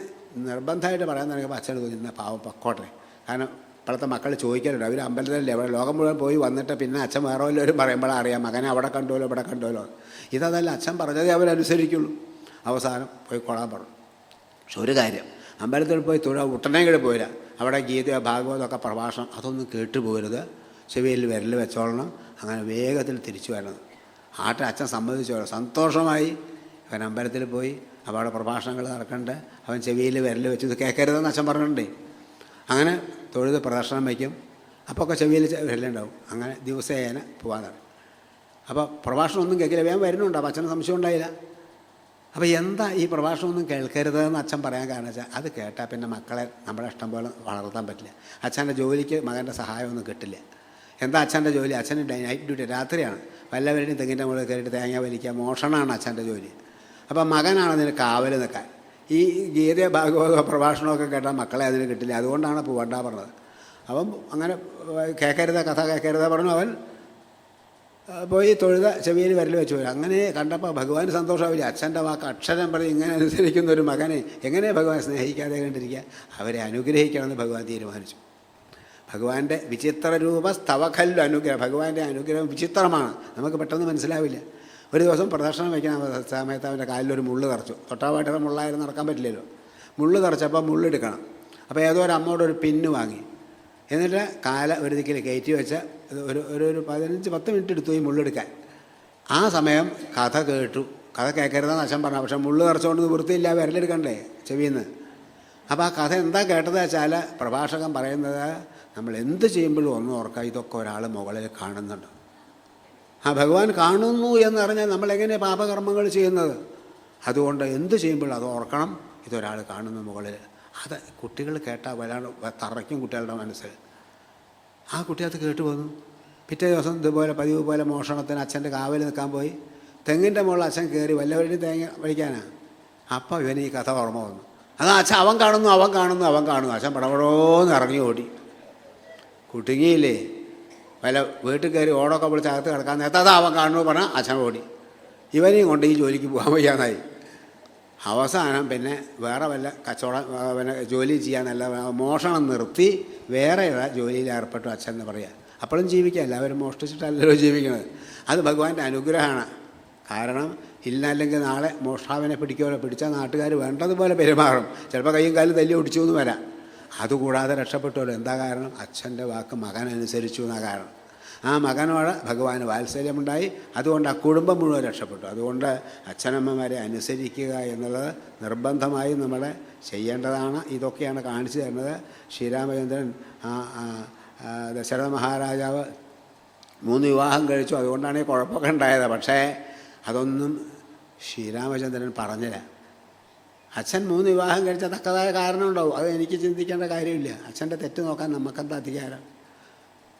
നിർബന്ധമായിട്ട് പറയാൻ തുടങ്ങിയപ്പോൾ അച്ഛൻ തോന്നുന്ന പാവം പൊക്കോട്ടെ. കാരണം ഇപ്പോഴത്തെ മക്കൾ ചോദിക്കാറുണ്ട്, അവർ അമ്പലത്തിലല്ലേ അവിടെ ലോകം മുഴുവൻ പോയി വന്നിട്ട് പിന്നെ അച്ഛൻ വേറെ വല്ലവരും പറയുമ്പോഴാണ് അറിയാം മകനെ അവിടെ കണ്ടുവല്ലോ ഇവിടെ കണ്ടുവല്ലോ. ഇതല്ല, അച്ഛൻ പറഞ്ഞതേ അവരനുസരിക്കുള്ളൂ. അവസാനം പോയി കൊള്ളാൻ പറഞ്ഞു. പക്ഷെ ഒരു കാര്യം, അമ്പലത്തിൽ പോയി ഉടനെങ്കിലും പോയില്ല. അവിടെ ഗീത ഭാഗവതമൊക്കെ പ്രഭാഷണം അതൊന്നും കേട്ടു പോരുത്. ചെവിയിൽ വിരൽ വെച്ചോളണം. അങ്ങനെ വേഗത്തിൽ തിരിച്ചു വരണം. അച്ഛൻ സമ്മതിച്ചോളാം. സന്തോഷമായി അവൻ അമ്പലത്തിൽ പോയി. അപ്പോൾ അവിടെ പ്രഭാഷണങ്ങൾ നടക്കണ്ടേ, അവൻ ചെവിയിൽ വിരൽ വെച്ച് ഇത് കേൾക്കരുതെന്ന് അച്ഛൻ പറഞ്ഞിട്ടുണ്ടേ. അങ്ങനെ തൊഴുത് പ്രദർശനം വയ്ക്കും. അപ്പോൾ ഒക്കെ ചെവിയിൽ വിരലുണ്ടാവും. അങ്ങനെ ദിവസേന പോകാനാണ്. അപ്പോൾ പ്രഭാഷണം ഒന്നും കേൾക്കില്ല, വേഗം വരുന്നുണ്ട്. അപ്പോൾ അച്ഛന് സംശയം ഉണ്ടായില്ല. അപ്പോൾ എന്താ ഈ പ്രഭാഷണമൊന്നും കേൾക്കരുതെന്ന് അച്ഛൻ പറയാൻ കാരണം വെച്ചാൽ അത് കേട്ടാൽ പിന്നെ മക്കളെ നമ്മുടെ ഇഷ്ടം പോലെ വളർത്താൻ പറ്റില്ല. അച്ഛൻ്റെ ജോലിക്ക് മകൻ്റെ സഹായമൊന്നും കിട്ടില്ല. എന്താ അച്ഛൻ്റെ ജോലി? അച്ഛന് നൈറ്റ് ഡ്യൂട്ടി രാത്രിയാണ്. വല്ലവരുടെയും തെങ്ങിൻ്റെ മുകളിൽ കയറിയിട്ട് തേങ്ങ വലിക്കുക, മോഷണമാണ് അച്ഛൻ്റെ ജോലി. അപ്പം മകനാണ് അതിന് കാവൽ നിൽക്കാൻ. ഈ ഗീത ഭാഗവത പ്രഭാഷണമൊക്കെ കേട്ടാൽ മക്കളെ അതിന് കിട്ടില്ല. അതുകൊണ്ടാണ് പോകണ്ട പറഞ്ഞത്. അവൻ അങ്ങനെ കേൾക്കരുത്, കഥ കേൾക്കരുത് പറഞ്ഞു. അവൻ പോയി തൊഴുത ചെവിയിൽ വിരൽ വെച്ചു പോയി. അങ്ങനെ കണ്ടപ്പോൾ ഭഗവാന് സന്തോഷമാവില്ല. അച്ഛൻ്റെ വാക്ക് അക്ഷരം പറഞ്ഞ് ഇങ്ങനെ അനുസരിക്കുന്ന ഒരു മകനെ എങ്ങനെ ഭഗവാൻ സ്നേഹിക്കാതെ കണ്ടിരിക്കുക? അവരെ അനുഗ്രഹിക്കണമെന്ന് ഭഗവാൻ തീരുമാനിച്ചു. ഭഗവാന്റെ വിചിത്ര രൂപ സ്തവഖല്ലു അനുഗ്രഹം. ഭഗവാന്റെ അനുഗ്രഹം വിചിത്രമാണ്, നമുക്ക് പെട്ടെന്ന് മനസ്സിലാവില്ല. ഒരു ദിവസം പ്രദർശനം വയ്ക്കുന്ന സമയത്ത് അവൻ്റെ കാലിലൊരു മുള്ള് തറച്ചു. തൊട്ടാവായിട്ട് മുള്ളായിരുന്നു നടക്കാൻ പറ്റില്ലല്ലോ. മുള്ള് തറച്ചപ്പോൾ മുള്ളെടുക്കണം. അപ്പോൾ ഏതോ ഒരു അമ്മയോട് ഒരു പിന്ന് വാങ്ങി. എന്നിട്ട് കാല ഒരു ദിക്കിൽ കയറ്റി വെച്ച് ഒരു 15-10 മിനിറ്റ് എടുത്തു ഈ മുള്ളെടുക്കാൻ. ആ സമയം കഥ കേട്ടു. കഥ കേൾക്കരുതെന്ന് അച്ഛൻ പറഞ്ഞു. പക്ഷേ മുള്ള് തറച്ചുകൊണ്ട് വൃത്തിയില്ല, വിരലെടുക്കണ്ടേ ചെവിയിൽ നിന്ന്. അപ്പോൾ ആ കഥ എന്താ കേട്ടത് വെച്ചാൽ പ്രഭാഷകൻ പറയുന്നത്, നമ്മൾ എന്ത് ചെയ്യുമ്പോഴും ഒന്ന് ഓർക്കുക, ഇതൊക്കെ ഒരാൾ മുകളിൽ കാണുന്നുണ്ട്. ആ ഭഗവാൻ കാണുന്നു എന്നറിഞ്ഞാൽ നമ്മളെങ്ങനെ പാപകർമ്മങ്ങൾ ചെയ്യുന്നത്? അതുകൊണ്ട് എന്ത് ചെയ്യുമ്പോഴും അത് ഓർക്കണം, ഇതൊരാൾ കാണുന്നു മുകളിൽ. അത് കുട്ടികൾ കേട്ടാൽ തറയ്ക്കും കുട്ടികളുടെ മനസ്സിൽ. ആ കുട്ടി അത് കേട്ടു വന്നു. പിറ്റേ ദിവസം ഇതുപോലെ പതിവ് പോലെ മോഷണത്തിന് അച്ഛൻ്റെ കാവൽ നിൽക്കാൻ പോയി. തെങ്ങിൻ്റെ മുകളിൽ അച്ഛൻ കയറി വല്ലവരുടെയും തേങ്ങ വഴിക്കാനാണ്. അപ്പോൾ ഇവന് ഈ കഥ ഓർമ്മ വന്നു. അതാ അച്ഛൻ അവൻ കാണുന്നു. അച്ഛൻ പടപടോന്ന് ഇറങ്ങി ഓടി. കുടുങ്ങിയില്ലേ? വല്ല വീട്ടിൽ കയറി ഓടൊക്കെ വിളിച്ച് അകത്ത് കിടക്കാൻ നേരത്തെ അതാ അവൻ കാണുന്നു പറഞ്ഞാൽ അച്ഛൻ ഓടി. ഇവനെയും കൊണ്ട് ഈ ജോലിക്ക് പോകാൻ വയ്യാതായി. അവസാനം പിന്നെ വേറെ വല്ല കച്ചവടം പിന്നെ ജോലി ചെയ്യാനല്ല, മോഷണം നിർത്തി വേറെയുള്ള ജോലിയിൽ ഏർപ്പെട്ടു അച്ഛൻ എന്ന് പറയുക. അപ്പോഴും ജീവിക്കുക, എല്ലാവരും മോഷ്ടിച്ചിട്ടല്ലല്ലോ ജീവിക്കുന്നത്. അത് ഭഗവാന്റെ അനുഗ്രഹമാണ്. കാരണം ഇല്ലെങ്കിൽ നാളെ മോഷ്ടാവിനെ പിടിക്കുമല്ലോ, പിടിച്ചാൽ നാട്ടുകാർ വേണ്ടതുപോലെ പെരുമാറും. ചിലപ്പോൾ കയ്യും കാലും തല്ലി ഒടിച്ചു എന്ന് വരാം. അതുകൂടാതെ രക്ഷപ്പെട്ടുമല്ലോ. എന്താ കാരണം? അച്ഛൻ്റെ വാക്ക് മകൻ അനുസരിച്ചു എന്നാ കാരണം. ആ മകനോട് ഭഗവാന് വാത്സല്യമുണ്ടായി. അതുകൊണ്ട് ആ കുടുംബം മുഴുവൻ രക്ഷപ്പെട്ടു. അതുകൊണ്ട് അച്ഛനമ്മമാരെ അനുസരിക്കുക എന്നുള്ളത് നിർബന്ധമായും നമ്മൾ ചെയ്യേണ്ടതാണ്. ഇതൊക്കെയാണ് കാണിച്ചു തരുന്നത്. ശ്രീരാമചന്ദ്രൻ ദശരഥ മഹാരാജാവ് 3 വിവാഹം കഴിച്ചു. അതുകൊണ്ടാണ് ഈ കുഴപ്പമൊക്കെ ഉണ്ടായത്. പക്ഷേ അതൊന്നും ശ്രീരാമചന്ദ്രൻ പറഞ്ഞില്ല. അച്ഛൻ 3 വിവാഹം കഴിച്ചാൽ തക്കതായ കാരണമുണ്ടാവും. അത് എനിക്ക് ചിന്തിക്കേണ്ട കാര്യമില്ല. അച്ഛൻ്റെ തെറ്റ് നോക്കാൻ നമുക്കെന്താ അധികാരം?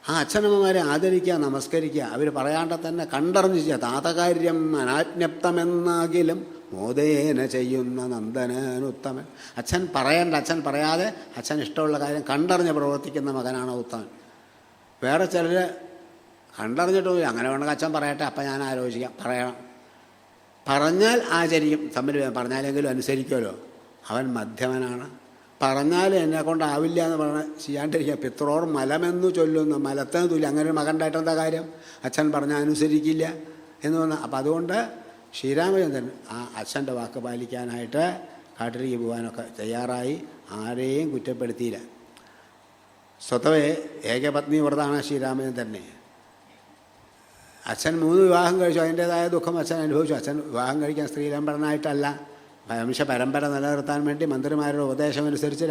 ആ അച്ഛനമ്മമാരെ ആദരിക്കുക, നമസ്കരിക്കുക. അവർ പറയാണ്ട തന്നെ കണ്ടറിഞ്ഞ് ചെയ്യുക. താതകാര്യം അനാജ്ഞപ്തമെന്നാകിലും മോദേന ചെയ്യുന്ന നന്ദനനുത്തമൻ. അച്ഛൻ പറയേണ്ട, അച്ഛൻ പറയാതെ അച്ഛൻ ഇഷ്ടമുള്ള കാര്യം കണ്ടറിഞ്ഞ് പ്രവർത്തിക്കുന്ന മകനാണ് ഉത്തമൻ. വേറെ ചിലർ കണ്ടറിഞ്ഞിട്ടുമില്ല, അങ്ങനെ വേണമെങ്കിൽ അച്ഛൻ പറയട്ടെ, അപ്പം ഞാൻ ആലോചിക്കാം, പറയണം. പറഞ്ഞാൽ ആചരിക്കും, തമ്മിൽ പറഞ്ഞാലെങ്കിലും അനുസരിക്കുമല്ലോ. അവൻ മധ്യമനാണ്. പറഞ്ഞാൽ എന്നെക്കൊണ്ടാവില്ല എന്ന് പറഞ്ഞാൽ ചെയ്യാണ്ടിരിക്കുക. പിത്രോർ മലമെന്നു ചൊല്ലുന്ന മലത്തിന് തുല്യം. അങ്ങനെ ഒരു മകണ്ടായിട്ട് എന്താ കാര്യം? അച്ഛൻ പറഞ്ഞാൽ അനുസരിക്കില്ല എന്ന് പറഞ്ഞാൽ. അപ്പം അതുകൊണ്ട് ശ്രീരാമചന്ദ്രൻ ആ അച്ഛൻ്റെ വാക്ക് പാലിക്കാനായിട്ട് കാട്ടിലേക്ക് പോകാനൊക്കെ തയ്യാറായി. ആരെയും കുറ്റപ്പെടുത്തിയില്ല. സ്വതവേ ഏകപത്നി വ്രതമാണ് ശ്രീരാമചന്ദ്രനെ. അച്ഛൻ 3 വിവാഹം കഴിച്ചു. അതിൻ്റേതായ ദുഃഖം അച്ഛൻ അനുഭവിച്ചു. അച്ഛൻ വിവാഹം കഴിക്കാൻ സ്ത്രീലംബരനായിട്ടല്ല, വംശ പരമ്പര നിലനിർത്താൻ വേണ്ടി മന്ത്രിമാരുടെ ഉപദേശമനുസരിച്ച്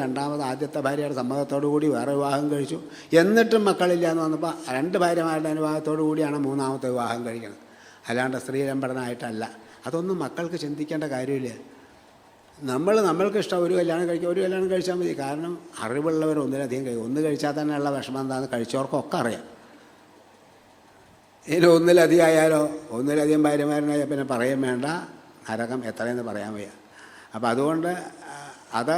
ആദ്യത്തെ ഭാര്യയുടെ സമ്മതത്തോടു കൂടി വേറെ വിവാഹം കഴിച്ചു. എന്നിട്ടും മക്കളില്ല എന്ന് വന്നപ്പോൾ 2 ഭാര്യമാരുടെ അനുവാദത്തോടു കൂടിയാണ് 3ാമത്തെ വിവാഹം കഴിക്കുന്നത്. അല്ലാണ്ട് സ്ത്രീലംബരനായിട്ടല്ല. അതൊന്നും മക്കൾക്ക് ചിന്തിക്കേണ്ട കാര്യമില്ല. നമ്മൾക്ക് ഇഷ്ടം ഒരു കല്യാണം കഴിച്ചാൽ മതി. കാരണം അറിവുള്ളവർ ഒന്നിലധികം കഴിക്കും. ഒന്ന് കഴിച്ചാൽ തന്നെയുള്ള വിഷമം എന്താണെന്ന് കഴിച്ചവർക്കൊക്കെ അറിയാം. ഇനി ഒന്നിലധികം ഭാര്യമാരനായാൽ പിന്നെ പറയും വേണ്ട, നരകം എത്രയെന്ന് പറയാൻ വയ്യ. അപ്പം അതുകൊണ്ട് അത്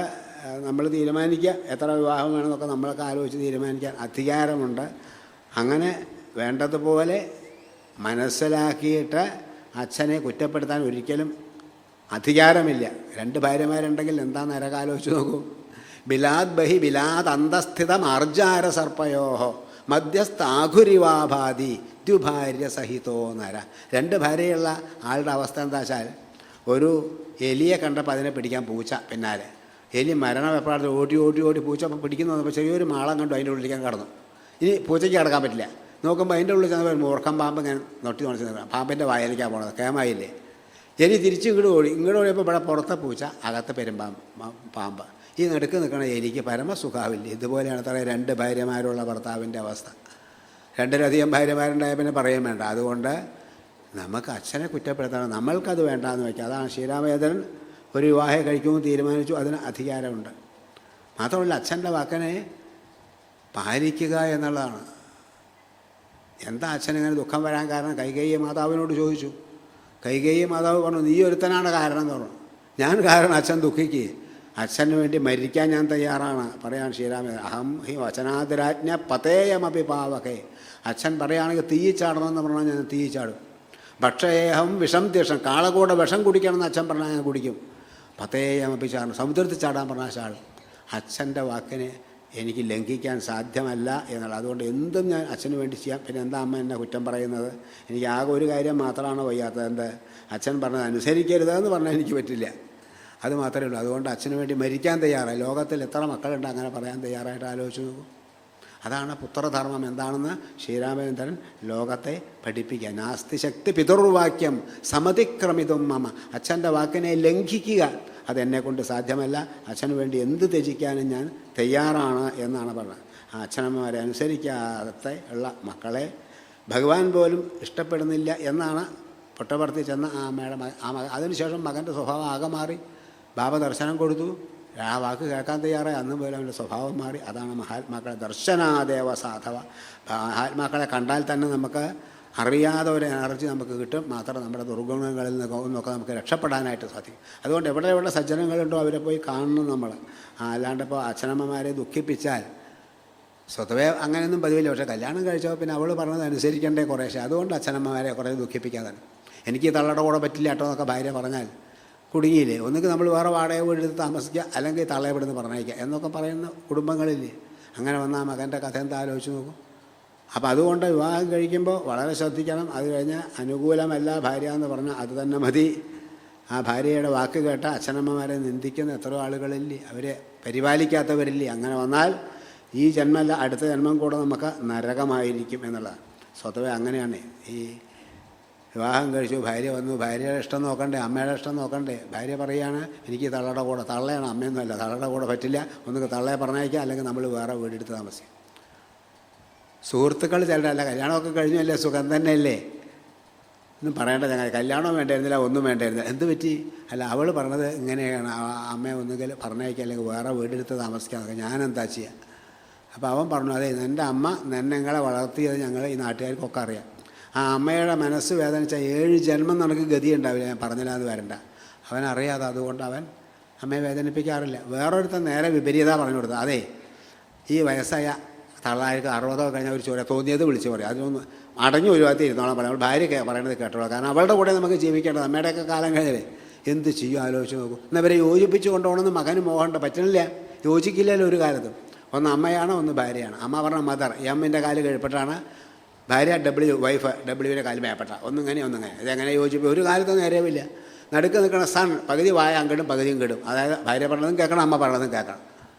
നമ്മൾ തീരുമാനിക്കുക. എത്ര വിവാഹം വേണമെന്നൊക്കെ നമ്മളൊക്കെ ആലോചിച്ച് തീരുമാനിക്കാൻ അധികാരമുണ്ട്. അങ്ങനെ വേണ്ടതുപോലെ മനസ്സിലാക്കിയിട്ട് അച്ഛനെ കുറ്റപ്പെടുത്താൻ ഒരിക്കലും അധികാരമില്ല. 2 ഭാര്യമാരുണ്ടെങ്കിൽ എന്താ നരകം ആലോചിച്ച് നോക്കൂ. ബിലാദ് ബഹി ബിലാദ് അന്തസ്ഥിതം അർജാര സർപ്പയോഹോ മധ്യസ്ഥാഘുരിവാഭാതി ദ്വിഭാര്യ സഹിതോ നര. 2 ഭാര്യയുള്ള ആളുടെ അവസ്ഥ എന്താ വെച്ചാൽ, ഒരു എലിയെ കണ്ടപ്പോൾ അതിനെ പിടിക്കാൻ പൂച്ച പിന്നാലെ. എലി മരണം എപ്പോഴാണ് ഓടി പൂച്ച പിടിക്കുന്നു വന്നപ്പോൾ ചെറിയൊരു മാളം കണ്ടു, അതിൻ്റെ ഉള്ളിലേക്ക് കടന്നു. ഇനി പൂച്ചയ്ക്ക് കിടക്കാൻ പറ്റില്ല. നോക്കുമ്പോൾ അതിൻ്റെ ഉള്ളിൽ ചെന്നപ്പോൾ മൂർഖം പാമ്പ് ഇങ്ങനെ നൊട്ടി നിൽക്കാം. പാമ്പിൻ്റെ വായലിലേക്കാണ് പോണത്. കേമായില്ലേ. എലി തിരിച്ച് ഇങ്ങോട്ട് ഓടിയപ്പോൾ ഇവിടെ പുറത്തെ പൂച്ച, അകത്ത് പാമ്പ്. ഈ നടുക്ക് നിൽക്കണ എലിക്ക് പരമസുഖാവില്ല. ഇതുപോലെയാണ് 2 ഭാര്യമാരുള്ള ഭർത്താവിൻ്റെ അവസ്ഥ. 2-ലധികം ഭാര്യമാരുണ്ടായ പിന്നെ പറയും വേണ്ട. അതുകൊണ്ട് നമുക്ക് അച്ഛനെ കുറ്റപ്പെടുത്തണം, നമ്മൾക്കത് വേണ്ടാന്ന് വയ്ക്കുക. അതാണ് ശ്രീരാമചന്ദ്രൻ ഒരു വിവാഹം കഴിക്കുമെന്ന് തീരുമാനിച്ചു. അതിന് അധികാരമുണ്ട്. മാത്രമല്ല അച്ഛൻ്റെ വാക്കിനെ പാലിക്കുക എന്നുള്ളതാണ്. എന്താ അച്ഛനിങ്ങനെ ദുഃഖം വരാൻ കാരണം? കൈകേയി മാതാവിനോട് ചോദിച്ചു. കൈകേയി മാതാവ് പറഞ്ഞു, നീ ഒരുത്തനാണ് കാരണം എന്ന് പറഞ്ഞു. ഞാൻ കാരണം അച്ഛൻ ദുഃഖിക്കുക, അച്ഛന് വേണ്ടി മരിക്കാൻ ഞാൻ തയ്യാറാണ് പറയാൻ ശ്രീരാമചന്ദ്രൻ. അഹം ഹി വചനാതിരാജ്ഞ പതേയമപി പാവകേ. അച്ഛൻ പറയുകയാണെങ്കിൽ തീയിച്ചാടണമെന്ന് പറഞ്ഞാൽ ഞാൻ തീയിച്ചാടും. ഭക്ഷേഹം വിഷം തീർഷം, കാളകൂടെ വിഷം കുടിക്കണമെന്ന് അച്ഛൻ പറഞ്ഞാൽ ഞാൻ കുടിക്കും. പതേയമപി ചാടണം, സമുദ്രത്തിൽ ചാടാൻ പറഞ്ഞാൽ ചാടും. അച്ഛൻ്റെ വാക്കിനെ എനിക്ക് ലംഘിക്കാൻ സാധ്യമല്ല എന്നുള്ളത്. അതുകൊണ്ട് എന്തും ഞാൻ അച്ഛന് വേണ്ടി ചെയ്യാം. പിന്നെ എന്താ അമ്മ എന്നെ കുറ്റം പറയുന്നത്? എനിക്ക് ആകെ ഒരു കാര്യം മാത്രമാണ് വയ്യാത്തത്. എന്ത്? അച്ഛൻ പറഞ്ഞത് അനുസരിക്കരുതെന്ന് പറഞ്ഞാൽ എനിക്ക് പറ്റില്ല. അത് മാത്രമേ ഉള്ളൂ. അതുകൊണ്ട് അച്ഛന് വേണ്ടി മരിക്കാൻ തയ്യാറായി. ലോകത്തിൽ എത്ര മക്കളുണ്ട് അങ്ങനെ പറയാൻ തയ്യാറായിട്ട്? ആലോചിച്ച് നോക്കും. അതാണ് പുത്രധർമ്മം എന്താണെന്ന് ശ്രീരാമചന്ദ്രൻ ലോകത്തെ പഠിപ്പിക്കുക. നാസ്തി ശക്തി പിതൃവാക്യം സമതിക്രമിതും മമ. അച്ഛൻ്റെ വാക്കിനെ ലംഘിക്കുക, അതെന്നെക്കൊണ്ട് സാധ്യമല്ല, അച്ഛന് വേണ്ടി എന്ത് ത്യജിക്കാനും ഞാൻ തയ്യാറാണ് എന്നാണ് പറഞ്ഞത്. ആ അച്ഛനമ്മമാരെ അനുസരിക്കാതെ ഉള്ള മക്കളെ ഭഗവാൻ പോലും ഇഷ്ടപ്പെടുന്നില്ല എന്നാണ് പുട്ടപർത്തി ചെന്ന ആ അമ്മയുടെ അതിനുശേഷം മകൻ്റെ സ്വഭാവം ആകെ മാറി. ബാബ ദർശനം കൊടുത്തു, ആ വാക്ക് കേൾക്കാൻ തയ്യാറായി. അന്ന് പോലും അവൻ്റെ സ്വഭാവം മാറി. അതാണ് മഹാത്മാക്കളെ ദർശനാദേവ സാധവ. മഹാത്മാക്കളെ കണ്ടാൽ തന്നെ നമുക്ക് അറിയാതെ ഒരു എനർജി നമുക്ക് കിട്ടും. മാത്രം നമ്മുടെ ദുർഗുണങ്ങളിൽ നിന്നൊക്കെ നമുക്ക് രക്ഷപ്പെടാനായിട്ട് സാധിക്കും. അതുകൊണ്ട് എവിടെ എവിടെ സജ്ജനങ്ങളുണ്ടോ അവരെ പോയി കാണണം നമ്മൾ. അല്ലാണ്ട് ഇപ്പോൾ അച്ഛനമ്മമാരെ ദുഃഖിപ്പിച്ചാൽ സ്വതവേ അങ്ങനെയൊന്നും പതിവില്ല. പക്ഷേ കല്യാണം കഴിച്ചപ്പോൾ പിന്നെ അവൾ പറഞ്ഞത് അനുസരിക്കേണ്ടേ കുറേശ്ശെ. അതുകൊണ്ട് അച്ഛനമ്മമാരെ കുറേ ദുഃഖിപ്പിക്കാതാണ്. എനിക്ക് തള്ളയുടെ കൂടെ പറ്റില്ല കേട്ടോ എന്നൊക്കെ ഭാര്യ പറഞ്ഞാൽ കുടുങ്ങിയില്ലേ. ഒന്നുകിൽ നമ്മൾ വേറെ വാടക വീടെടുത്ത് താമസിക്കുക, അല്ലെങ്കിൽ തള്ളയെ ഇവിടുന്ന് പറഞ്ഞയക്കുക എന്നൊക്കെ പറയുന്ന കുടുംബങ്ങളില്ലേ. അങ്ങനെ വന്നാൽ മകൻ്റെ കഥ എന്താ ആലോചിച്ച് നോക്കും. അപ്പോൾ അതുകൊണ്ട് വിവാഹം കഴിക്കുമ്പോൾ വളരെ ശ്രദ്ധിക്കണം. അത് കഴിഞ്ഞ് അനുകൂലമല്ല ഭാര്യ എന്ന് പറഞ്ഞാൽ അത് തന്നെ മതി. ആ ഭാര്യയുടെ വാക്ക് കേട്ട അച്ഛനമ്മമാരെ നിന്ദിക്കുന്ന എത്രയോ ആളുകളില്ലേ, അവരെ പരിപാലിക്കാത്തവരില്ലേ. അങ്ങനെ വന്നാൽ ഈ ജന്മമല്ല അടുത്ത ജന്മം കൂടെ നമുക്ക് നരകമായിരിക്കും എന്നുള്ളതാണ്. സ്വതവേ അങ്ങനെയാണ്. ഈ വിവാഹം കഴിച്ചു, ഭാര്യ വന്നു, ഭാര്യയുടെ ഇഷ്ടം നോക്കണ്ടേ, അമ്മയുടെ ഇഷ്ടം നോക്കണ്ടേ. ഭാര്യ പറയുകയാണ് എനിക്ക് തള്ളയുടെ കൂടെ, തള്ളയാണ് അമ്മയൊന്നുമല്ല, തള്ളയുടെ കൂടെ പറ്റില്ല, ഒന്നുകിൽ തള്ളയെ പറഞ്ഞയക്കുക, അല്ലെങ്കിൽ നമ്മൾ വേറെ വീടെടുത്ത് താമസിക്കും. സുഹൃത്തുക്കൾ ചിലരല്ല കല്യാണമൊക്കെ കഴിഞ്ഞല്ലേ സുഖം തന്നെയല്ലേ ഒന്നും പറയേണ്ട. ഞങ്ങൾ കല്യാണം വേണ്ടായിരുന്നില്ല, ഒന്നും വേണ്ടായിരുന്നില്ല. എന്ത് പറ്റി? അല്ല അവൾ പറഞ്ഞത് ഇങ്ങനെയാണ്, അമ്മയെ ഒന്നുകിൽ പറഞ്ഞയക്കുക, അല്ലെങ്കിൽ വേറെ വീടെടുത്ത് താമസിക്കാന്നൊക്കെ. ഞാനെന്താ ചെയ്യുക? അപ്പോൾ അവൻ പറഞ്ഞു, അതെ എൻ്റെ അമ്മ നിങ്ങളെ വളർത്തിയത് ഞങ്ങൾ ഈ നാട്ടുകാർക്കൊക്കെ അറിയാം. ആ അമ്മയുടെ മനസ്സ് വേദനിച്ച 7 ജന്മം നമുക്ക് ഗതി ഉണ്ടാവില്ല. ഞാൻ പറഞ്ഞില്ലാന്ന് വരണ്ട. അവനറിയാതെ, അതുകൊണ്ട് അവൻ അമ്മയെ വേദനിപ്പിക്കാറില്ല. വേറൊരുത്തൻ നേരെ വിപരീത പറഞ്ഞു കൊടുത്തത്, അതെ ഈ വയസ്സായ തള്ളാർക്ക് 60 കഴിഞ്ഞാൽ ഒരു ചോര തോന്നിയത് വിളിച്ച് പറയും, അതിനൊന്ന് അടഞ്ഞു ഒരു ഭാഗത്ത് ഇരുന്നോളം പറയാം. അവൾ ഭാര്യ പറയണത് കേട്ടോളാം. കാരണം അവളുടെ കൂടെ നമുക്ക് ജീവിക്കേണ്ടത്. അമ്മയുടെയൊക്കെ കാലം കഴിഞ്ഞേ എന്ത് ചെയ്യും ആലോചിച്ച് നോക്കും. എന്നവരെ യോജിപ്പിച്ച് കൊണ്ടുപോകണമെന്ന് മകന് മോഹമുണ്ട്, പറ്റണില്ല, യോജിക്കില്ലല്ലോ ഒരു കാലത്തും. ഒന്ന് അമ്മയാണ്, ഒന്ന് ഭാര്യയാണ്. അമ്മ പറഞ്ഞ മദർ, എമ്മിൻ്റെ കാല് കഴിപ്പെട്ടാണ്, ഭാര്യ വൈഫ് ഡബ്ല്യുവിൻ്റെ കാല് മേപ്പെട്ട. ഒന്നിങ്ങനെ ഇതെങ്ങനെ യോജിപ്പ്? ഒരു കാലത്തും നേരെയുമില്ല. നടുക്ക് നിൽക്കണ സൺ പകുതി വായ അങ്കിടും പകുതിയും കിടും. അതായത് ഭാര്യ പറഞ്ഞതും കേൾക്കണം, അമ്മ പറഞ്ഞതും കേൾക്കണം.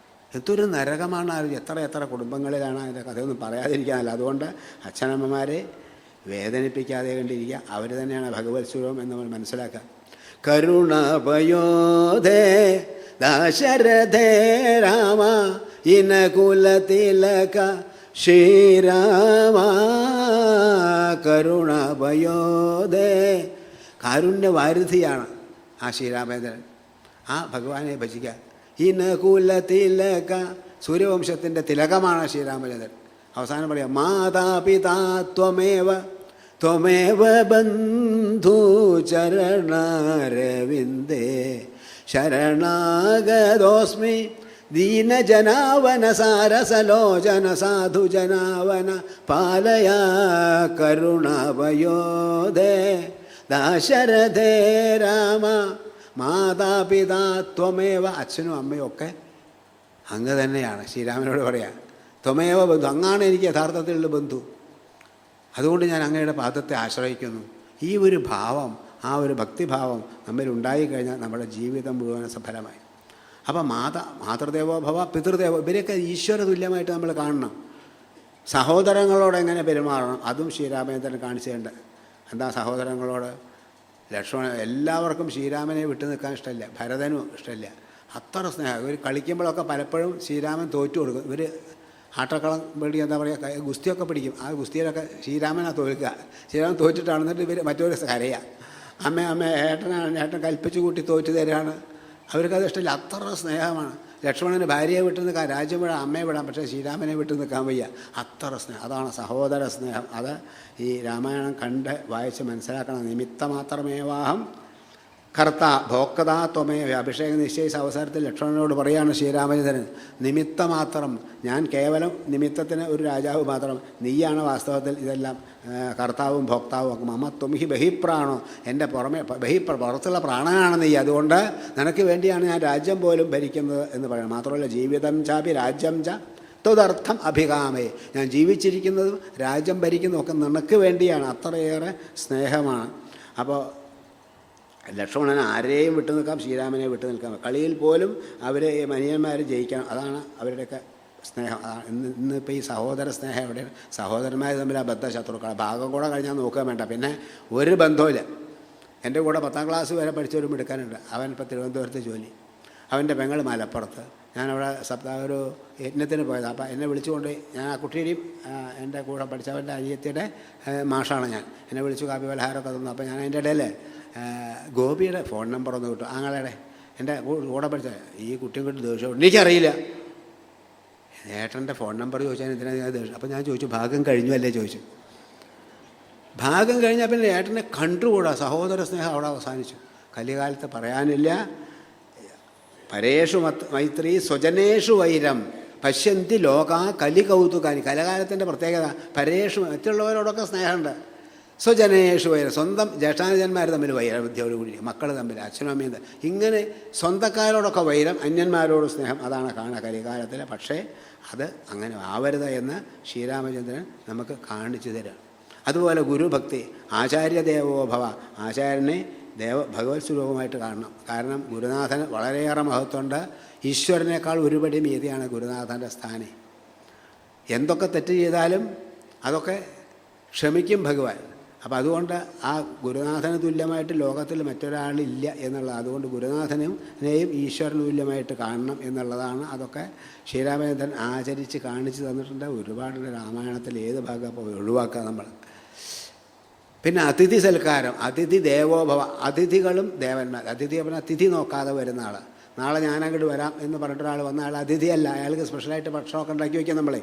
എന്തൊരു നരകമാണ്. എത്ര കുടുംബങ്ങളിലാണ് അതിൻ്റെ കഥയൊന്നും പറയാതിരിക്കാനല്ല. അതുകൊണ്ട് അച്ഛനമ്മമാരെ വേദനിപ്പിക്കാതെ കണ്ടിരിക്കുക. അവർ തന്നെയാണ് ഭഗവത് സ്വരൂപം എന്ന് നമ്മൾ മനസ്സിലാക്കുക. കരുണാപയോധേ ദശരഥേ രാമ ഇനകുലതിലക ശ്രീരാമ കരുണാപയോധേ. കാരുണ്യവാരിധിയാണ് ആ ശ്രീരാമേന്ദ്രൻ. ആ ഭഗവാനെ ഭജിക്കുക. ഇനകുലതിലക, സൂര്യവംശത്തിൻ്റെ തിലകമാണ് ശ്രീരാമചന്ദ്രൻ. അവസാനം പറയാം, മാതാപിതാ ത്വമേവ ബന്ധു ചരണാരവിന്ദേ ശരണാഗതോസ്മി ദീനജനാവന സാരസലോചന സാധുജനാവന പാലയ കരുണാപയോധേ ദശരഥേ രാമ മാതാപിതാ ത്വമേവ. അച്ഛനും അമ്മയും ഒക്കെ അങ്ങ് തന്നെയാണ്. ശ്രീരാമനോട് പറയാം, ത്വമേവ ബന്ധു, അങ്ങാണ് എനിക്ക് യഥാർത്ഥത്തിലുള്ള ബന്ധു. അതുകൊണ്ട് ഞാൻ അങ്ങയുടെ പാദത്തെ ആശ്രയിക്കുന്നു. ഈ ഒരു ഭാവം, ആ ഒരു ഭക്തിഭാവം നമ്മിൽ ഉണ്ടായിക്കഴിഞ്ഞാൽ നമ്മുടെ ജീവിതം മുഴുവൻ സഫലമായി. അപ്പം മാതൃദേവോ ഭവ പിതൃദേവോ, ഇവരെയൊക്കെ ഈശ്വര തുല്യമായിട്ട് നമ്മൾ കാണണം. സഹോദരങ്ങളോട് എങ്ങനെ പെരുമാറണം, അതും ശ്രീരാമചന്ദ്രൻ കാണിച്ചേണ്ട. എന്താ സഹോദരങ്ങളോട്? ലക്ഷ്മണൻ, എല്ലാവർക്കും ശ്രീരാമനെ വിട്ടു നിൽക്കാൻ ഇഷ്ടമില്ല, ഭരതനും ഇഷ്ടമില്ല. അത്ര സ്നേഹം. ഇവർ കളിക്കുമ്പോഴൊക്കെ പലപ്പോഴും ശ്രീരാമൻ തോറ്റു കൊടുക്കും. ഇവർ ആട്ടക്കളം പേടി എന്താ പറയുക, ഗുസ്തിയൊക്കെ പിടിക്കും. ആ ഗുസ്തിയിലൊക്കെ ശ്രീരാമനാണ് തോൽക്കുക. ശ്രീരാമൻ തോറ്റിട്ടാണ്. എന്നിട്ട് ഇവർ മറ്റൊരു കരയുക, അമ്മ ഏട്ടൻ കൽപ്പിച്ചു കൂട്ടി തോറ്റു തരാണ്. അവർക്കത് ഇഷ്ടമില്ല. അത്ര സ്നേഹമാണ്. ലക്ഷ്മണന് ഭാര്യയെ വിട്ടു നിൽക്കാൻ, രാജ്യം വിടാം, അമ്മയെ വിടാം, പക്ഷേ ശ്രീരാമനെ വിട്ടു നിൽക്കാൻ വയ്യ. അത്ര സ്നേഹം. അതാണ് സഹോദര സ്നേഹം. അത് ഈ രാമായണം കണ്ട് വായിച്ച് മനസ്സിലാക്കണം. നിമിത്തമാത്രമേവാഹം കർത്ത ഭോക്താ ത്വമേവ. അഭിഷേകം നിശ്ചയിച്ച അവസരത്തിൽ ലക്ഷ്മണനോട് പറയാണ് ശ്രീരാമചന്ദ്രൻ, നിമിത്തമാത്രം, ഞാൻ കേവലം നിമിത്തത്തിന് ഒരു രാജാവ് മാത്രം, നീയാണ് വാസ്തവത്തിൽ ഇതെല്ലാം കർത്താവും ഭോക്താവും ഒക്കെ. മമ ത്വം ഹി ബഹിപ്രാണോ, എൻ്റെ പുറത്തുള്ള പ്രാണനാണ് നീ. അതുകൊണ്ട് നിനക്ക് വേണ്ടിയാണ് ഞാൻ രാജ്യം പോലും ഭരിക്കുന്നത് എന്ന് പറയണം. മാത്രമല്ല ജീവിതം ചാപി രാജ്യം ച ത്വദർത്ഥം അഭികാമേ, ഞാൻ ജീവിച്ചിരിക്കുന്നതും രാജ്യം ഭരിക്കുന്നതൊക്കെ നിനക്ക് വേണ്ടിയാണ്. അത്രയേറെ സ്നേഹമാണ്. അപ്പോൾ ലക്ഷ്മണൻ ആരെയും വിട്ടു നിൽക്കാം, ശ്രീരാമനെ വിട്ടു നിൽക്കാം. കളിയിൽ പോലും അവരെ മനിയന്മാർ ജയിക്കണം. അതാണ് അവരുടെയൊക്കെ സ്നേഹം. ഇന്നിപ്പോൾ ഈ സഹോദര സ്നേഹം എവിടെയാണ്? സഹോദരന്മാർ തമ്മിൽ ആ ബദ്ധശത്രുക്കൾ. ഭാഗം കൂടെ കഴിഞ്ഞാൽ നോക്കാൻ വേണ്ട, പിന്നെ ഒരു ബന്ധവുമില്ല. എൻ്റെ കൂടെ 10ാം ക്ലാസ് വരെ പഠിച്ചവരും എടുക്കാനുണ്ട്. അവൻ ഇപ്പോൾ തിരുവനന്തപുരത്ത് ജോലി. അവൻ്റെ പെങ്ങൾ മലപ്പുറത്ത്. ഞാനവിടെ ഒരു യജ്ഞത്തിന് പോയത്. അപ്പോൾ എന്നെ വിളിച്ചുകൊണ്ട് ഞാൻ ആ കുട്ടിയുടെയും എൻ്റെ കൂടെ പഠിച്ചവൻ്റെ അനിയത്തിയുടെ മാഷാണ് ഞാൻ. എന്നെ വിളിച്ചു കാപ്പി പലഹാരമൊക്കെ തന്നു. അപ്പോൾ ഞാൻ അതിൻ്റെ ഇടയിൽ ഗോപിയുടെ ഫോൺ നമ്പർ ഒന്ന് കിട്ടും, ആങ്ങളുടെ എൻ്റെ കൂടെ പഠിച്ച ഈ കുട്ടിയും കിട്ടും ദേഷ്യമുണ്ട്. എനിക്കറിയില്ല, ഏട്ടൻ്റെ ഫോൺ നമ്പർ ചോദിച്ചാൽ എന്തിനാണ് ഞാൻ ദേഷ്യം. അപ്പോൾ ഞാൻ ചോദിച്ചു ഭാഗം കഴിഞ്ഞു അല്ലേ ചോദിച്ചു. ഭാഗം കഴിഞ്ഞാൽ പിന്നെ ഏട്ടനെ കണ്ടുകൂടാ, സഹോദര സ്നേഹം അവിടെ അവസാനിച്ചു. കലികാലത്ത് പറയാനില്ല. പരേഷു മൈത്രി സ്വജനേഷു വൈരം പശ്യന്തി ലോക കലി കൗതുകാനി. കലകാലത്തിൻ്റെ പ്രത്യേകത പരേഷു മറ്റുള്ളവരോടൊക്കെ സ്നേഹമുണ്ട്, സ്വജനേഷു വൈരം സ്വന്തം ജ്യേഷ്ഠാനുജന്മാർ തമ്മിൽ വൈരവിദ്യോടുകൂടി, മക്കൾ തമ്മിൽ അച്ഛനും അമ്മയും ഇങ്ങനെ സ്വന്തക്കാരോടൊക്കെ വൈരം, അന്യന്മാരോട് സ്നേഹം. അതാണ് കാണുക കലികാലത്തിൽ. പക്ഷേ അത് അങ്ങനെ ആവരുത് എന്ന് ശ്രീരാമചന്ദ്രൻ നമുക്ക് കാണിച്ചു തരാം. അതുപോലെ ഗുരുഭക്തി, ആചാര്യദേവോഭവ, ആചാര്യനെ ഭഗവത് സ്വരൂപമായിട്ട് കാണണം. കാരണം ഗുരുനാഥന് വളരെയേറെ മഹത്വമുണ്ട്. ഈശ്വരനേക്കാൾ ഒരുപടി മീതിയാണ് ഗുരുനാഥൻ്റെ സ്ഥാനം. എന്തൊക്കെ തെറ്റ് ചെയ്താലും അതൊക്കെ ക്ഷമിക്കും ഭഗവാൻ. അപ്പോൾ അതുകൊണ്ട് ആ ഗുരുനാഥന് തുല്യമായിട്ട് ലോകത്തിൽ മറ്റൊരാളില്ല എന്നുള്ളത്. അതുകൊണ്ട് ഗുരുനാഥനെയും ഈശ്വരന് തുല്യമായിട്ട് കാണണം എന്നുള്ളതാണ്. അതൊക്കെ ശ്രീരാമചന്ദ്രൻ ആചരിച്ച് കാണിച്ചു തന്നിട്ടുണ്ട്. ഒരുപാടുണ്ട് രാമായണത്തിൽ. ഏത് ഭാഗം അപ്പോൾ ഒഴിവാക്കുക നമ്മൾ. പിന്നെ അതിഥി സൽക്കാരം, അതിഥി ദേവോഭവ. അതിഥികളും ദേവന്മാർ. അതിഥി പറഞ്ഞാൽ തിഥി നോക്കാതെ വരുന്ന ആൾ. നാളെ ഞാനങ്ങോട്ട് വരാം എന്ന് പറഞ്ഞിട്ടൊരാൾ വന്ന ആൾ അതിഥിയല്ല. അയാൾക്ക് സ്പെഷ്യലായിട്ട് ഭക്ഷണമൊക്കെ ഉണ്ടാക്കി വയ്ക്കാം നമ്മളെ.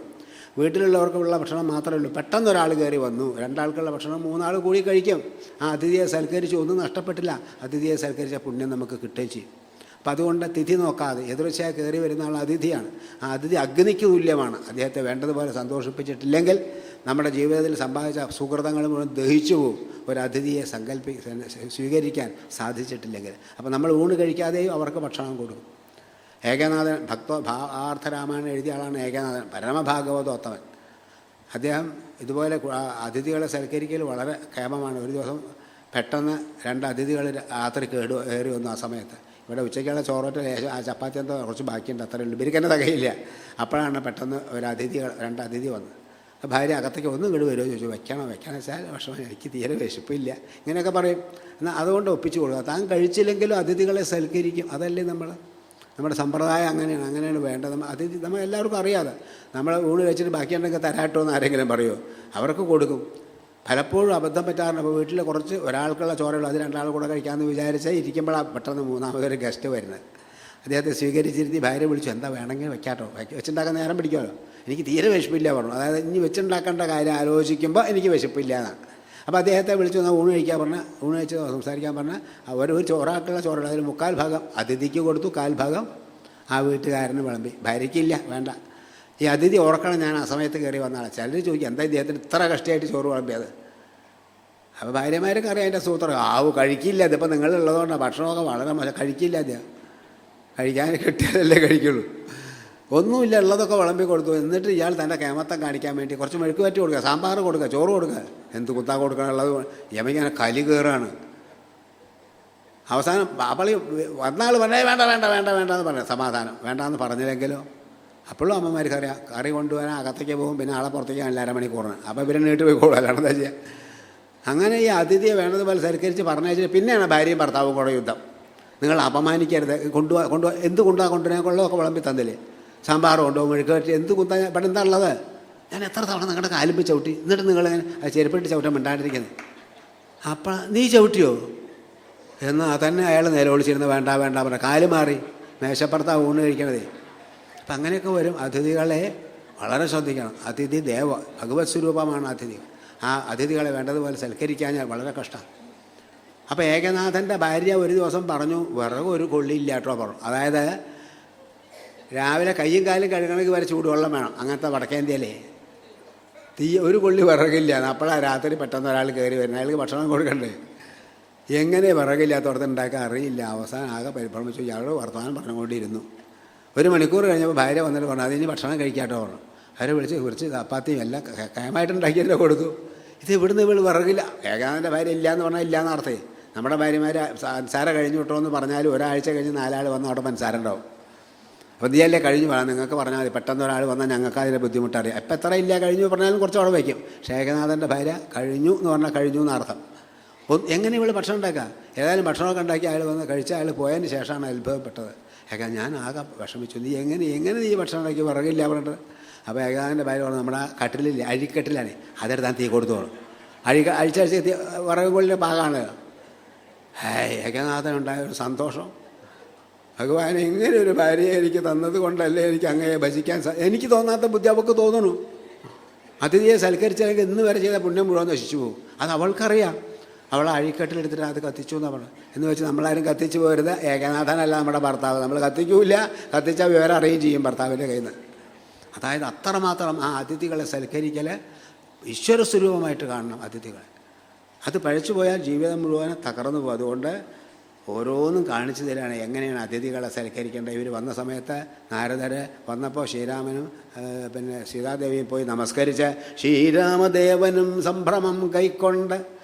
വീട്ടിലുള്ളവർക്കുള്ള ഭക്ഷണം മാത്രമേ ഉള്ളൂ. പെട്ടെന്ന് ഒരാൾ കയറി വന്നു, രണ്ടാൾക്കുള്ള ഭക്ഷണം മൂന്നാൾ കൂടി കഴിക്കും. ആ അതിഥിയെ സൽക്കരിച്ചു, ഒന്നും നഷ്ടപ്പെട്ടില്ല. അതിഥിയെ സൽക്കരിച്ച പുണ്യം നമുക്ക് കിട്ടുകയും ചെയ്യും. അപ്പം അതുകൊണ്ട് തിഥി നോക്കാതെ എതിർച്ചയായി കയറി വരുന്ന ആൾ അതിഥിയാണ്. ആ അതിഥി അഗ്നിക്ക് തുല്യമാണ്. അദ്ദേഹത്തെ വേണ്ടതുപോലെ സന്തോഷിപ്പിച്ചിട്ടില്ലെങ്കിൽ നമ്മുടെ ജീവിതത്തിൽ സമ്പാദിച്ച സുഹൃതങ്ങൾ മുഴുവൻ ദഹിച്ചു പോകും, ഒരു അതിഥിയെ സ്വീകരിക്കാൻ സാധിച്ചിട്ടില്ലെങ്കിൽ. അപ്പോൾ നമ്മൾ ഊണ് കഴിക്കാതെയും അവർക്ക് ഭക്ഷണം കൊടുക്കും. ഏകനാഥൻ ഭാവാർത്ഥരാമായണം എഴുതിയ ആളാണ് ഏകനാഥൻ, പരമഭാഗവതോത്തമൻ. അദ്ദേഹം ഇതുപോലെ അതിഥികളെ സൽക്കരിക്കൽ വളരെ ക്ഷേമമാണ്. ഒരു ദിവസം പെട്ടെന്ന് രണ്ട് അതിഥികൾ രാത്രി കയറി വന്നു. ആ സമയത്ത് ഇവിടെ ഉച്ചയ്ക്കുള്ള ചോറോട്ട് ആ ചപ്പാത്തി എന്തോ കുറച്ച് ബാക്കിയുണ്ട്, അത്രയേ ഉള്ളൂ, ഇവർക്കെന്നെ തികയില്ല. അപ്പോഴാണ് പെട്ടെന്ന് രണ്ട് അതിഥി വന്ന്. ഭാര്യ അകത്തേക്ക് ഒന്നും ഇങ്ങോട്ട് വരുമോ ചോദിച്ചു. വെക്കണം വെച്ചാൽ ഭക്ഷണം എനിക്ക് തീരെ വിശപ്പില്ല, ഇങ്ങനെയൊക്കെ പറയും. എന്നാൽ അതുകൊണ്ട് ഒപ്പിച്ചു കൊടുക്കുക. താൻ കഴിച്ചില്ലെങ്കിലും അതിഥികളെ സൽക്കരിക്കും. അതല്ലേ നമ്മുടെ സമ്പ്രദായം. അങ്ങനെയാണ് വേണ്ടത്. അതിഥി നമ്മൾ എല്ലാവർക്കും അറിയാതെ. നമ്മൾ ഊണ് കഴിച്ചിട്ട് ബാക്കിയുണ്ടെങ്കിൽ തരാട്ടോ എന്ന് ആരെങ്കിലും പറയുമോ? അവർക്ക് കൊടുക്കും. പലപ്പോഴും അബദ്ധം പറ്റാറുണ്ട്. അപ്പോൾ വീട്ടിൽ കുറച്ച് ഒരാൾക്കുള്ള ചോറുള്ളൂ, അത് രണ്ടാൾ കൂടെ കഴിക്കാമെന്ന് വിചാരിച്ചാൽ ഇരിക്കുമ്പോഴാണ് പെട്ടെന്ന് മൂന്നാമതൊരു ഗസ്റ്റ് വരുന്നത്. അദ്ദേഹത്തെ സ്വീകരിച്ചിരുത്തി ഭാര്യ വിളിച്ചു, എന്താ വേണമെങ്കിൽ വെക്കാട്ടോ, വെച്ചുണ്ടാക്കാൻ നേരം പിടിക്കുമല്ലോ, എനിക്ക് തീരെ വിശപ്പില്ല പറഞ്ഞു. അതായത് ഇനി വെച്ചുണ്ടാക്കേണ്ട കാര്യം ആലോചിക്കുമ്പോൾ എനിക്ക് വിശപ്പില്ല എന്നാണ്. അപ്പോൾ അദ്ദേഹത്തെ വിളിച്ചു വന്നാൽ ഊണ് കഴിക്കാൻ പറഞ്ഞാൽ ഊണ് കഴിച്ച് സംസാരിക്കാൻ പറഞ്ഞാൽ ഒരു ഒരാൾക്കുള്ള ചോറുള്ള അതിൽ 3/4 ഭാഗം അതിഥിക്ക് കൊടുത്തു, 1/4 ഭാഗം ആ വീട്ടുകാരന് വിളമ്പി. ഭാര്യയ്ക്കില്ല, വേണ്ട. ഈ അതിഥി ഓർക്കണം ഞാൻ ആ സമയത്ത് കയറി വന്നാണ്. ചിലർ ചോദിക്കും എന്താ ഇദ്ദേഹത്തിന് ഇത്ര കഷ്ടമായിട്ട് ചോറ് വിളമ്പിയത്. അപ്പോൾ ഭാര്യമാരൊക്കെ അറിയാം അതിൻ്റെ സൂത്രം. കഴിക്കില്ല, ഇതിപ്പോൾ നിങ്ങളുള്ളതുകൊണ്ടാണ്. ഭക്ഷണമൊക്കെ വളരെ കഴിക്കില്ല. അദ്ദേഹം കഴിക്കാൻ കിട്ടിയാലല്ലേ കഴിക്കുള്ളൂ. ഒന്നുമില്ല, ഉള്ളതൊക്കെ വിളമ്പി കൊടുത്തു. എന്നിട്ട് ഇയാൾ തൻ്റെ കേമത്തം കാണിക്കാൻ വേണ്ടി കുറച്ച് മെഴുക്ക് പറ്റി കൊടുക്കുക, സാമ്പാർ കൊടുക്കുക, ചോറ് കൊടുക്കുക, എന്ത് കുത്താൻ കൊടുക്കാനുള്ളത്. യമയ്ക്കാനെ കലി കയറാണ്. അവസാനം അപ്പോൾ വന്നാൾ പറഞ്ഞേ വേണ്ട വേണ്ട വേണ്ട വേണ്ടെന്ന് പറയാം. സമാധാനം വേണ്ടാന്ന് പറഞ്ഞില്ലെങ്കിലോ അപ്പോഴും അമ്മമാർക്ക് അറിയാം. കറി കൊണ്ടുവരാൻ അകത്തേക്ക് പോകും, പിന്നെ ആളെ പുറത്തേക്ക് 2.5 മണിക്കൂറിന്. അപ്പോൾ ഇവരെ നീട്ട് പോയിക്കോളൂ, അല്ലാണ്ട് എന്താ ചെയ്യുക. അങ്ങനെ ഈ അതിഥിയെ വേണ്ടതുപോലെ സൽക്കരിച്ച് പറഞ്ഞയച്ചിട്ട് പിന്നെയാണ് ഭാര്യയും ഭർത്താവും കൂടെ യുദ്ധം. നിങ്ങൾ അപമാനിക്കരുത്, എന്ത് കൊണ്ടുവരാൻ കൊള്ളമൊക്കെ വിളമ്പി തന്നില്ലേ, സാമ്പാർ കൊണ്ടോ മെഴുക്ക് പറ്റി എന്ത് കുത്താൻ ഇവിടെ എന്താ ഉള്ളത്. ഞാൻ എത്ര തവണ നിങ്ങളുടെ കാലിമ്പ് ചവിട്ടി, എന്നിട്ട് നിങ്ങളിങ്ങനെ ചെരുപ്പിട്ട് ചവിട്ടാൻ മിണ്ടാണ്ടിരിക്കുന്നത്. അപ്പം നീ ചവിട്ടിയോ എന്നാൽ തന്നെ അയാൾ നിലവിളിച്ചിരുന്ന് വേണ്ട വേണ്ട പറഞ്ഞ കാല് മാറി മേശപ്പുറത്താണ് ഊണ് കഴിക്കണതേ. അപ്പം അങ്ങനെയൊക്കെ വരും. അതിഥികളെ വളരെ ശ്രദ്ധിക്കണം. അതിഥി ഭഗവത് സ്വരൂപമാണ് അതിഥികൾ. ആ അതിഥികളെ വേണ്ടതുപോലെ സൽക്കരിക്കാൻ വളരെ കഷ്ടമാണ്. അപ്പോൾ ഏകനാഥൻ്റെ ഭാര്യ ഒരു ദിവസം പറഞ്ഞു, വിറക് ഒരു കൊള്ളിയില്ല കേട്ടോ പറഞ്ഞു. അതായത് രാവിലെ കയ്യും കാലും കഴുകണമെങ്കിൽ വരെ ചൂടുവെള്ളം വേണം. അങ്ങനത്തെ വടക്കേന്ത്യയിലേ ഒരു കൊള്ളി വിറകില്ല. അപ്പോഴാണ് രാത്രി പെട്ടെന്ന് ഒരാൾ കയറി വരുന്നത്. അയാൾക്ക് ഭക്ഷണം കൊടുക്കണ്ടേ. എങ്ങനെ വിറകില്ലാത്തടത്ത് ഉണ്ടാക്കാൻ അറിയില്ല. അവസാനം ആകെ പരിഭ്രമിച്ചു. ഇയാൾ വർത്തമാനം പറഞ്ഞുകൊണ്ടിരുന്നു. 1 മണിക്കൂർ കഴിഞ്ഞപ്പോൾ ഭാര്യ വന്നിട്ട് പറഞ്ഞു, അതിന് ഭക്ഷണം കഴിക്കാട്ടോ പറഞ്ഞു. അവരെ വിളിച്ച് ചപ്പാത്തിയും എല്ലാം കയമായിട്ടുണ്ടാക്കിയതിൻ്റെ കൊടുത്തു. ഇത് ഇവിടുന്ന് വിറകില്ല. ഏകാനന്ദൻ്റെ ഭാര്യ ഇല്ല എന്ന് പറഞ്ഞാൽ ഇല്ലയെന്ന് അർത്ഥമേ. നമ്മുടെ ഭാര്യമാർ പഞ്ചസാര കഴിഞ്ഞു വിട്ടോ എന്ന് പറഞ്ഞാൽ ഒരാഴ്ച കഴിഞ്ഞ് 4 ആൾ വന്ന് അവിടെ പഞ്ചസാര ഉണ്ടാവും. അപ്പോൾ നീയല്ലേ കഴിഞ്ഞു പറയാം, നിങ്ങൾക്ക് പറഞ്ഞാൽ മതി. പെട്ടെന്ന് ഒരാൾ വന്നാൽ ഞങ്ങൾക്ക് അതിൻ്റെ ബുദ്ധിമുട്ടറിയാം. ഇപ്പം എത്ര ഇല്ല കഴിഞ്ഞു പറഞ്ഞാലും കുറച്ച് അവിടെ വയ്ക്കും. ഏകനാഥൻ്റെ ഭാര്യ കഴിഞ്ഞു എന്ന് പറഞ്ഞാൽ കഴിഞ്ഞു എന്നർത്ഥം. എങ്ങനെ ഇവൾ ഭക്ഷണം ഉണ്ടാക്കുക? ഏതായാലും ഭക്ഷണമൊക്കെ ഉണ്ടാക്കി അയാൾ വന്ന് കഴിച്ച അയാൾ പോയതിന് ശേഷമാണ് അത്ഭുതപ്പെട്ടത്. ഞാൻ ആകെ വിഷമിച്ചു. നീ എങ്ങനെ നീ ഭക്ഷണം ഉണ്ടാക്കി വിറകില്ല പറഞ്ഞിട്ട്. അപ്പോൾ ഏകാന്തൻ്റെ ഭാര്യ പറഞ്ഞു, നമ്മുടെ കട്ടിലില്ലേ, അഴിക്കട്ടിലാണ്, അതെടുത്താൻ തീ കൊടുത്തോളും. അഴിച്ചഴിച്ച് വിറക് കൊള്ളിൻ്റെ ഭാഗമാണ്. ഏകനാഥൻ ഉണ്ടായ ഒരു സന്തോഷം. ഭഗവാൻ ഇങ്ങനെ ഒരു ഭാര്യയെ എനിക്ക് തന്നത് കൊണ്ടല്ലേ എനിക്ക് അങ്ങയെ ഭജിക്കാൻ എനിക്ക് തോന്നാത്ത ബുദ്ധി അവൾക്ക് തോന്നണു. അതിഥിയെ സൽക്കരിച്ചില്ലെങ്കിൽ ഇന്ന് വരെ ചെയ്ത പുണ്യം മുഴുവൻ നശിച്ചു പോകും. അത് അവൾക്കറിയാം. അവളെ അഴിക്കട്ടിലെടുത്തിട്ട് അത് കത്തിച്ചു എന്നാണ് പറഞ്ഞത്. എന്ന് വെച്ച് നമ്മളാരും കത്തിച്ചു പോരുത്. ഏകനാഥനല്ല നമ്മുടെ ഭർത്താവ്. നമ്മൾ കത്തിക്കൂല. കത്തിച്ചാൽ വിവരം അറിയുകയും ചെയ്യും ഭർത്താവിൻ്റെ കയ്യിൽ നിന്ന്. അതായത് അത്രമാത്രം ആ അതിഥികളെ സൽക്കരിക്കൽ ഈശ്വരസ്വരൂപമായിട്ട് കാണണം അതിഥികളെ. അത് പഴച്ചു പോയാൽ ജീവിതം മുഴുവൻ തകർന്നു പോകും. അതുകൊണ്ട് ഓരോന്നും കാണിച്ചു തരികയാണ് എങ്ങനെയാണ് അതിഥികളെ സൽക്കരിക്കേണ്ടത്. ഇവർ വന്ന സമയത്ത് നാരദർ വന്നപ്പോൾ ശ്രീരാമനും പിന്നെ സീതാദേവിയും പോയി നമസ്കരിച്ച് ശ്രീരാമദേവനും സംഭ്രമം കൈക്കൊണ്ട്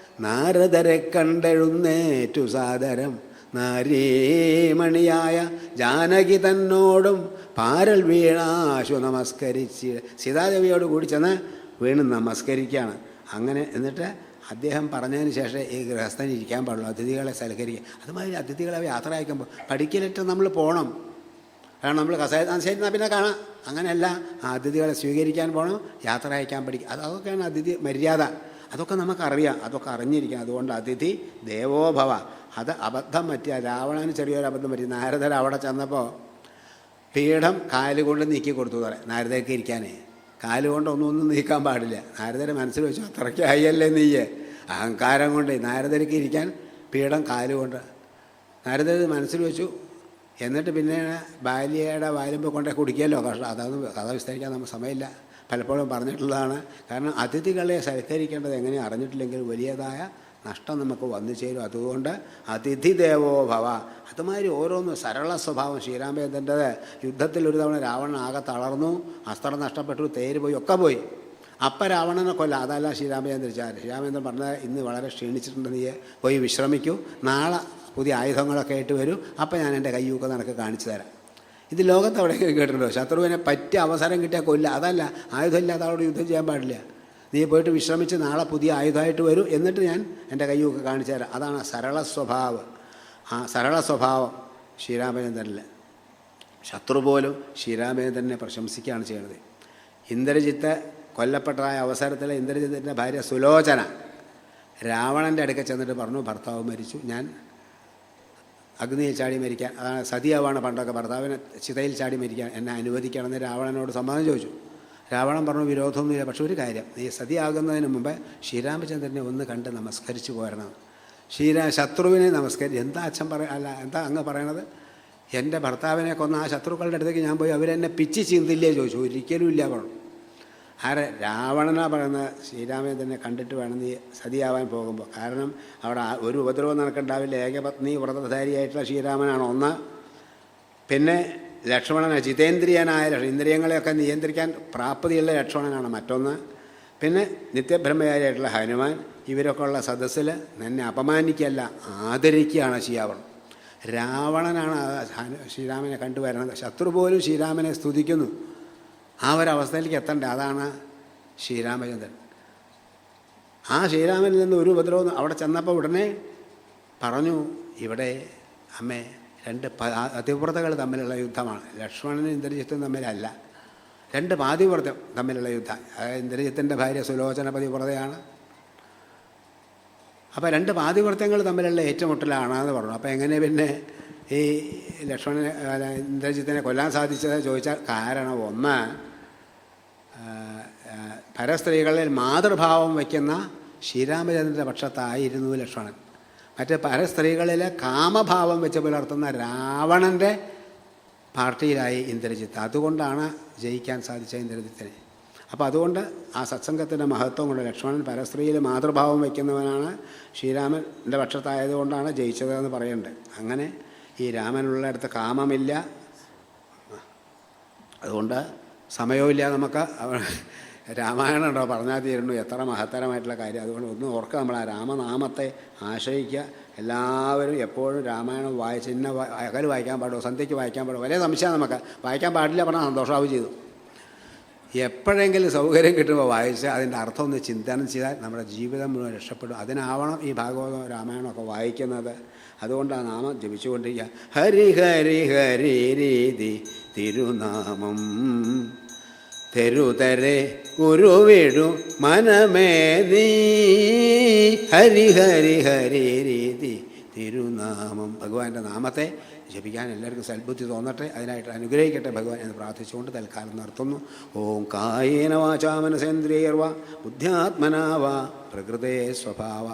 നാരദരെ കണ്ടെഴുന്നേറ്റു സാദരം നാരീമണിയായ ജാനകി തന്നോടും പാരൽ വീണാശു നമസ്കരിച്ച് സീതാദേവിയോട് കൂടി ചെന്ന് വീണ് നമസ്കരിക്കുകയാണ്. അങ്ങനെ എന്നിട്ട് അദ്ദേഹം പറഞ്ഞതിന് ശേഷം ഈ ഗൃഹസ്ഥന് ഇരിക്കാൻ പാടുള്ളൂ, അതിഥികളെ സൽക്കരിക്കുക. അതുമാതിരി അതിഥികളെ യാത്ര അയക്കുമ്പോൾ പഠിക്കലിട്ട് നമ്മൾ പോകണം. കാരണം നമ്മൾ ശരി എന്നാൽ പിന്നെ കാണാം. അങ്ങനെയല്ല, ആ അതിഥികളെ സ്വീകരിക്കാൻ പോകണം, യാത്ര അയക്കാൻ പഠിക്കുക. അതൊക്കെയാണ് അതിഥി മര്യാദ. അതൊക്കെ നമുക്കറിയാം, അതൊക്കെ അറിഞ്ഞിരിക്കണം. അതുകൊണ്ട് അതിഥി ദേവോഭവ. അത് അബദ്ധം പറ്റിയ രാവണന് ചെറിയൊരു അബദ്ധം പറ്റി. നാരദർ അവിടെ ചെന്നപ്പോൾ പീഠം കാലുകൊണ്ട് നീക്കി കൊടുത്തു പറയാം നാരദർക്ക് ഇരിക്കാനേ. കാലുകൊണ്ട് ഒന്നും നീക്കാൻ പാടില്ല. നാരദരെ മനസ്സിൽ വെച്ചു, അത്രയ്ക്ക് ആയല്ലേ നീയെ, അഹങ്കാരം കൊണ്ട് നാരദർക്ക് ഇരിക്കാൻ പീഠം കാലുകൊണ്ട്. നാരദർ മനസ്സിൽ വെച്ചു. എന്നിട്ട് പിന്നെ ബാല്യയുടെ വാലുമ്പോൾ കൊണ്ടേ കുടിക്കുമല്ലോ. കഷ്ടം. അതൊന്നും കഥ വിസ്തരിക്കാൻ നമുക്ക് സമയമില്ല. പലപ്പോഴും പറഞ്ഞിട്ടുള്ളതാണ്. കാരണം അതിഥികളെ സൽക്കരിക്കേണ്ടത് എങ്ങനെ അറിഞ്ഞിട്ടില്ലെങ്കിൽ വലിയതായ നഷ്ടം നമുക്ക് വന്നു ചേരും. അതുകൊണ്ട് അതിഥി ദേവോ ഭവ. അതുമാതിരി ഓരോന്നും സരള സ്വഭാവം. ശ്രീരാമചന്ദ്രൻ്റെത് യുദ്ധത്തിൽ ഒരു തവണ രാവണൻ ആകെ തളർന്നു, അസ്ത്രം നഷ്ടപ്പെട്ടു, തേര് പോയി, ഒക്കെ പോയി. അപ്പം രാവണനെ കൊല്ലാം. അതല്ല ശ്രീരാമചന്ദ്രൻ. ശ്രീരാമചന്ദ്രൻ പറഞ്ഞത്, ഇന്ന് വളരെ ക്ഷീണിച്ചിട്ടുണ്ട്, നീ പോയി വിശ്രമിക്കൂ, നാളെ പുതിയ ആയുധങ്ങളൊക്കെ ആയിട്ട് വരൂ, അപ്പം ഞാൻ എൻ്റെ കയ്യൂക്കെ നിനക്ക് കാണിച്ചു തരാം. ഇത് ലോകത്ത് എവിടെയൊക്കെ കേട്ടിട്ടുണ്ടോ? ശത്രുവിനെ പറ്റിയ അവസരം കിട്ടിയാൽ കൊല്ല. അതല്ല, ആയുധമില്ലാത്ത ആളോട് യുദ്ധം ചെയ്യാൻ പാടില്ല. നീ പോയിട്ട് വിശ്രമിച്ച് നാളെ പുതിയ ആയുധമായിട്ട് വരും, എന്നിട്ട് ഞാൻ എൻ്റെ കയ്യൊക്കെ കാണിച്ചു തരാം. അതാണ് സരള സ്വഭാവം. ആ സരള സ്വഭാവം ശ്രീരാമചന്ദ്രനിൽ. ശത്രു പോലും ശ്രീരാമചന്ദ്രനെ പ്രശംസിക്കുകയാണ് ചെയ്യുന്നത്. ഇന്ദ്രജിത്ത് കൊല്ലപ്പെട്ടതായ അവസരത്തിൽ ഇന്ദ്രജിത്തിൻ്റെ ഭാര്യ സുലോചന രാവണൻ്റെ അടുക്ക ചെന്നിട്ട് പറഞ്ഞു, ഭർത്താവ് മരിച്ചു, ഞാൻ അഗ്നിയിൽ ചാടി മരിക്കാൻ, അതാണ് സതിയാവാണ് പണ്ടൊക്കെ, ഭർത്താവിനെ ചിതയിൽ ചാടി മരിക്കാൻ എന്നെ അനുവദിക്കണമെന്ന് രാവണനോട് സമ്മതം ചോദിച്ചു. രാവണൻ പറഞ്ഞു, വിരോധമൊന്നുമില്ല, പക്ഷെ ഒരു കാര്യം, നീ സതിയാകുന്നതിന് മുമ്പ് ശ്രീരാമചന്ദ്രനെ ഒന്ന് കണ്ട് നമസ്കരിച്ചു പോരണം. ശത്രുവിനെ എന്താ അച്ഛൻ എന്താ അങ്ങ് പറയണത്? എൻ്റെ ഭർത്താവിനെ കൊന്ന ആ ശത്രുക്കളുടെ അടുത്തേക്ക് ഞാൻ പോയി അവരെന്നെ പിച്ചി ചീന്തില്ലേ ചോദിച്ചു. ഒരിക്കലും ഇല്ല പറഞ്ഞു. ആരെ? രാവണനാ പറയുന്നത്, ശ്രീരാമചന്ദ്രനെ കണ്ടിട്ട് വേണം നീ സതിയാവാൻ പോകുമ്പോൾ. കാരണം അവിടെ ഒരു ഉപദ്രവം നടക്കണ്ടാവില്ല. ഏകപത്നി വ്രതധാരിയായിട്ടുള്ള ശ്രീരാമനാണ് ഒന്ന്. പിന്നെ ലക്ഷ്മണനാണ്, ജിതേന്ദ്രിയനായ ഇന്ദ്രിയങ്ങളെയൊക്കെ നിയന്ത്രിക്കാൻ പ്രാപ്തിയുള്ള ലക്ഷ്മണനാണ് മറ്റൊന്ന്. പിന്നെ നിത്യബ്രഹ്മചാരിയായിട്ടുള്ള ഹനുമാൻ. ഇവരൊക്കെ ഉള്ള സദസ്സിൽ നിന്നെ അപമാനിക്കല്ല, ആദരിക്കുകയാണ് ചെയ്യാവണം. രാവണനാണ് ശ്രീരാമനെ കണ്ടുവരുന്നത്. ശത്രു പോലും ശ്രീരാമനെ സ്തുതിക്കുന്നു. ആ ഒരവസ്ഥയിലേക്ക് എത്തണ്ടേ. അതാണ് ശ്രീരാമചന്ദ്രൻ. ആ ശ്രീരാമനിൽ നിന്ന് ഒരു ഉപദ്രവം അവിടെ ചെന്നപ്പോൾ ഉടനെ പറഞ്ഞു, ഇവിടെ അമ്മേ രണ്ട് അതിവ്രതകൾ തമ്മിലുള്ള യുദ്ധമാണ്. ലക്ഷ്മണനും ഇന്ദ്രജിത്തും തമ്മിലല്ല, രണ്ട് പാതിവ്രതം തമ്മിലുള്ള യുദ്ധം. അതായത് ഇന്ദ്രജിത്തിൻ്റെ ഭാര്യ സുലോചന പതിവ്രതയാണ്. അപ്പോൾ രണ്ട് പാതിവ്രത്യങ്ങൾ തമ്മിലുള്ള ഏറ്റുമുട്ടലാണെന്ന് പറഞ്ഞു. അപ്പോൾ എങ്ങനെ പിന്നെ ഈ ലക്ഷ്മണനെ ഇന്ദ്രജിത്തിനെ കൊല്ലാൻ സാധിച്ചത് ചോദിച്ചാൽ, കാരണം ഒന്ന്, പരസ്ത്രീകളിൽ മാതൃഭാവം വയ്ക്കുന്ന ശ്രീരാമചന്ദ്രൻ്റെ പക്ഷത്തായിരുന്നു ലക്ഷ്മണൻ. മറ്റ് പരസ്ത്രീകളിലെ കാമഭാവം വെച്ച് പുലർത്തുന്ന രാവണൻ്റെ പാർട്ടിയിലായി ഇന്ദ്രജിത്ത്. അതുകൊണ്ടാണ് ജയിക്കാൻ സാധിച്ച ഇന്ദ്രജിത്തിനെ. അപ്പോൾ അതുകൊണ്ട് ആ സത്സംഗത്തിൻ്റെ മഹത്വം കൊണ്ട് ലക്ഷ്മണൻ പരസ്ത്രീയിൽ മാതൃഭാവം വയ്ക്കുന്നവനാണ്, ശ്രീരാമൻ്റെ പക്ഷത്തായതുകൊണ്ടാണ് ജയിച്ചതെന്ന് പറയുന്നുണ്ട്. അങ്ങനെ ഈ രാമനുള്ളിടത്ത് കാമമില്ല. അതുകൊണ്ട് സമയവുമില്ല നമുക്ക്. രാമായണം ഉണ്ടോ പറഞ്ഞാൽ തീരുന്നു, എത്ര മഹത്തരമായിട്ടുള്ള കാര്യം. അതുകൊണ്ട് ഒന്ന് ഓർക്കുക, നമ്മൾ ആ രാമനാമത്തെ ആശ്രയിക്കുക. എല്ലാവരും എപ്പോഴും രാമായണം വായിച്ച് ഇന്ന അകൽ വായിക്കാൻ പാടുമോ, സന്ധ്യയ്ക്ക് വായിക്കാൻ പാടുമോ, വലിയ സംശയം നമുക്ക്. വായിക്കാൻ പാടില്ല പറഞ്ഞാൽ സന്തോഷമാവും ചെയ്തു. എപ്പോഴെങ്കിലും സൗകര്യം കിട്ടുമ്പോൾ വായിച്ച് അതിൻ്റെ അർത്ഥം ഒന്ന് ചിന്തനം ചെയ്താൽ നമ്മുടെ ജീവിതം മുഴുവൻ രക്ഷപ്പെടും. അതിനാവണം ഈ ഭാഗവതം രാമായണമൊക്കെ വായിക്കുന്നത്. അതുകൊണ്ട് ആ നാമം ജപിച്ചുകൊണ്ടിരിക്കുക. ഹരി ഹരി ഹരി രീതി തിരുനാമം തെരുതരെ ഗുരുവിടു മനമേ നീ. ഹരി ഹരി ഹരി രീതി തിരുനാമം. ഭഗവാന്റെ നാമത്തെ ജപിക്കാൻ എല്ലാവർക്കും സൽബുദ്ധി തോന്നട്ടെ, അതിനായിട്ട് അനുഗ്രഹിക്കട്ടെ ഭഗവാൻ എന്ന് പ്രാർത്ഥിച്ചുകൊണ്ട് തൽക്കാലം നിർത്തുന്നു. ഓം കായേന വാചാ മനസേന്ദ്രിയർവാ ബുദ്ധ്യാത്മനാ വാ പ്രകൃതേ സ്വഭാവ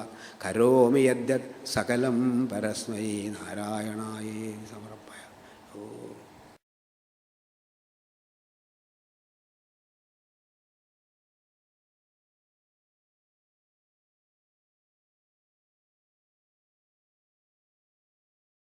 കരോമി യദ്യത് സകലം പരസ്മൈ നാരായണായേ.